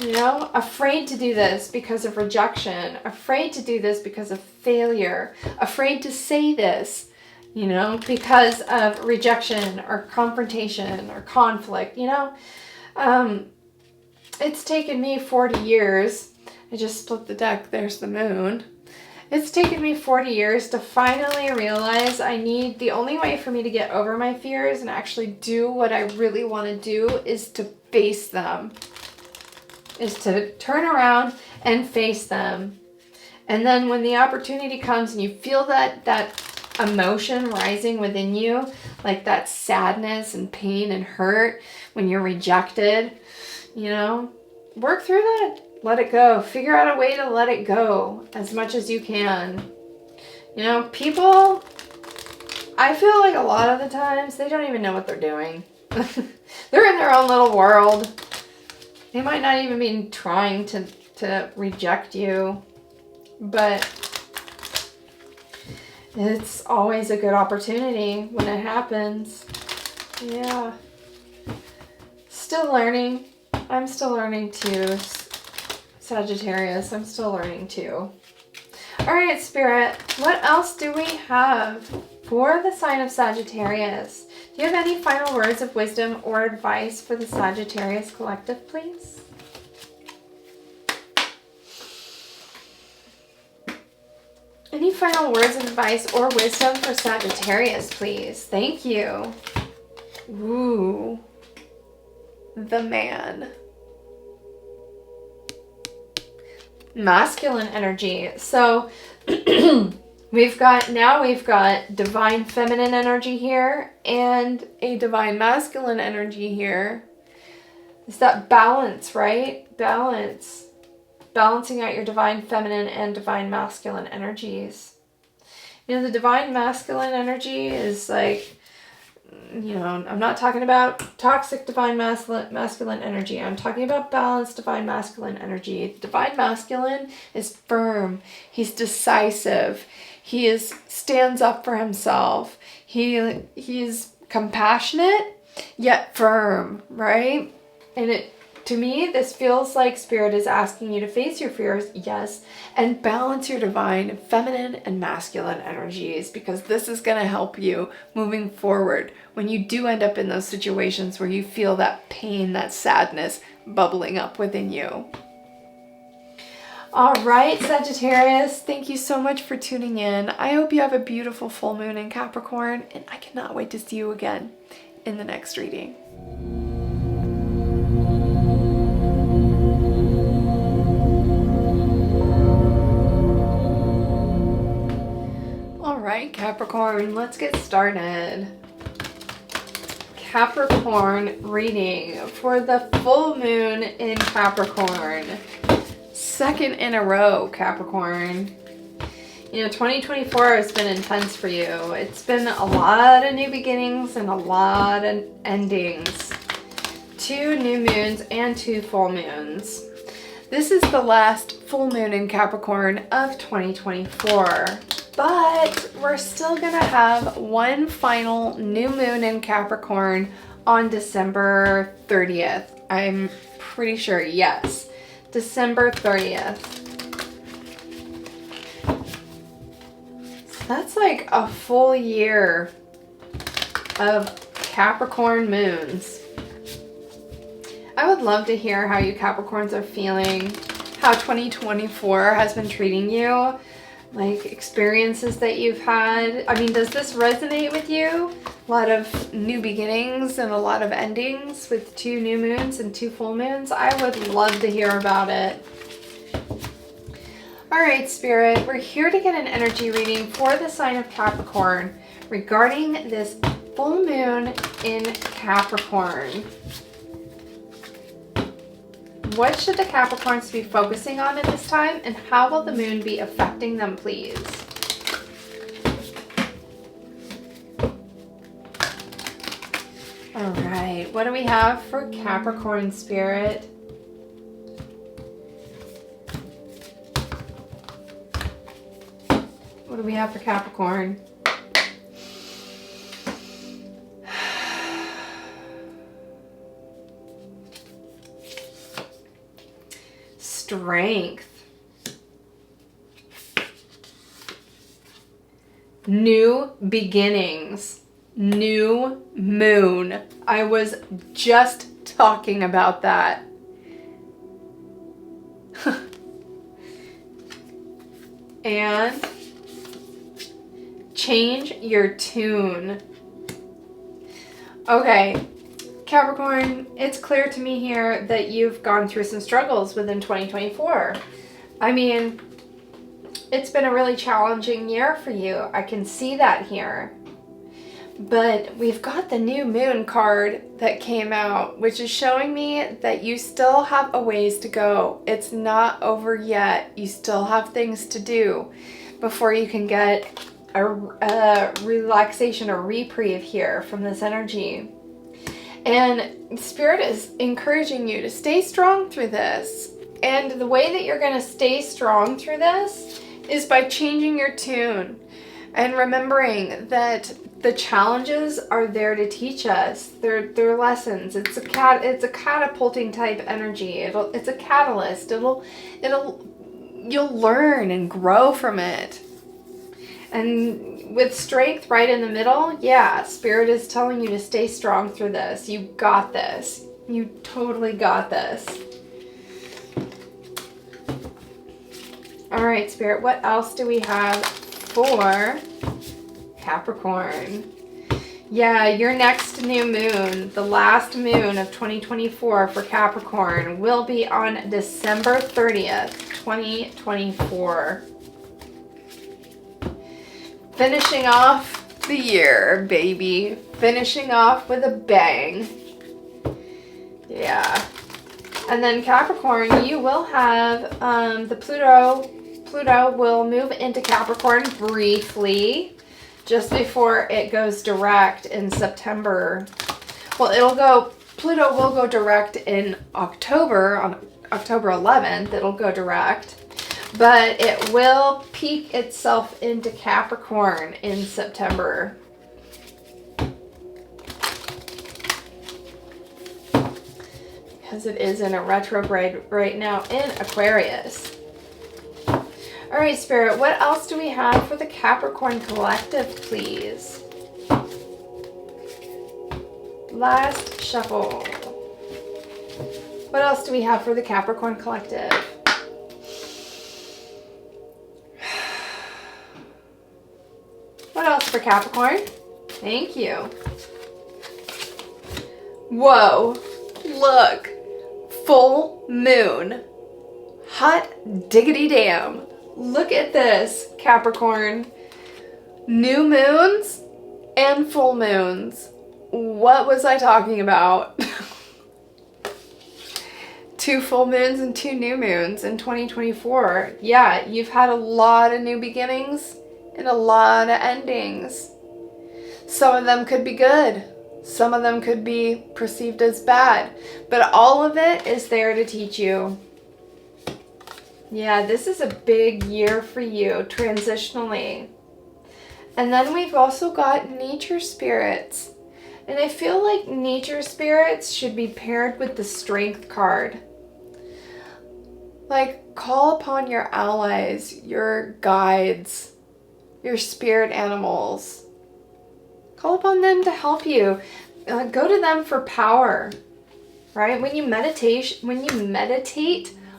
Speaker 1: You know, afraid to do this because of rejection, afraid to do this because of failure, afraid to say this, you know, because of rejection or confrontation or conflict, you know. It's taken me 40 years. I just split the deck. There's the moon. It's taken me 40 years to finally realize the only way for me to get over my fears and actually do what I really want to do is to face them. Is to turn around and face them. And then when the opportunity comes and you feel that emotion rising within you, like that sadness and pain and hurt when you're rejected, you know, work through that. Let it go. Figure out a way to let it go as much as you can. You know, people, I feel like a lot of the times they don't even know what they're doing. They're in their own little world. They might not even be trying to reject you, but it's always a good opportunity when it happens. Yeah. Still learning. I'm still learning too. Sagittarius, I'm still learning too. All right, Spirit, what else do we have for the sign of Sagittarius? Do you have any final words of wisdom or advice for the Sagittarius collective, please? Any final words of advice or wisdom for Sagittarius, please? Thank you. Ooh, the man. Masculine energy. So we've got divine feminine energy here and a divine masculine energy here. It's that balance, right? Balancing out your divine feminine and divine masculine energies. You know, the divine masculine energy is like, you know, I'm not talking about toxic divine masculine energy. I'm talking about balanced divine masculine energy. Divine masculine is firm. He's decisive. He stands up for himself. He's compassionate yet firm, right? And to me, this feels like Spirit is asking you to face your fears, yes, and balance your divine feminine and masculine energies, because this is going to help you moving forward when you do end up in those situations where you feel that pain, that sadness bubbling up within you. All right, Sagittarius, thank you so much for tuning in. I hope you have a beautiful full moon in Capricorn, and I cannot wait to see you again in the next reading. All right, Capricorn, let's get started. Capricorn reading for the full moon in Capricorn. Second in a row, Capricorn. You know, 2024 has been intense for you. It's been a lot of new beginnings and a lot of endings. 2 new moons and 2 full moons. This is the last full moon in Capricorn of 2024. But we're still going to have one final new moon in Capricorn on December 30th. I'm pretty sure, yes. December 30th. So that's like a full year of Capricorn moons. I would love to hear how you Capricorns are feeling, how 2024 has been treating you. Like experiences that you've had. I mean, does this resonate with you? A lot of new beginnings and a lot of endings with 2 new moons and 2 full moons. I would love to hear about it. All right, Spirit, we're here to get an energy reading for the sign of Capricorn regarding this full moon in Capricorn. What should the Capricorns be focusing on at this time, and how will the moon be affecting them, please? All right, what do we have for Capricorn, Spirit? What do we have for Capricorn? Strength. New beginnings. New moon. I was just talking about that. And change your tune. Okay, Capricorn, it's clear to me here that you've gone through some struggles within 2024. I mean, it's been a really challenging year for you. I can see that here. But we've got the new moon card that came out, which is showing me that you still have a ways to go. It's not over yet. You still have things to do before you can get a relaxation or reprieve here from this energy. And Spirit is encouraging you to stay strong through this. And the way that you're going to stay strong through this is by changing your tune and remembering that the challenges are there to teach us. They're lessons. It's a catapulting type energy. It's a catalyst. You'll learn and grow from it. And with strength right in the middle, yeah, Spirit is telling you to stay strong through this. You got this. You totally got this. All right, Spirit, what else do we have for Capricorn? Yeah, your next new moon, the last moon of 2024 for Capricorn, will be on December 30th, 2024. Finishing off the year, baby. Finishing off with a bang. Yeah. And then Capricorn, you will have the Pluto will move into Capricorn briefly just before it goes direct in September. Well, Pluto will go direct in October, on October 11th, it'll go direct. But it will peak itself into Capricorn in September. Because it is in a retrograde right now in Aquarius. All right, Spirit, what else do we have for the Capricorn Collective, please? Last shuffle. What else do we have for the Capricorn Collective? What else for Capricorn? Thank you. Whoa, look, full moon. Hot diggity damn. Look at this, Capricorn. New moons and full moons. What was I talking about? 2 full moons and 2 new moons in 2024. Yeah, you've had a lot of new beginnings and a lot of endings. Some of them could be good. Some of them could be perceived as bad. But all of it is there to teach you. Yeah, this is a big year for you, transitionally. And then we've also got nature spirits. And I feel like nature spirits should be paired with the strength card. Like, call upon your allies, your guides, your spirit animals. Call upon them to help you. Go to them for power, right? When you meditate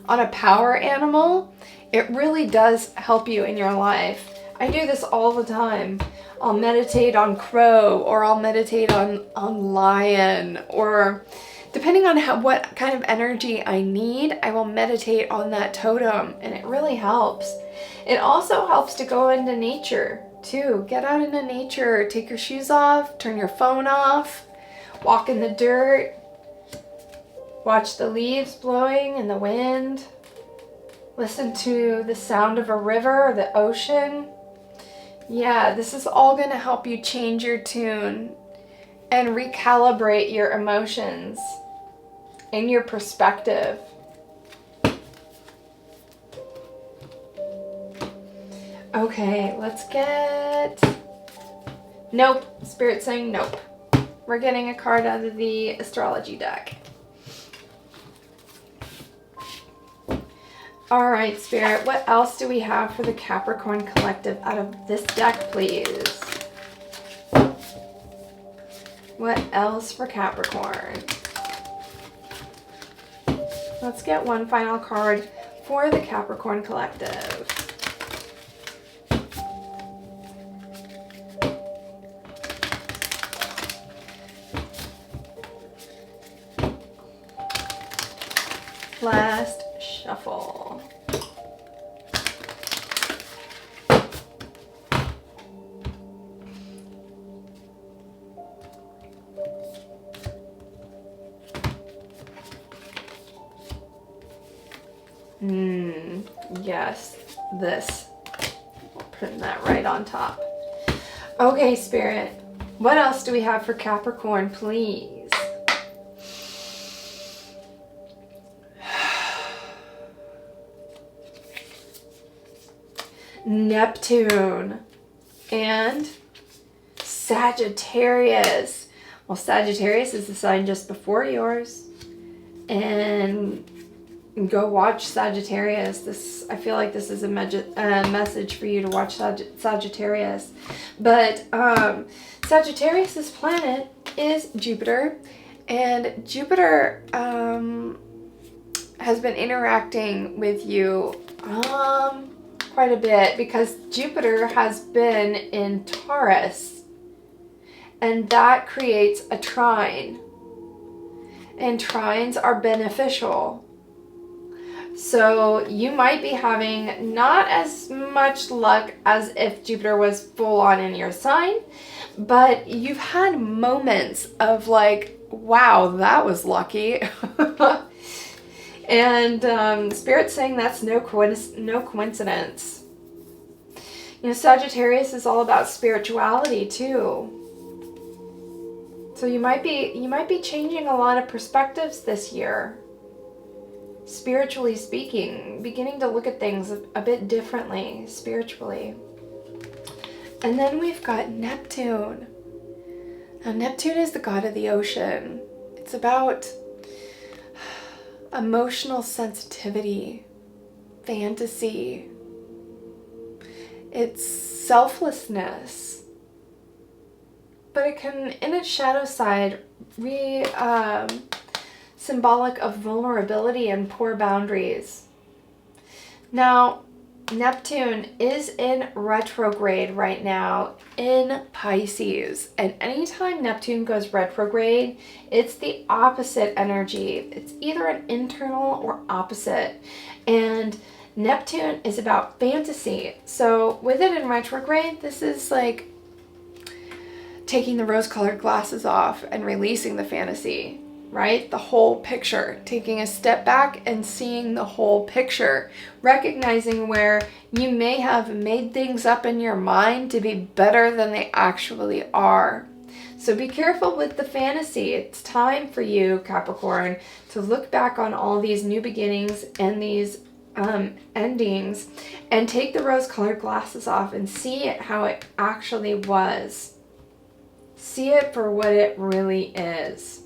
Speaker 1: on a power animal, it really does help you in your life. I do this all the time. I'll meditate on crow, or I'll meditate on lion, or depending on what kind of energy I need, I will meditate on that totem, and it really helps. It also helps to go into nature too. Get out into nature, take your shoes off, turn your phone off, walk in the dirt, watch the leaves blowing in the wind, listen to the sound of a river or the ocean. Yeah, this is all going to help you change your tune and recalibrate your emotions and your perspective. Okay, let's get... Nope. Spirit's saying nope. We're getting a card out of the astrology deck. All right, Spirit, what else do we have for the Capricorn Collective out of this deck, please? What else for Capricorn? Let's get one final card for the Capricorn Collective. Last shuffle. Yes, this. Putting that right on top. Okay, Spirit. What else do we have for Capricorn, please? Neptune and Sagittarius. Well, Sagittarius is the sign just before yours. And go watch Sagittarius. I feel like this is a message for you to watch Sagittarius. But Sagittarius's planet is Jupiter. And Jupiter has been interacting with you quite a bit, because Jupiter has been in Taurus, and that creates a trine, and trines are beneficial. So you might be having not as much luck as if Jupiter was full on in your sign, but you've had moments of like, wow, that was lucky. And Spirit's saying that's no coincidence. You know, Sagittarius is all about spirituality too. So you might be changing a lot of perspectives this year. Spiritually speaking, beginning to look at things a bit differently spiritually. And then we've got Neptune. Now, Neptune is the god of the ocean. It's about emotional sensitivity, fantasy. It's selflessness. But it can, in its shadow side, symbolic of vulnerability and poor boundaries. Now, Neptune is in retrograde right now in Pisces. And anytime Neptune goes retrograde, it's the opposite energy. It's either an internal or opposite. And Neptune is about fantasy. So with it in retrograde, this is like taking the rose-colored glasses off and releasing the fantasy. Right? The whole picture, taking a step back and seeing the whole picture, recognizing where you may have made things up in your mind to be better than they actually are. So be careful with the fantasy. It's time for you, Capricorn, to look back on all these new beginnings and these endings and take the rose-colored glasses off and see it how it actually was. See it for what it really is.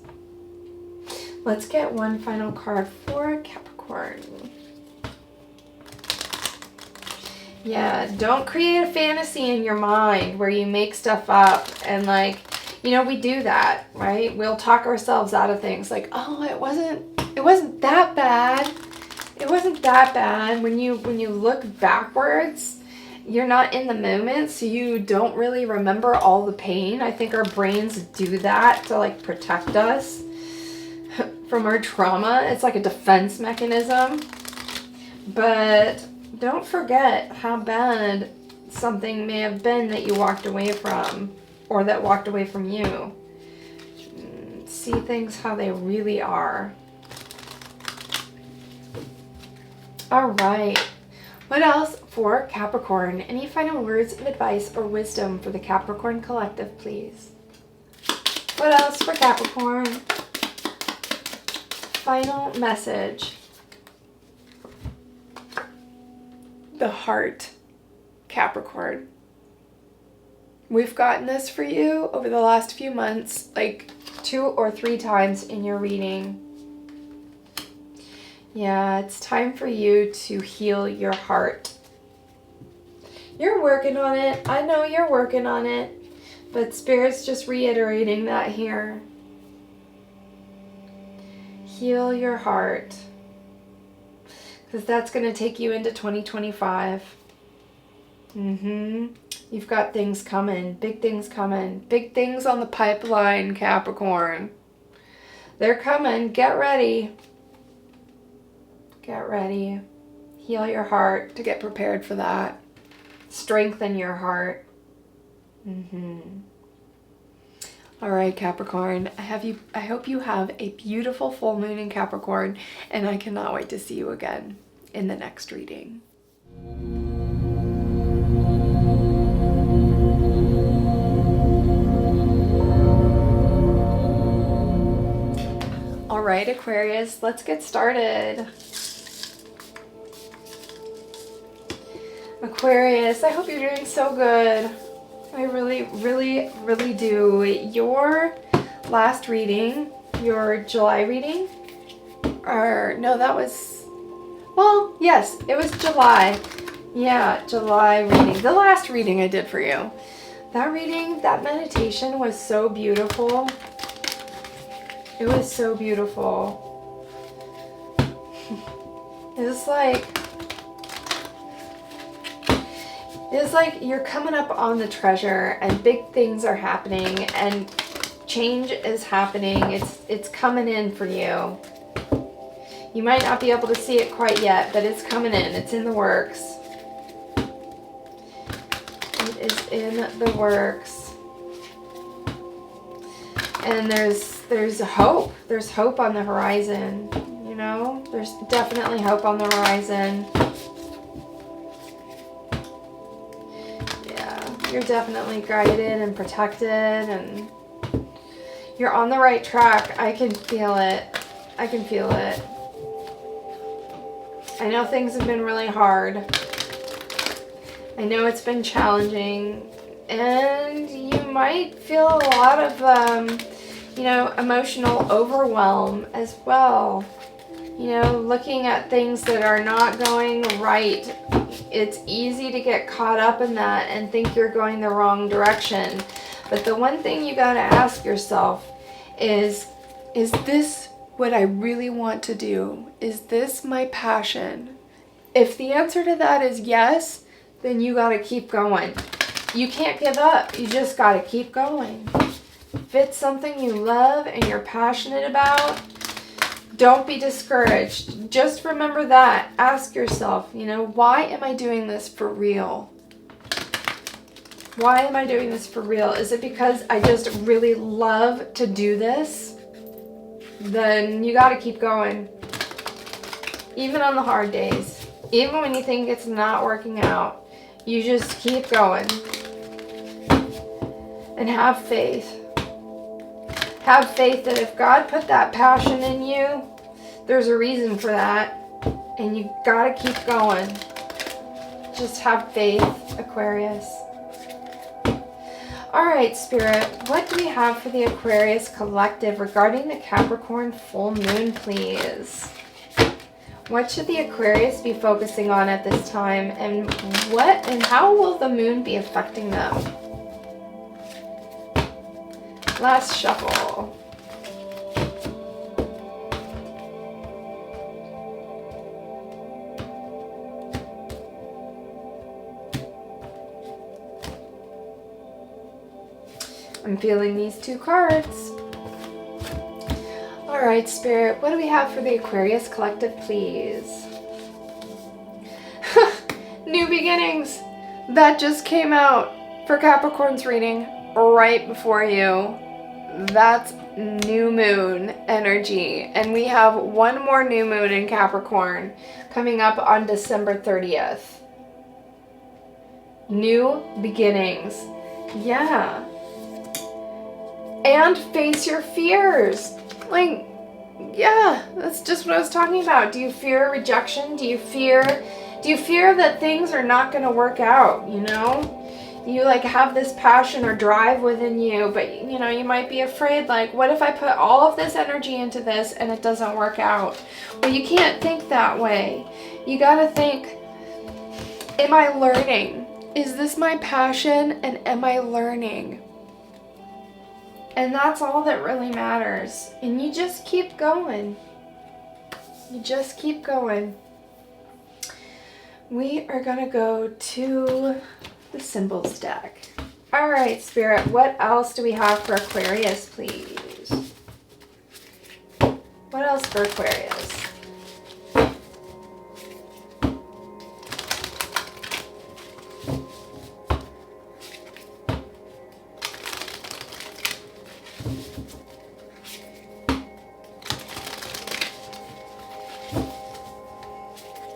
Speaker 1: Let's get one final card for Capricorn. Yeah, don't create a fantasy in your mind where you make stuff up and like, you know, we do that, right? We'll talk ourselves out of things like, oh, it wasn't that bad. It wasn't that bad. When you look backwards, you're not in the moment, so you don't really remember all the pain. I think our brains do that to like protect us from our trauma. It's like a defense mechanism. But don't forget how bad something may have been that you walked away from, or that walked away from you. See things how they really are. All right. What else for Capricorn? Any final words of advice or wisdom for the Capricorn Collective, please? What else for Capricorn? Final message. The heart, Capricorn. We've gotten this for you over the last few months, like 2 or 3 times in your reading. Yeah, it's time for you to heal your heart. You're working on it. I know you're working on it. But Spirit's just reiterating that here. Heal your heart. Because that's going to take you into 2025. You've got things coming. Big things coming. Big things on the pipeline, Capricorn. They're coming. Get ready. Get ready. Heal your heart to get prepared for that. Strengthen your heart. All right, Capricorn. I hope you have a beautiful full moon in Capricorn, and I cannot wait to see you again in the next reading. All right, Aquarius, let's get started. Aquarius, I hope you're doing so good. I really do. Your last reading, your July reading, or no, that was, well, yes, it was July. Yeah, July reading. The last reading I did for you. That reading, that meditation was so beautiful. It was so beautiful. It's like you're coming up on the treasure and big things are happening and change is happening. It's coming in for you. You might not be able to see it quite yet, but it's coming in. It's in the works. It is in the works. And there's hope. There's hope on the horizon. You know, there's definitely hope on the horizon. You're definitely guided and protected, and you're on the right track. I can feel it. I can feel it. I know things have been really hard. I know it's been challenging, and you might feel a lot of, emotional overwhelm as well. Looking at things that are not going right. It's easy to get caught up in that and think you're going the wrong direction. But the one thing you got to ask yourself is this what I really want to do? Is this my passion? If the answer to that is yes, then you got to keep going. You can't give up. You just got to keep going. If it's something you love and you're passionate about, don't be discouraged. Just remember that. Ask yourself, why am I doing this for real? Why am I doing this for real? Is it because I just really love to do this? Then you got to keep going. Even on the hard days. Even when you think it's not working out. You just keep going. And have faith. Have faith that if God put that passion in you, there's a reason for that. And you gotta keep going. Just have faith, Aquarius. Alright, Spirit, what do we have for the Aquarius collective regarding the Capricorn full moon, please? What should the Aquarius be focusing on at this time? And what and how will the moon be affecting them? Last shuffle. I'm feeling these two cards. All right, Spirit, what do we have for the Aquarius collective, please? New beginnings. That just came out for Capricorn's reading right before you. That's new moon energy. And we have one more new moon in Capricorn coming up on December 30th. New beginnings. Yeah. And face your fears. Like, yeah, that's just what I was talking about. Do you fear rejection? Do you fear that things are not going to work out, you like have this passion or drive within you, but you know, you might be afraid, like, what if I put all of this energy into this and it doesn't work out? Well, you can't think that way. You gotta think, am I learning? Is this my passion, and am I learning? And that's all that really matters. And you just keep going. You just keep going. We are gonna go to the symbols deck. All right, Spirit, what else do we have for Aquarius, please? What else for Aquarius?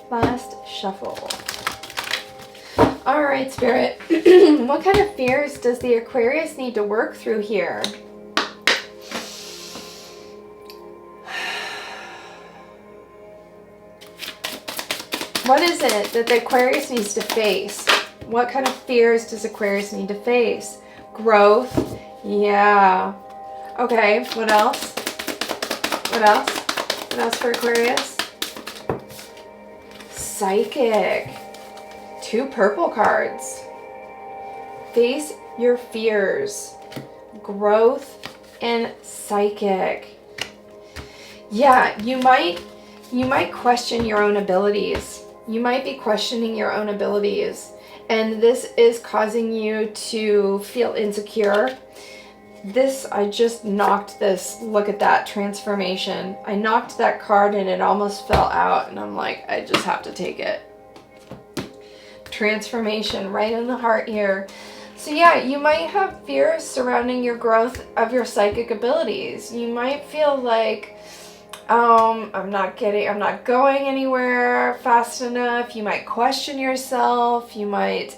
Speaker 1: Last shuffle. All right, Spirit. What kind of fears does the Aquarius need to work through here? What is it that the Aquarius needs to face? What kind of fears does Aquarius need to face? Growth. Yeah. Okay, what else? What else? What else for Aquarius? Psychic. 2 purple cards. Face your fears. Growth and psychic. Yeah, you might question your own abilities. You might be questioning your own abilities, and this is causing you to feel insecure. I just knocked this. Look at that transformation. I knocked that card and it almost fell out, and I'm like, I just have to take it. Transformation right in the heart here. So yeah, you might have fears surrounding your growth of your psychic abilities. You might feel like, I'm not going anywhere fast enough. You might question yourself. You might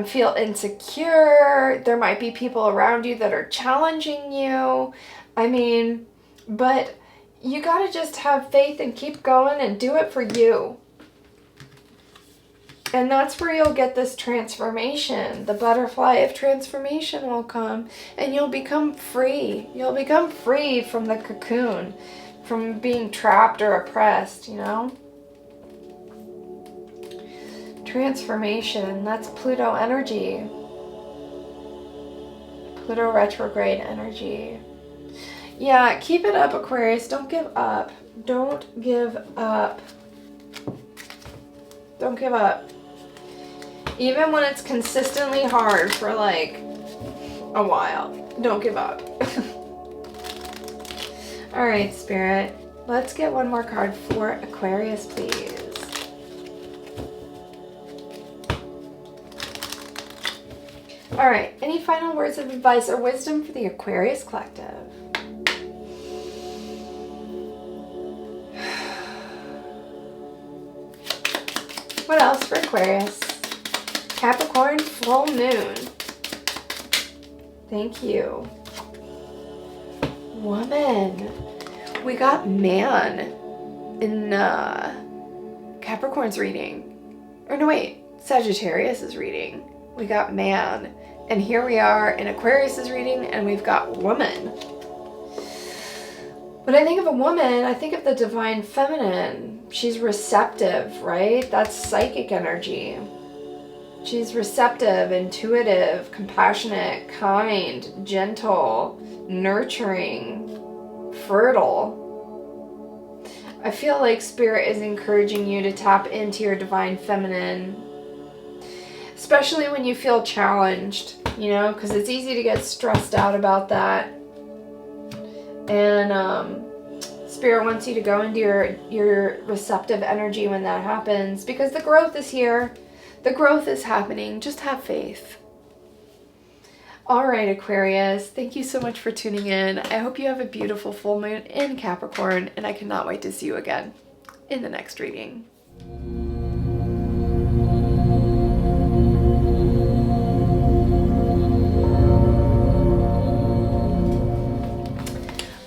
Speaker 1: feel insecure. There might be people around you that are challenging you. I mean, but you gotta just have faith and keep going and do it for you. And that's where you'll get this transformation. The butterfly of transformation will come, and you'll become free. You'll become free from the cocoon, from being trapped or oppressed, you know? Transformation, that's Pluto energy. Pluto retrograde energy. Yeah, keep it up, Aquarius. Don't give up. Don't give up. Don't give up. Even when it's consistently hard for like a while, don't give up. All right, Spirit, let's get one more card for Aquarius, please. All right, any final words of advice or wisdom for the Aquarius Collective? What else for Aquarius? Capricorn full moon. Thank you. Woman. We got man in Capricorn's reading. Or no, wait. Sagittarius' reading. We got man. And here we are in Aquarius' reading, and we've got woman. When I think of a woman, I think of the divine feminine. She's receptive, right? That's psychic energy. She's receptive, intuitive, compassionate, kind, gentle, nurturing, fertile. I feel like Spirit is encouraging you to tap into your divine feminine, especially when you feel challenged, you know, because it's easy to get stressed out about that. And Spirit wants you to go into your receptive energy when that happens, because the growth is here. The growth is happening. Just have faith. All right, Aquarius, thank you so much for tuning in. I hope you have a beautiful full moon in Capricorn, and I cannot wait to see you again in the next reading.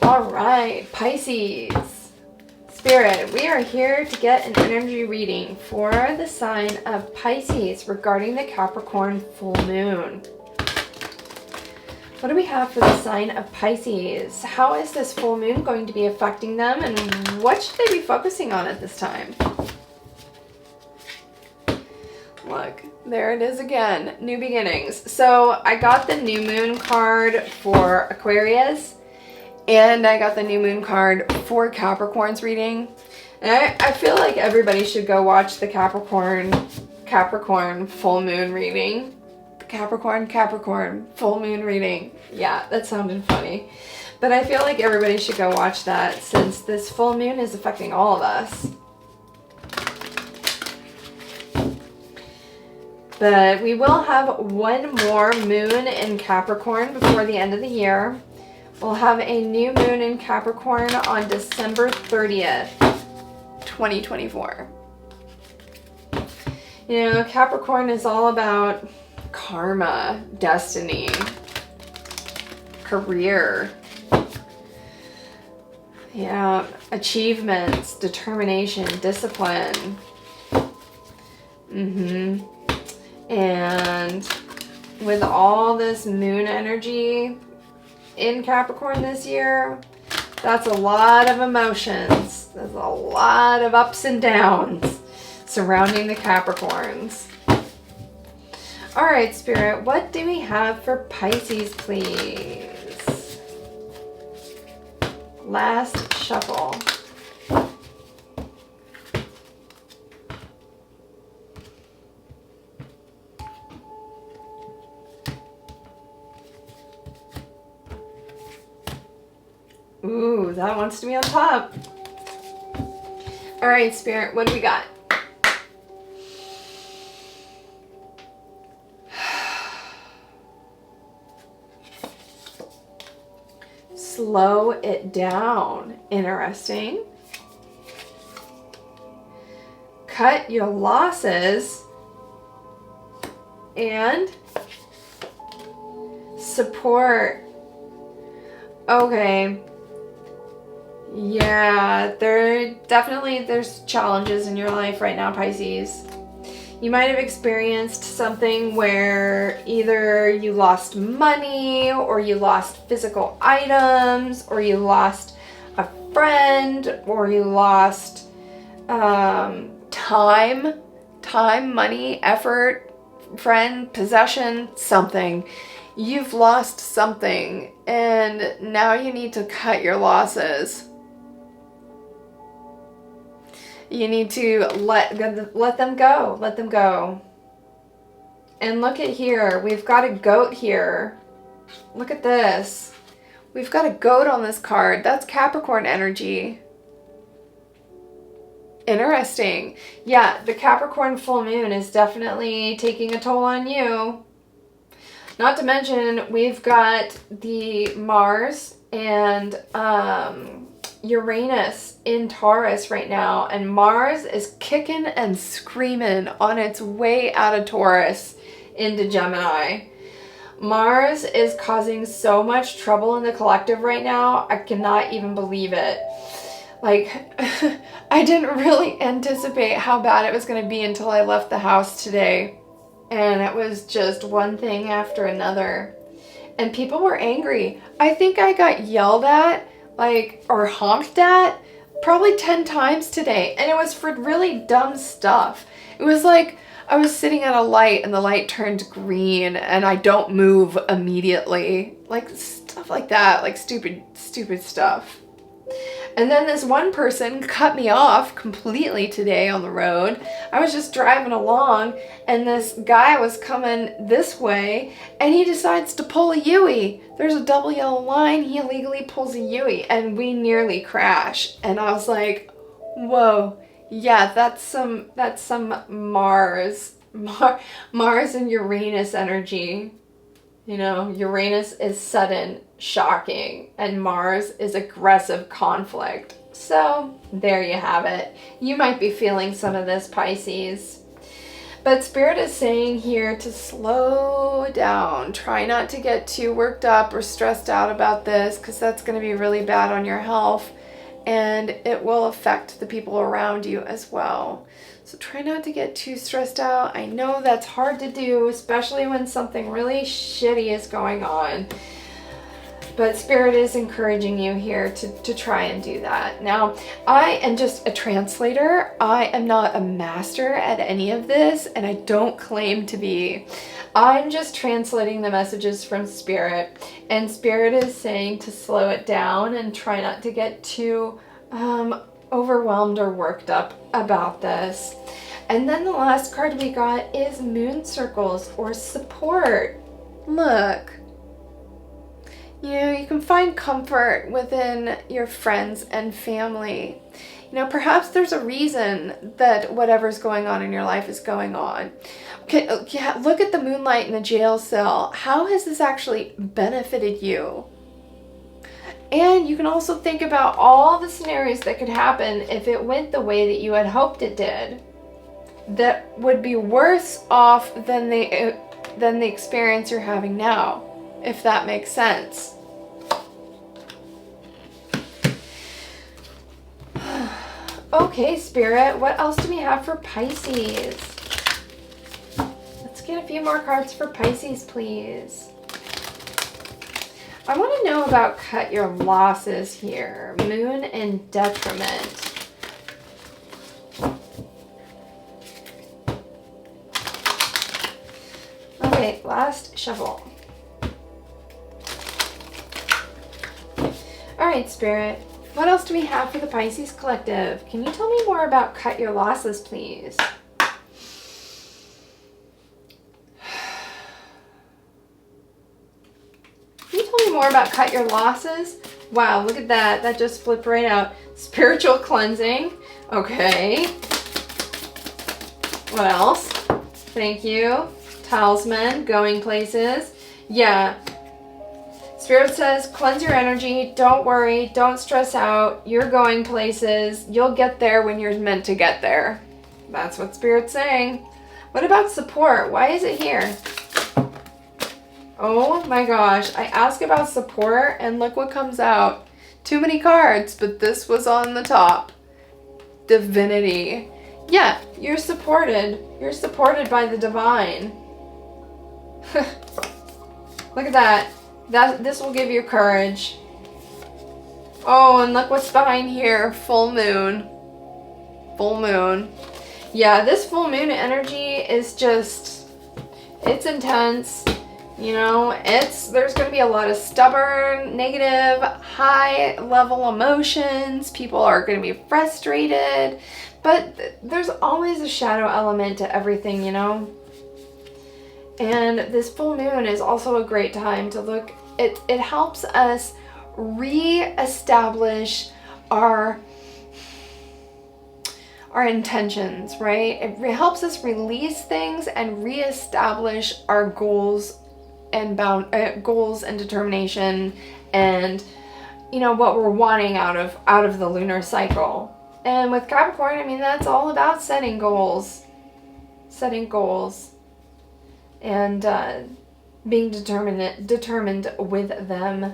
Speaker 1: All right, Pisces. Spirit, we are here to get an energy reading for the sign of Pisces regarding the Capricorn full moon. What do we have for the sign of Pisces? How is this full moon going to be affecting them, and what should they be focusing on at this time? Look, there it is again, new beginnings. So I got the new moon card for Aquarius, and I got the new moon card for Capricorn's reading. And I feel like everybody should go watch the Capricorn full moon reading. Capricorn full moon reading. Yeah, that sounded funny. But I feel like everybody should go watch that since this full moon is affecting all of us. But we will have one more moon in Capricorn before the end of the year. We'll have a new moon in Capricorn on December 30th, 2024. You know, Capricorn is all about karma, destiny, career, yeah, achievements, determination, discipline. And with all this moon energy in Capricorn this year, that's a lot of emotions. There's a lot of ups and downs surrounding the Capricorns. All right, Spirit, what do we have for Pisces, please? Last shuffle. Ooh, that wants to be on top. All right, Spirit, what do we got? Slow it down. Interesting. Cut your losses. And support. Okay. Yeah, there's challenges in your life right now, Pisces. You might have experienced something where either you lost money, or you lost physical items, or you lost a friend, or you lost time, money, effort, friend, possession, something. You've lost something, and now you need to cut your losses. You need to let them go. Let them go. And look at here. We've got a goat here. Look at this. We've got a goat on this card. That's Capricorn energy. Interesting. Yeah, the Capricorn full moon is definitely taking a toll on you. Not to mention, we've got the Mars and Uranus in Taurus right now, and Mars is kicking and screaming on its way out of Taurus into Gemini. Mars is causing so much trouble in the collective right now. I cannot even believe it. Like, I didn't really anticipate how bad it was going to be until I left the house today. And it was just one thing after another. And people were angry. I think I got yelled at, or honked at, probably 10 times today. And it was for really dumb stuff. It was like I was sitting at a light and the light turned green and I don't move immediately. Like stuff like that, like stupid stuff. And then this one person cut me off completely today on the road. I was just driving along and this guy was coming this way and he decides to pull a Yui. There's a double yellow line. He illegally pulls a Yui and we nearly crash. And I was like, whoa, yeah, that's some Mars and Uranus energy. You know, Uranus is sudden, shocking, and Mars is aggressive conflict. So there you have it. You might be feeling some of this, Pisces. But Spirit is saying here to slow down. Try not to get too worked up or stressed out about this, because that's going to be really bad on your health. and it will affect the people around you as well. So try not to get too stressed out. I know that's hard to do, especially when something really shitty is going on. But Spirit is encouraging you here to try and do that. Now, I am just a translator. I am not a master at any of this, and I don't claim to be. I'm just translating the messages from Spirit, and Spirit is saying to slow it down and try not to get too overwhelmed or worked up about this. And then the last card we got is Moon Circles, or support. Look. You know, you can find comfort within your friends and family. You know, perhaps there's a reason that whatever's going on in your life is going on. Okay, yeah, look at the moonlight in the jail cell. How has this actually benefited you? And you can also think about all the scenarios that could happen if it went the way that you had hoped it did, that would be worse off than the experience you're having now, if that makes sense. Okay, Spirit, what else do we have for Pisces? Let's get a few more cards for Pisces, please. I want to know about cut your losses here. Moon and detriment. Okay, last shuffle. All right, Spirit. What else do we have for the Pisces Collective? Can you tell me more about cut your losses, please? Can you tell me more about cut your losses? Wow, look at that. That just flipped right out. Spiritual cleansing. Okay. What else? Thank you. Talisman, going places. Yeah. Spirit says, cleanse your energy. Don't worry. Don't stress out. You're going places. You'll get there when you're meant to get there. That's what Spirit's saying. What about support? Why is it here? Oh my gosh. I ask about support and look what comes out. Too many cards, but this was on the top. Divinity. Yeah, you're supported. You're supported by the divine. Look at that. This will give you courage. Oh, and look what's behind here. Full moon. Full moon. Yeah, this full moon energy is just, it's intense. You know, there's going to be a lot of stubborn, negative, high level emotions. People are going to be frustrated. But there's always a shadow element to everything, you know. And this full moon is also a great time to look. It helps us re-establish our intentions, right? It helps us release things and re-establish our goals and goals and determination, and you know what we're wanting out of the lunar cycle. And with Capricorn, I mean, that's all about setting goals. And being determined with them.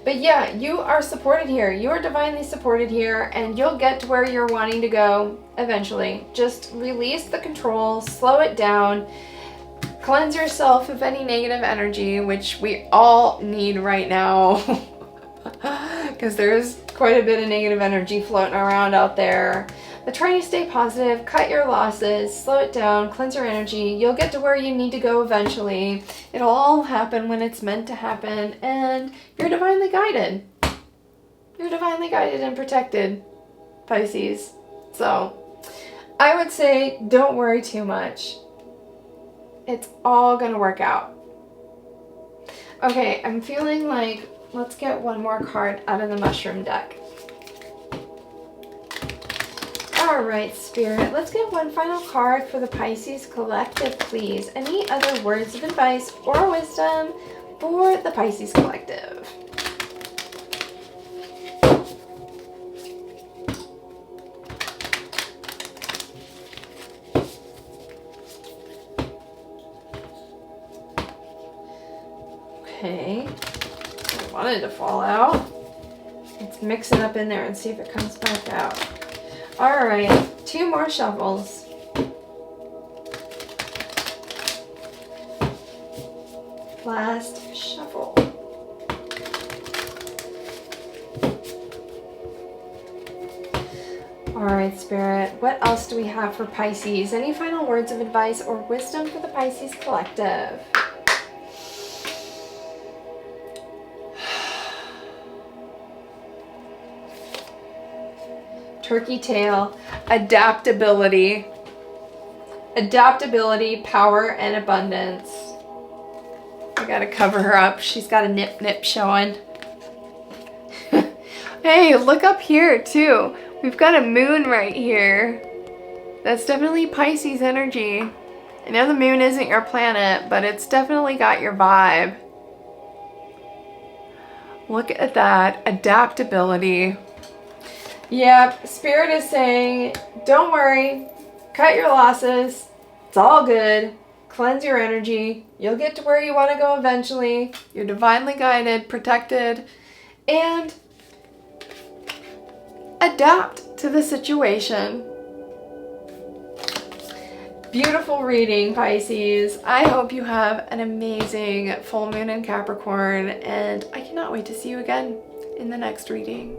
Speaker 1: But yeah, you are supported here. You are divinely supported here, and you'll get to where you're wanting to go eventually. Just release the control, slow it down, cleanse yourself of any negative energy, which we all need right now. Because there's quite a bit of negative energy floating around out there. But try to stay positive, cut your losses, slow it down, cleanse your energy. You'll get to where you need to go eventually. It'll all happen when it's meant to happen, and you're divinely guided. You're divinely guided and protected, Pisces. So I would say don't worry too much. It's all gonna work out. Okay, I'm feeling like let's get one more card out of the mushroom deck. All right, Spirit, let's get one final card for the Pisces Collective, please. Any other words of advice or wisdom for the Pisces Collective? Okay. I wanted to fall out. mix it up in there and see if it comes back out. All right, 2 more shuffles. Last shuffle. All right, Spirit, what else do we have for Pisces? Any final words of advice or wisdom for the Pisces collective? Turkey tail, adaptability. Adaptability, power, and abundance. I gotta cover her up. She's got a nip showing. Hey, look up here too. We've got a moon right here. That's definitely Pisces energy. I know the moon isn't your planet, but it's definitely got your vibe. Look at that. Adaptability. Yep, Spirit is saying, don't worry. Cut your losses. It's all good. Cleanse your energy. You'll get to where you want to go eventually. You're divinely guided, protected, and adapt to the situation. Beautiful reading, Pisces. I hope you have an amazing full moon in Capricorn, and I cannot wait to see you again in the next reading.